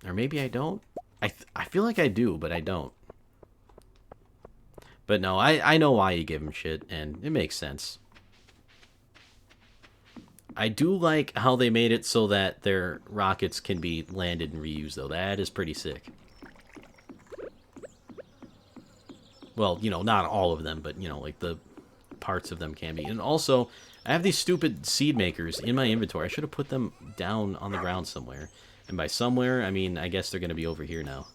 Or maybe I don't. I feel like I do, but I don't. But no, I know why you give them shit, and it makes sense. I do like how they made it so that their rockets can be landed and reused, though. That is pretty sick. Well, you know, not all of them, but, you know, like the parts of them can be. And also, I have these stupid seed makers in my inventory. I should have put them down on the ground somewhere. And by somewhere, I mean, I guess they're going to be over here now.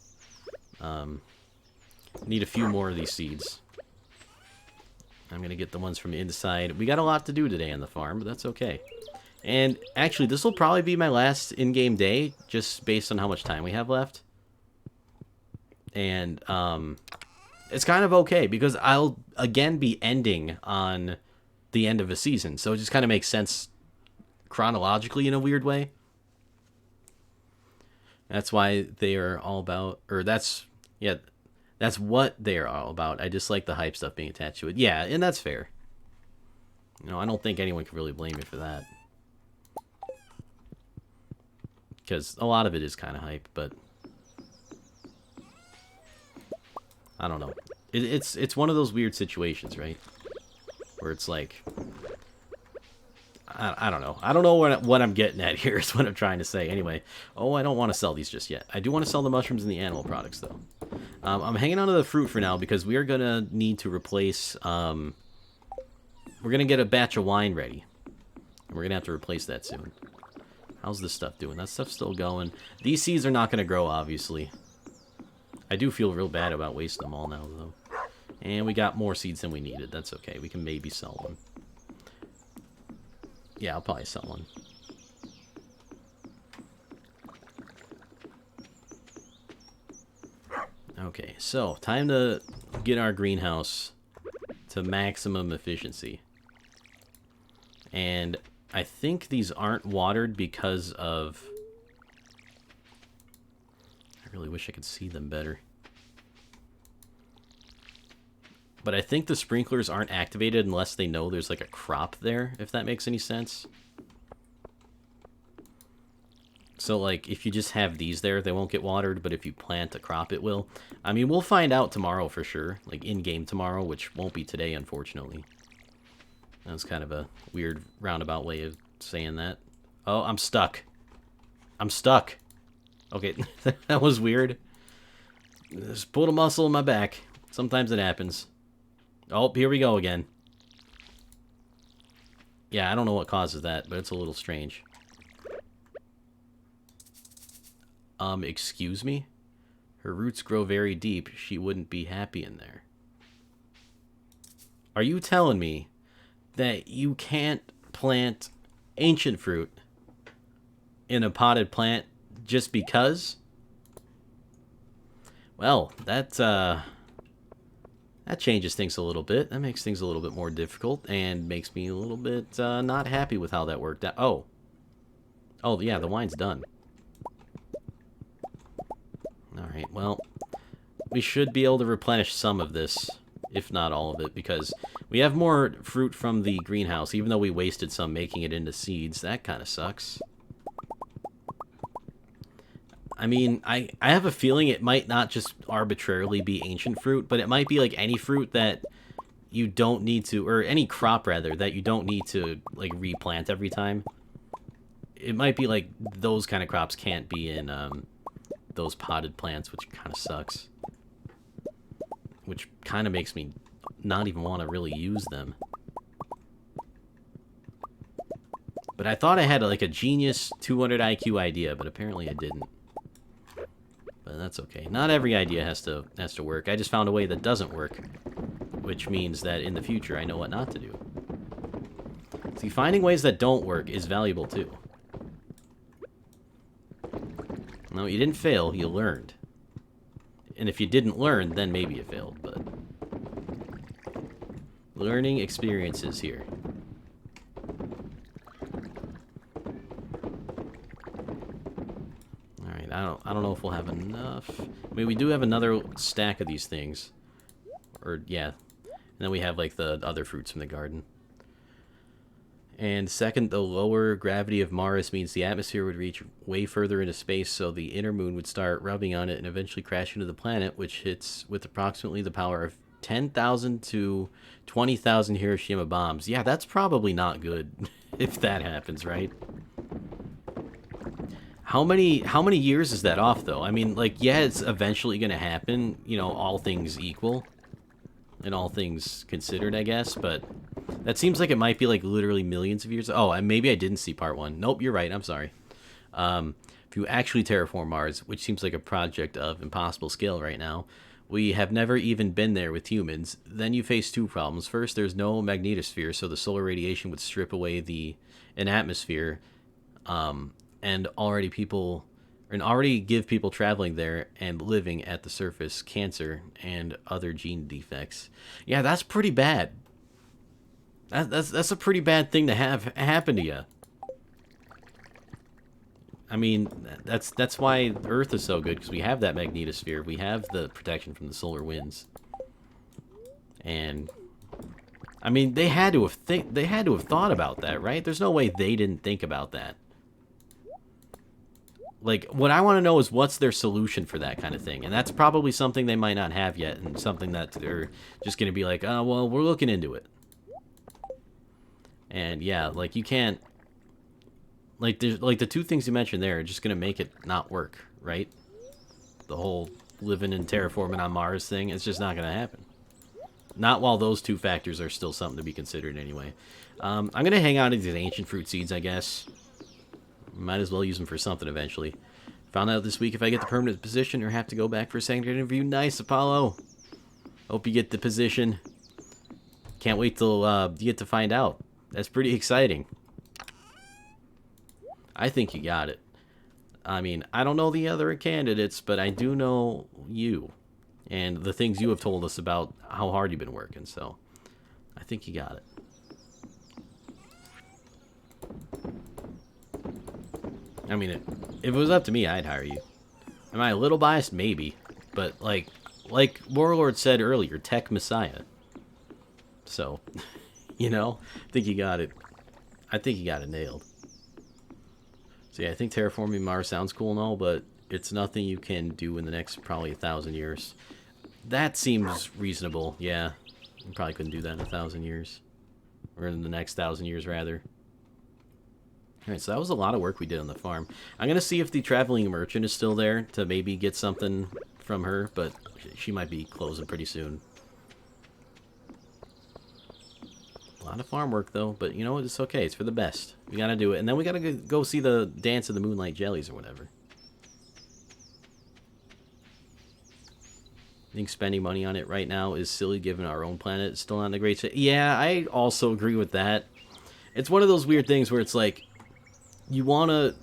Need a few more of these seeds. I'm going to get the ones from inside. We got a lot to do today on the farm, but that's okay. And actually, this will probably be my last in-game day, just based on how much time we have left. And it's kind of okay, because I'll, again, be ending on the end of a season. So it just kind of makes sense chronologically in a weird way. That's why they are all about, or that's, yeah, that's what they are all about. I just like the hype stuff being attached to it. Yeah, and that's fair. You know, I don't think anyone can really blame me for that. Because a lot of it is kind of hype, but I don't know. It's one of those weird situations, right? Where it's like, I don't know. I don't know what I'm getting at here is what I'm trying to say. Anyway, oh, I don't want to sell these just yet. I do want to sell the mushrooms and the animal products, though. I'm hanging on to the fruit for now because we are going to need to replace... we're going to get a batch of wine ready. And we're going to have to replace that soon. How's this stuff doing? That stuff's still going. These seeds are not going to grow, obviously. I do feel real bad about wasting them all now, though. And we got more seeds than we needed. That's okay. We can maybe sell one. Yeah, I'll probably sell one. Okay, so time to get our greenhouse to maximum efficiency. And I think these aren't watered because of... I really wish I could see them better. But I think the sprinklers aren't activated unless they know there's like a crop there, if that makes any sense. So like, if you just have these there, they won't get watered, but if you plant a crop, it will. I mean, we'll find out tomorrow for sure, like in-game tomorrow, which won't be today, unfortunately. That's kind of a weird roundabout way of saying that. Oh, I'm stuck. I'm stuck. Okay, that was weird. Just pulled a muscle in my back. Sometimes it happens. Oh, here we go again. Yeah, I don't know what causes that, but it's a little strange. Excuse me? Her roots grow very deep. She wouldn't be happy in there. Are you telling me that you can't plant ancient fruit in a potted plant just because? Well, that changes things a little bit. That makes things a little bit more difficult and makes me a little bit not happy with how that worked out. Oh, yeah, the wine's done. Alright, well, we should be able to replenish some of this, if not all of it, because we have more fruit from the greenhouse, even though we wasted some making it into seeds. That kind of sucks. I mean, I have a feeling it might not just arbitrarily be ancient fruit, but it might be like any fruit that you don't need to, or any crop rather, that you don't need to like replant every time. It might be like those kind of crops can't be in those potted plants, which kind of sucks. Which kind of makes me not even want to really use them. But I thought I had like a genius 200 IQ idea, but apparently I didn't. But that's okay. Not every idea has to work. I just found a way that doesn't work, which means that in the future I know what not to do. See, finding ways that don't work is valuable too. No, you didn't fail, you learned. And if you didn't learn, then maybe you failed, but... learning experiences here. Alright, I don't know if we'll have enough. I mean, we do have another stack of these things. Or, yeah. And then we have, like, the other fruits from the garden. And second, the lower gravity of Mars means the atmosphere would reach way further into space, so the inner moon would start rubbing on it and eventually crash into the planet, which hits with approximately the power of 10,000 to 20,000 Hiroshima bombs. Yeah, that's probably not good if that happens, right? How many years is that off, though? I mean, like, yeah, it's eventually going to happen, you know, all things equal. And all things considered, I guess, but... that seems like it might be, like, literally millions of years. Oh, and maybe I didn't see part one. Nope, you're right. I'm sorry. If you actually terraform Mars, which seems like a project of impossible scale right now, we have never even been there with humans, then you face two problems. First, there's no magnetosphere, so the solar radiation would strip away an atmosphere, and already give people traveling there and living at the surface cancer and other gene defects. Yeah, that's pretty bad. That's a pretty bad thing to have happen to you. I mean, that's why Earth is so good, because we have that magnetosphere. We have the protection from the solar winds. And I mean, they had to have thought about that, right? There's no way they didn't think about that. Like, what I want to know is what's their solution for that kind of thing. And that's probably something they might not have yet, and something that they're just going to be like, oh, well, we're looking into it. And yeah, like, you can't, like, there's, like, the two things you mentioned there are just going to make it not work, right? The whole living and terraforming on Mars thing, it's just not going to happen. Not while those two factors are still something to be considered anyway. I'm going to hang on to these ancient fruit seeds, I guess. Might as well use them for something eventually. Found out this week if I get the permanent position or have to go back for a second interview. Nice, Apollo. Hope you get the position. Can't wait till you get to find out. That's pretty exciting. I think you got it. I mean, I don't know the other candidates, but I do know you. And the things you have told us about how hard you've been working, so I think you got it. I mean, if it was up to me, I'd hire you. Am I a little biased? Maybe. But, like Warlord said earlier, tech messiah. So, you know, I think you got it. I think you got it nailed. So yeah, I think terraforming Mars sounds cool and all, but it's nothing you can do in the next probably 1,000 years. That seems reasonable, yeah. You probably couldn't do that in 1,000 years. Or in the next 1,000 years, rather. Alright, so that was a lot of work we did on the farm. I'm going to see if the traveling merchant is still there to maybe get something from her, but she might be closing pretty soon. A lot of farm work, though, but you know what? It's okay. It's for the best. We gotta do it. And then we gotta go see the Dance of the Moonlight Jellies or whatever. I think spending money on it right now is silly given our own planet is still not in a great state. Yeah, I also agree with that. It's one of those weird things where it's like, you want to,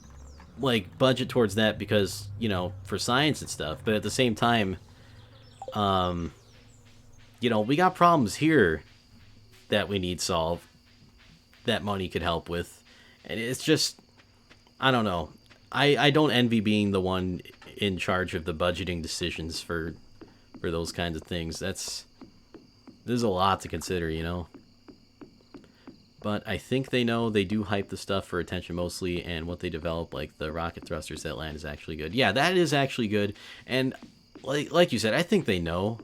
like, budget towards that because, you know, for science and stuff, but at the same time, you know, we got problems here that we need solved that money could help with. And it's just, I don't know. I don't envy being the one in charge of the budgeting decisions for those kinds of things. There's a lot to consider, you know. But I think they know they do hype the stuff for attention mostly, and what they develop, like the rocket thrusters that land, is actually good. Yeah, that is actually good. And like you said, I think they know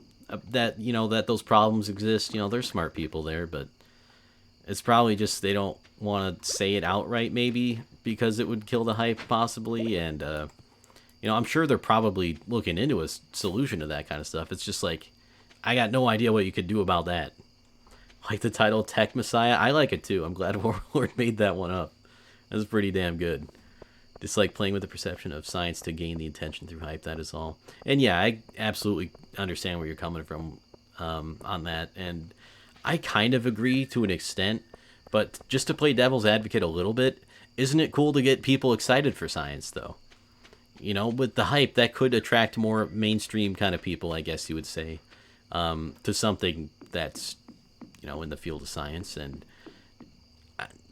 that, you know, that those problems exist. You know, they're smart people there, but it's probably just they don't want to say it outright, maybe, because it would kill the hype, possibly. And, you know, I'm sure they're probably looking into a solution to that kind of stuff. It's just like, I got no idea what you could do about that. Like the title Tech Messiah, I like it too. I'm glad Warlord made that one up. That's pretty damn good. Just like playing with the perception of science to gain the attention through hype, that is all. And yeah, I absolutely understand where you're coming from on that. And I kind of agree to an extent, but just to play devil's advocate a little bit, isn't it cool to get people excited for science, though? You know, with the hype, that could attract more mainstream kind of people, I guess you would say, to something that's, you know, in the field of science. And,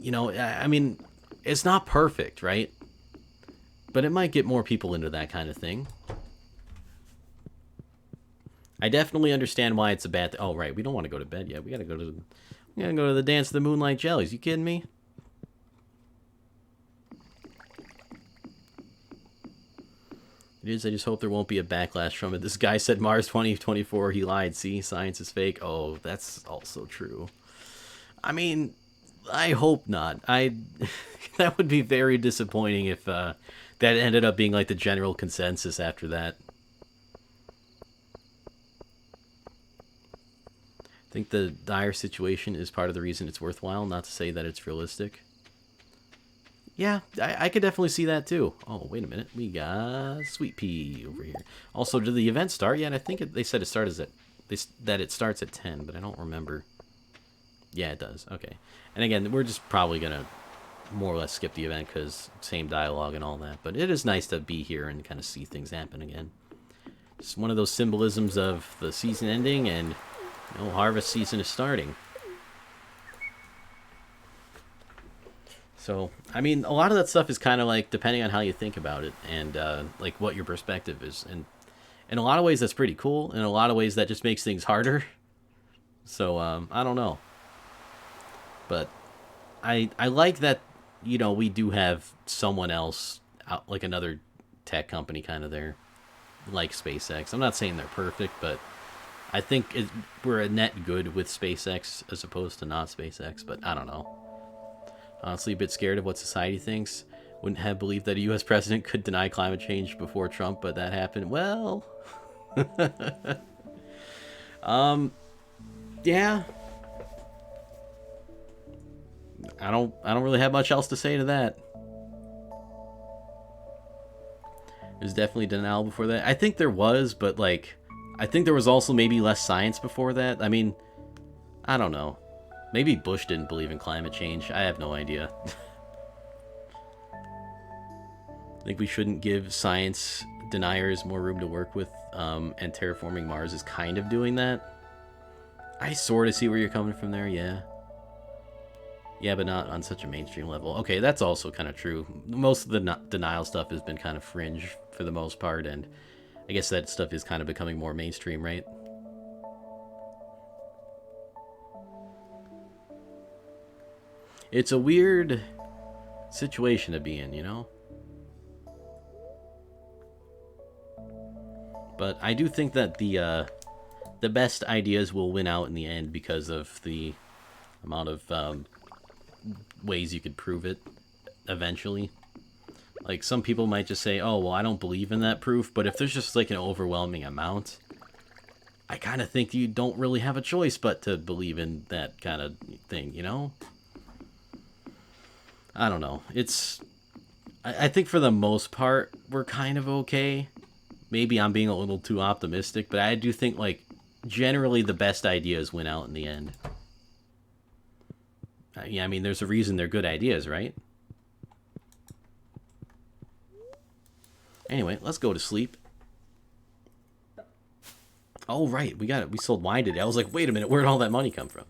you know, I mean, it's not perfect, right? But it might get more people into that kind of thing. I definitely understand why it's a bad oh, right, we don't want to go to bed yet. We gotta go to the Dance of the Moonlight Jellies. You kidding me? It is. I just hope there won't be a backlash from it. This guy said Mars 2024. He lied. See, science is fake. Oh, that's also true. I mean, I hope not. That would be very disappointing if that ended up being like the general consensus after that. I think the dire situation is part of the reason it's worthwhile, not to say that it's realistic. Yeah, I could definitely see that too. Oh, wait a minute. We got Sweet Pea over here. Also, did the event start yet? I think they said it starts that it starts at 10, but I don't remember. Yeah, it does. Okay. And again, we're just probably going to more or less skip the event because same dialogue and all that. But it is nice to be here and kind of see things happen again. It's one of those symbolisms of the season ending and, you know, harvest season is starting. So, I mean, a lot of that stuff is kind of like depending on how you think about it and like what your perspective is. And in a lot of ways, that's pretty cool. In a lot of ways, that just makes things harder. So, I don't know. But I like that, you know, we do have someone else, out, like another tech company kind of there, like SpaceX. I'm not saying they're perfect, but I think we're a net good with SpaceX as opposed to not SpaceX. But I don't know. Honestly, a bit scared of what society thinks. Wouldn't have believed that a U.S. president could deny climate change before Trump, but that happened. Well, yeah. I don't really have much else to say to that. There's definitely denial before that. I think there was, but like, I think there was also maybe less science before that. I mean, I don't know. Maybe Bush didn't believe in climate change. I have no idea. I think we shouldn't give science deniers more room to work with, and terraforming Mars is kind of doing that. I sort of see where you're coming from there, yeah. Yeah, but not on such a mainstream level. Okay, that's also kind of true. Most of the denial stuff has been kind of fringe for the most part, and I guess that stuff is kind of becoming more mainstream, right? It's a weird situation to be in, you know? But I do think that the best ideas will win out in the end because of the amount of ways you could prove it eventually. Like, some people might just say, oh, well, I don't believe in that proof, but if there's just like an overwhelming amount, I kind of think you don't really have a choice but to believe in that kind of thing, you know? I don't know. I think for the most part, we're kind of okay. maybe I'm being a little too optimistic, but I do think, like, generally the best ideas win out in the end. Yeah, I mean, there's a reason they're good ideas, right? Anyway, let's go to sleep. Oh, right, we got it. We sold wine today. I was like, wait a minute, where'd all that money come from?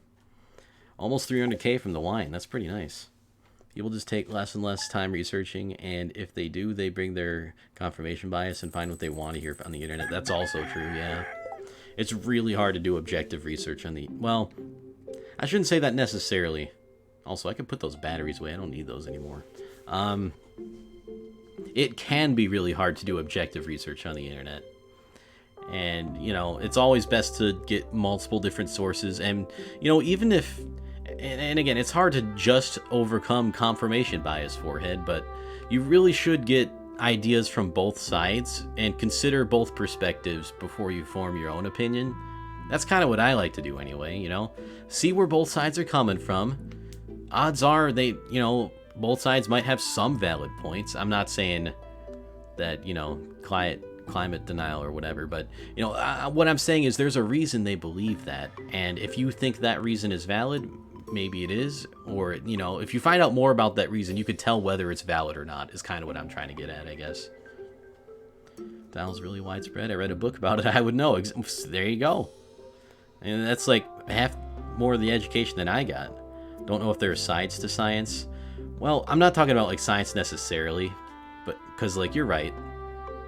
Almost 300K from the wine. That's pretty nice. People just take less and less time researching, and if they do, they bring their confirmation bias and find what they want to hear on the internet. That's also true, yeah. It's really hard to do objective research on the... Well, I shouldn't say that necessarily. Also, I could put those batteries away. I don't need those anymore. It can be really hard to do objective research on the internet. And, you know, it's always best to get multiple different sources. And, you know, even if... And again, it's hard to just overcome confirmation bias, Forehead, but you really should get ideas from both sides and consider both perspectives before you form your own opinion. That's kind of what I like to do anyway, you know? See where both sides are coming from. Odds are they, you know, both sides might have some valid points. I'm not saying that, you know, climate denial or whatever, but, you know, what I'm saying is there's a reason they believe that, and if you think that reason is valid, maybe it is, or, you know, if you find out more about that reason, you could tell whether it's valid or not, is kind of what I'm trying to get at, I guess. Denial's really widespread. I read a book about it. I would know. There you go. And that's like half more of the education than I got. Don't know if there are sides to science. Well, I'm not talking about like science necessarily, but because like you're right,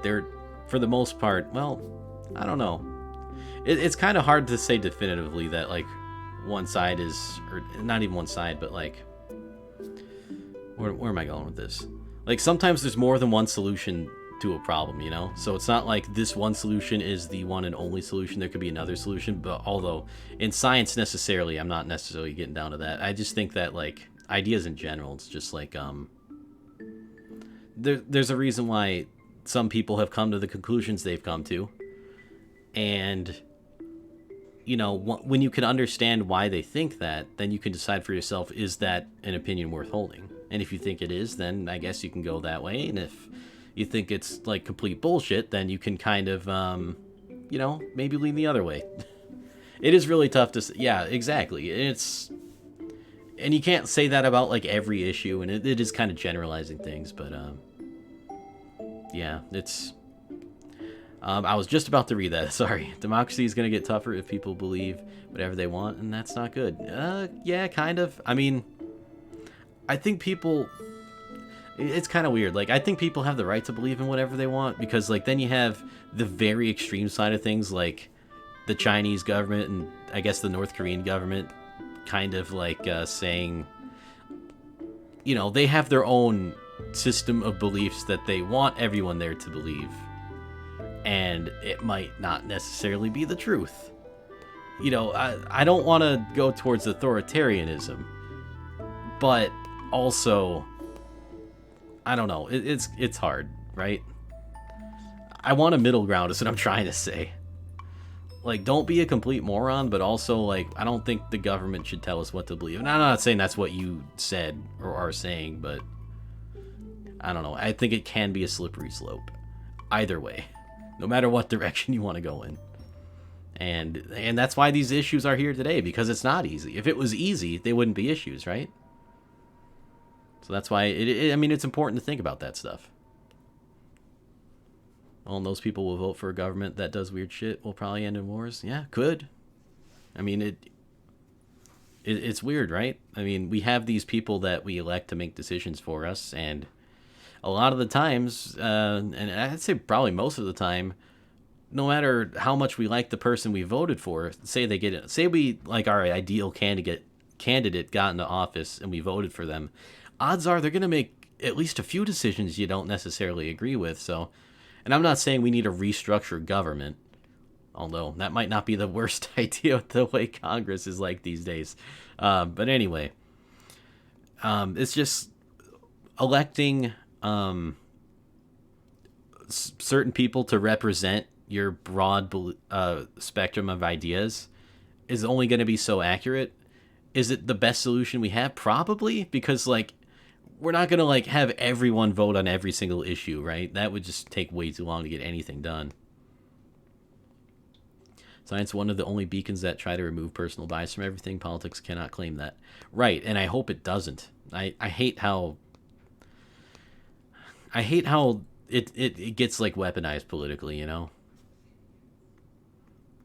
they're for the most part, well, I don't know. It's kind of hard to say definitively that like one side is, or not even one side, but like, where am I going with this? Like sometimes there's more than one solution to a problem, you know? So it's not like this one solution is the one and only solution. There could be another solution, but although in science necessarily, I'm not necessarily getting down to that. I just think that like ideas in general, it's just like, there's a reason why some people have come to the conclusions they've come to. And, you know, when you can understand why they think that, then you can decide for yourself, is that an opinion worth holding? And if you think it is, then I guess you can go that way. And if you think it's like complete bullshit, then you can kind of, you know, maybe lean the other way. It is really tough to say. Yeah, exactly. And you can't say that about like every issue, and it is kind of generalizing things, but yeah, it's... I was just about to read that, sorry. Democracy is going to get tougher if people believe whatever they want, and that's not good. Yeah, kind of. I mean, I think people... It's kind of weird. Like, I think people have the right to believe in whatever they want, because, like, then you have the very extreme side of things, like the Chinese government and, I guess, the North Korean government kind of, like, saying... You know, they have their own system of beliefs that they want everyone there to believe. And it might not necessarily be the truth. You know, I don't want to go towards authoritarianism, but also, I don't know, it's hard, right? I want a middle ground is what I'm trying to say. Like, don't be a complete moron, but also, like, I don't think the government should tell us what to believe. And I'm not saying that's what you said or are saying, but I don't know. I think it can be a slippery slope. Either way. No matter what direction you want to go in. And that's why these issues are here today, because it's not easy. If it was easy, they wouldn't be issues, right? So that's why, I mean, it's important to think about that stuff. Well, and those people will vote for a government that does weird shit will probably end in wars. Yeah, could. I mean, it's weird, right? I mean, we have these people that we elect to make decisions for us, and a lot of the times, and I'd say probably most of the time, no matter how much we like the person we voted for, say we like our ideal candidate got into office and we voted for them, odds are they're going to make at least a few decisions you don't necessarily agree with. So, and I'm not saying we need to restructure government, although that might not be the worst idea with the way Congress is like these days. But anyway, it's just electing certain people to represent your broad spectrum of ideas is only going to be so accurate. Is it the best solution we have? Probably, because like we're not going to like have everyone vote on every single issue, right? That would just take way too long to get anything done. Science, one of the only beacons that try to remove personal bias from everything. Politics cannot claim that. Right, and I hope it doesn't. I hate how it gets like weaponized politically, you know?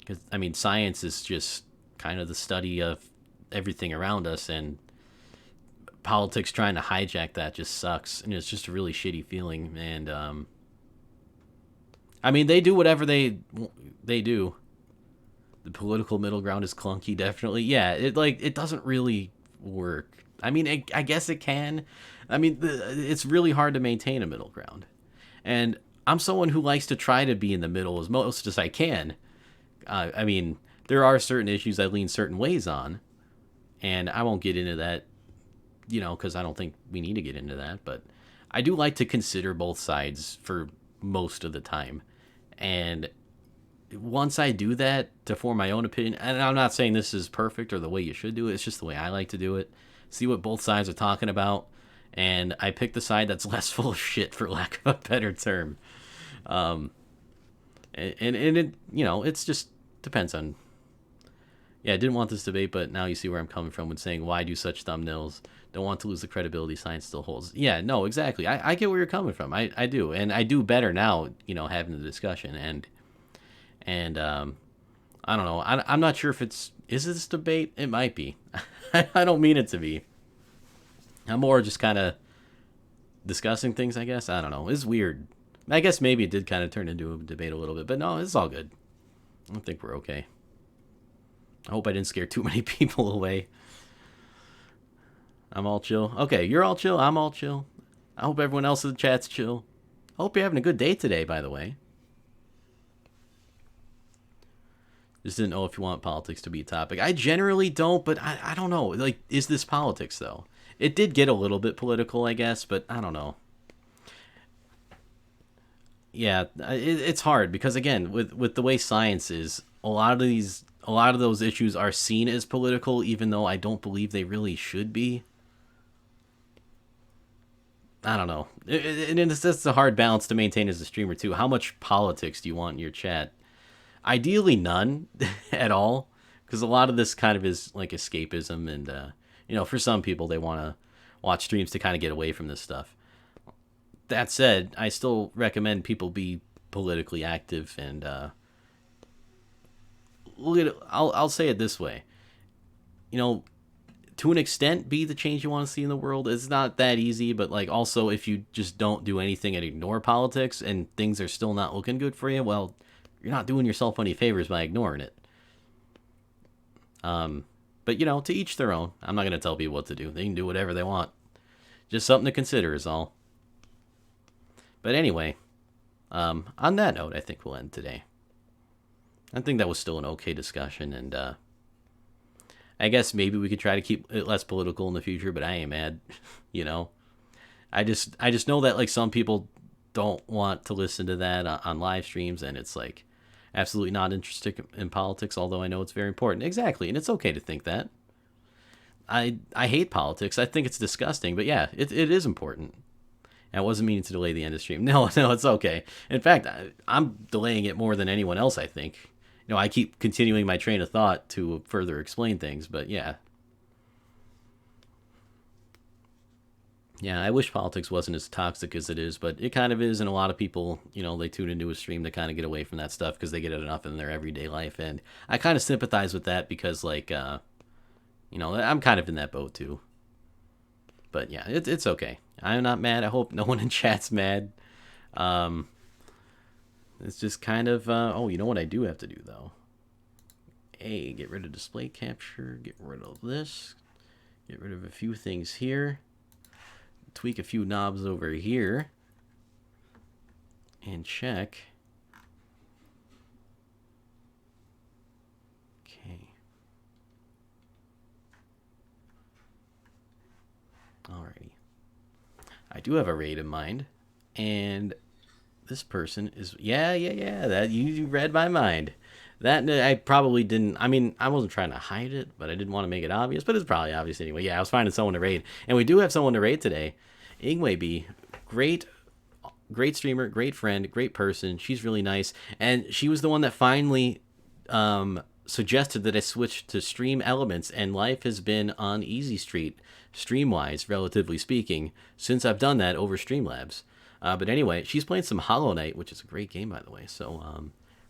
Because I mean, science is just kind of the study of everything around us, and politics trying to hijack that just sucks, and it's just a really shitty feeling. And I mean, they do whatever they do. The political middle ground is clunky, definitely. Yeah, it doesn't really work. I mean, I guess it can. I mean, it's really hard to maintain a middle ground, and I'm someone who likes to try to be in the middle as most as I can. I mean, there are certain issues I lean certain ways on, and I won't get into that, you know, because I don't think we need to get into that. But I do like to consider both sides for most of the time, and once I do that to form my own opinion, and I'm not saying this is perfect or the way you should do it, it's just the way I like to do it. See what both sides are talking about, and I pick the side that's less full of shit, for lack of a better term. And it, you know, it's just depends on. Yeah, I didn't want this debate, but now you see where I'm coming from when saying why do such thumbnails. Don't want to lose the credibility science still holds. Yeah, no, exactly. I get where you're coming from. I do, and I do better now, you know, having the discussion. And I don't know. I'm not sure if is this debate? It might be. I don't mean it to be. I'm more just kind of discussing things, I guess. I don't know. It's weird. I guess maybe it did kind of turn into a debate a little bit, but no, it's all good. I think we're okay. I hope I didn't scare too many people away. I'm all chill. Okay, you're all chill. I'm all chill. I hope everyone else in the chat's chill. I hope you're having a good day today, by the way. Just didn't know if you want politics to be a topic. I generally don't, but I don't know. Like, is this politics, though? It did get a little bit political, I guess, but I don't know. Yeah, it's hard because, again, with the way science is, a lot of those issues are seen as political, even though I don't believe they really should be. I don't know. And it's a hard balance to maintain as a streamer, too. How much politics do you want in your chat? Ideally none at all, because a lot of this kind of is like escapism, and you know, for some people they want to watch streams to kind of get away from this stuff. That said, I still recommend people be politically active, and look at it, I'll say it this way, you know, to an extent, be the change you want to see in the world. It's not that easy, but like also if you just don't do anything and ignore politics and things are still not looking good for you, well, you're not doing yourself any favors by ignoring it. But, you know, to each their own. I'm not going to tell people what to do. They can do whatever they want. Just something to consider is all. But anyway, on that note, I think we'll end today. I think that was still an okay discussion, and I guess maybe we could try to keep it less political in the future, but I ain't mad, you know? I just know that, like, some people don't want to listen to that on live streams, and it's like absolutely not interested in politics, although I know it's very important. Exactly, and it's okay to think that. I hate politics. I think it's disgusting, but yeah, it is important. And I wasn't meaning to delay the end of the stream. No, it's okay. In fact, I'm delaying it more than anyone else, I think. You know, I keep continuing my train of thought to further explain things, but yeah. Yeah, I wish politics wasn't as toxic as it is, but it kind of is, and a lot of people, you know, they tune into a stream to kind of get away from that stuff because they get it enough in their everyday life, and I kind of sympathize with that because, like, you know, I'm kind of in that boat too. But yeah, it's okay. I'm not mad. I hope no one in chat's mad. It's just kind of, oh, you know what I do have to do, though? A, get rid of display capture, get rid of this, get rid of a few things here. Tweak a few knobs over here and check. Okay. Alrighty. I do have a raid in mind, and this person is yeah. That you read my mind. That I probably didn't. I mean, I wasn't trying to hide it, but I didn't want to make it obvious. But it's probably obvious anyway. Yeah, I was finding someone to raid, and we do have someone to raid today. Ingwe B, great streamer, great friend, great person. She's really nice, and she was the one that finally suggested that I switch to Stream Elements, and life has been on easy street, stream-wise, relatively speaking, since I've done that over Streamlabs. But anyway, she's playing some Hollow Knight, which is a great game, by the way. So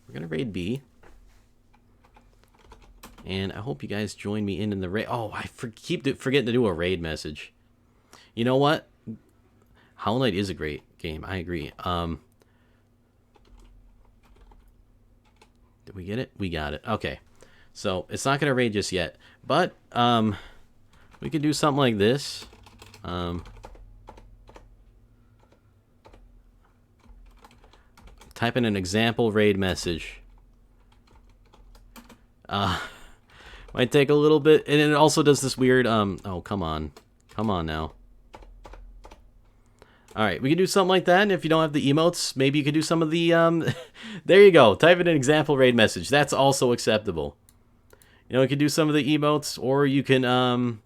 we're going to raid B. And I hope you guys join me in the raid. Oh, I keep forgetting to do a raid message. You know what? Hollow Knight is a great game. I agree. Did we get it? We got it. Okay. So it's not going to raid just yet. But we could do something like this. Type in an example raid message. Might take a little bit, and it also does this weird, oh, come on. Come on now. Alright, we can do something like that, and if you don't have the emotes, maybe you could do some of the, there you go. Type in an example raid message. That's also acceptable. You know, you can do some of the emotes, or you can,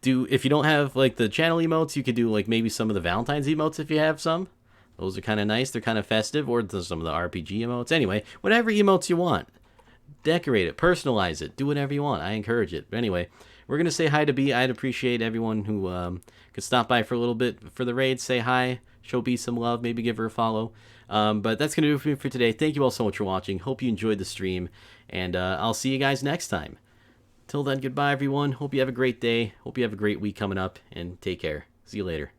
do, if you don't have, like, the channel emotes, you could do, like, maybe some of the Valentine's emotes if you have some. Those are kind of nice. They're kind of festive, or some of the RPG emotes. Anyway, whatever emotes you want. Decorate it, personalize it, do whatever you want. I encourage it. But anyway, we're going to say hi to B. I'd appreciate everyone who could stop by for a little bit for the raid, say hi, show B some love, maybe give her a follow. But that's going to do it for me for today. Thank you all so much for watching. Hope you enjoyed the stream, and I'll see you guys next time. Till then, goodbye, everyone. Hope you have a great day. Hope you have a great week coming up, and take care. See you later.